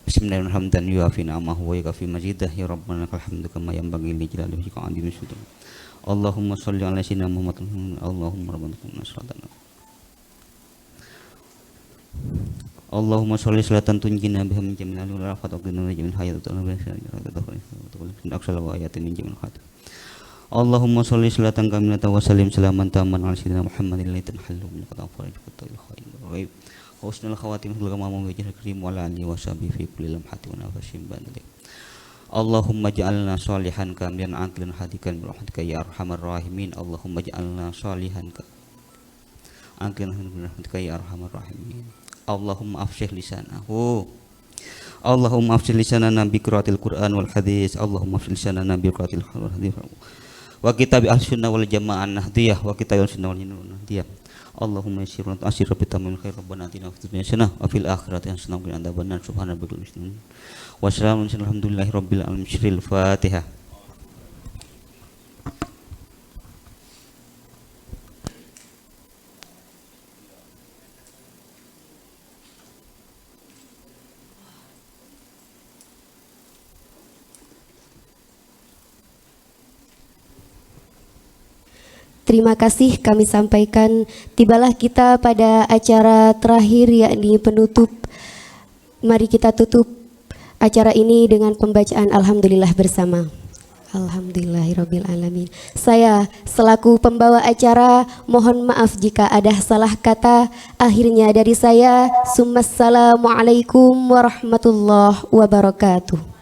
Bismillahirrahmanirrahim. Yuafi ni'amahu wa yukafi majidah ya rabbana lakal hamdu kama yanbaghi li jalali wajhika azimi sultan. Allahumma sholli ala sayyidina Muhammad. Allahumma rabbana sallallahu. Allahumma sholli salatan tunjina biha min jamil al-rafat wa qina min hayat Allahumma sholli salatan kamilatan wa sallim salaman taman ala sayyidina Muhammadin la tanhallu min qadafari fatul khair wa ghaib husnul khawatim bil ghamam wa wajhil karim wa ala alihi wa sahbihi fi kulli lamhatin wa nafasin ba'da. Allahumma ja'alna sholihan kamilan aqlan hadikan bi rahmatika ya arhamar rahimin. Allahumma ja'alna sholihan aqlan hadikan bi rahmatika ya arhamar rahimin. Allahumma afshih lisanahu. Allahumma afshih lisanana bi qiraatil Qur'an wal hadis. Allahumma afshih lisanana bi qiraatil Qur'an wal hadis. Wa kitab al-sunnah wal jamaah nahdiyah wa kitab al-sunnah wal nahdiyah. Allahumma yassir wa ta'sir bi tamamil khair rabbana atina fid dunya hasanah wa fil akhirati hasanah wa qina adzabannar. Subhana rabbika rabbil izzati wa salamun alhamdulillahi rabbil alamin. Al-Fatihah. Terima kasih kami sampaikan. Tibalah kita pada acara terakhir yakni penutup. Mari kita tutup acara ini dengan pembacaan Alhamdulillah bersama. Alhamdulillahirabbil alamin. Saya selaku pembawa acara mohon maaf jika ada salah kata. Akhirnya dari saya, Assalamualaikum warahmatullahi wabarakatuh.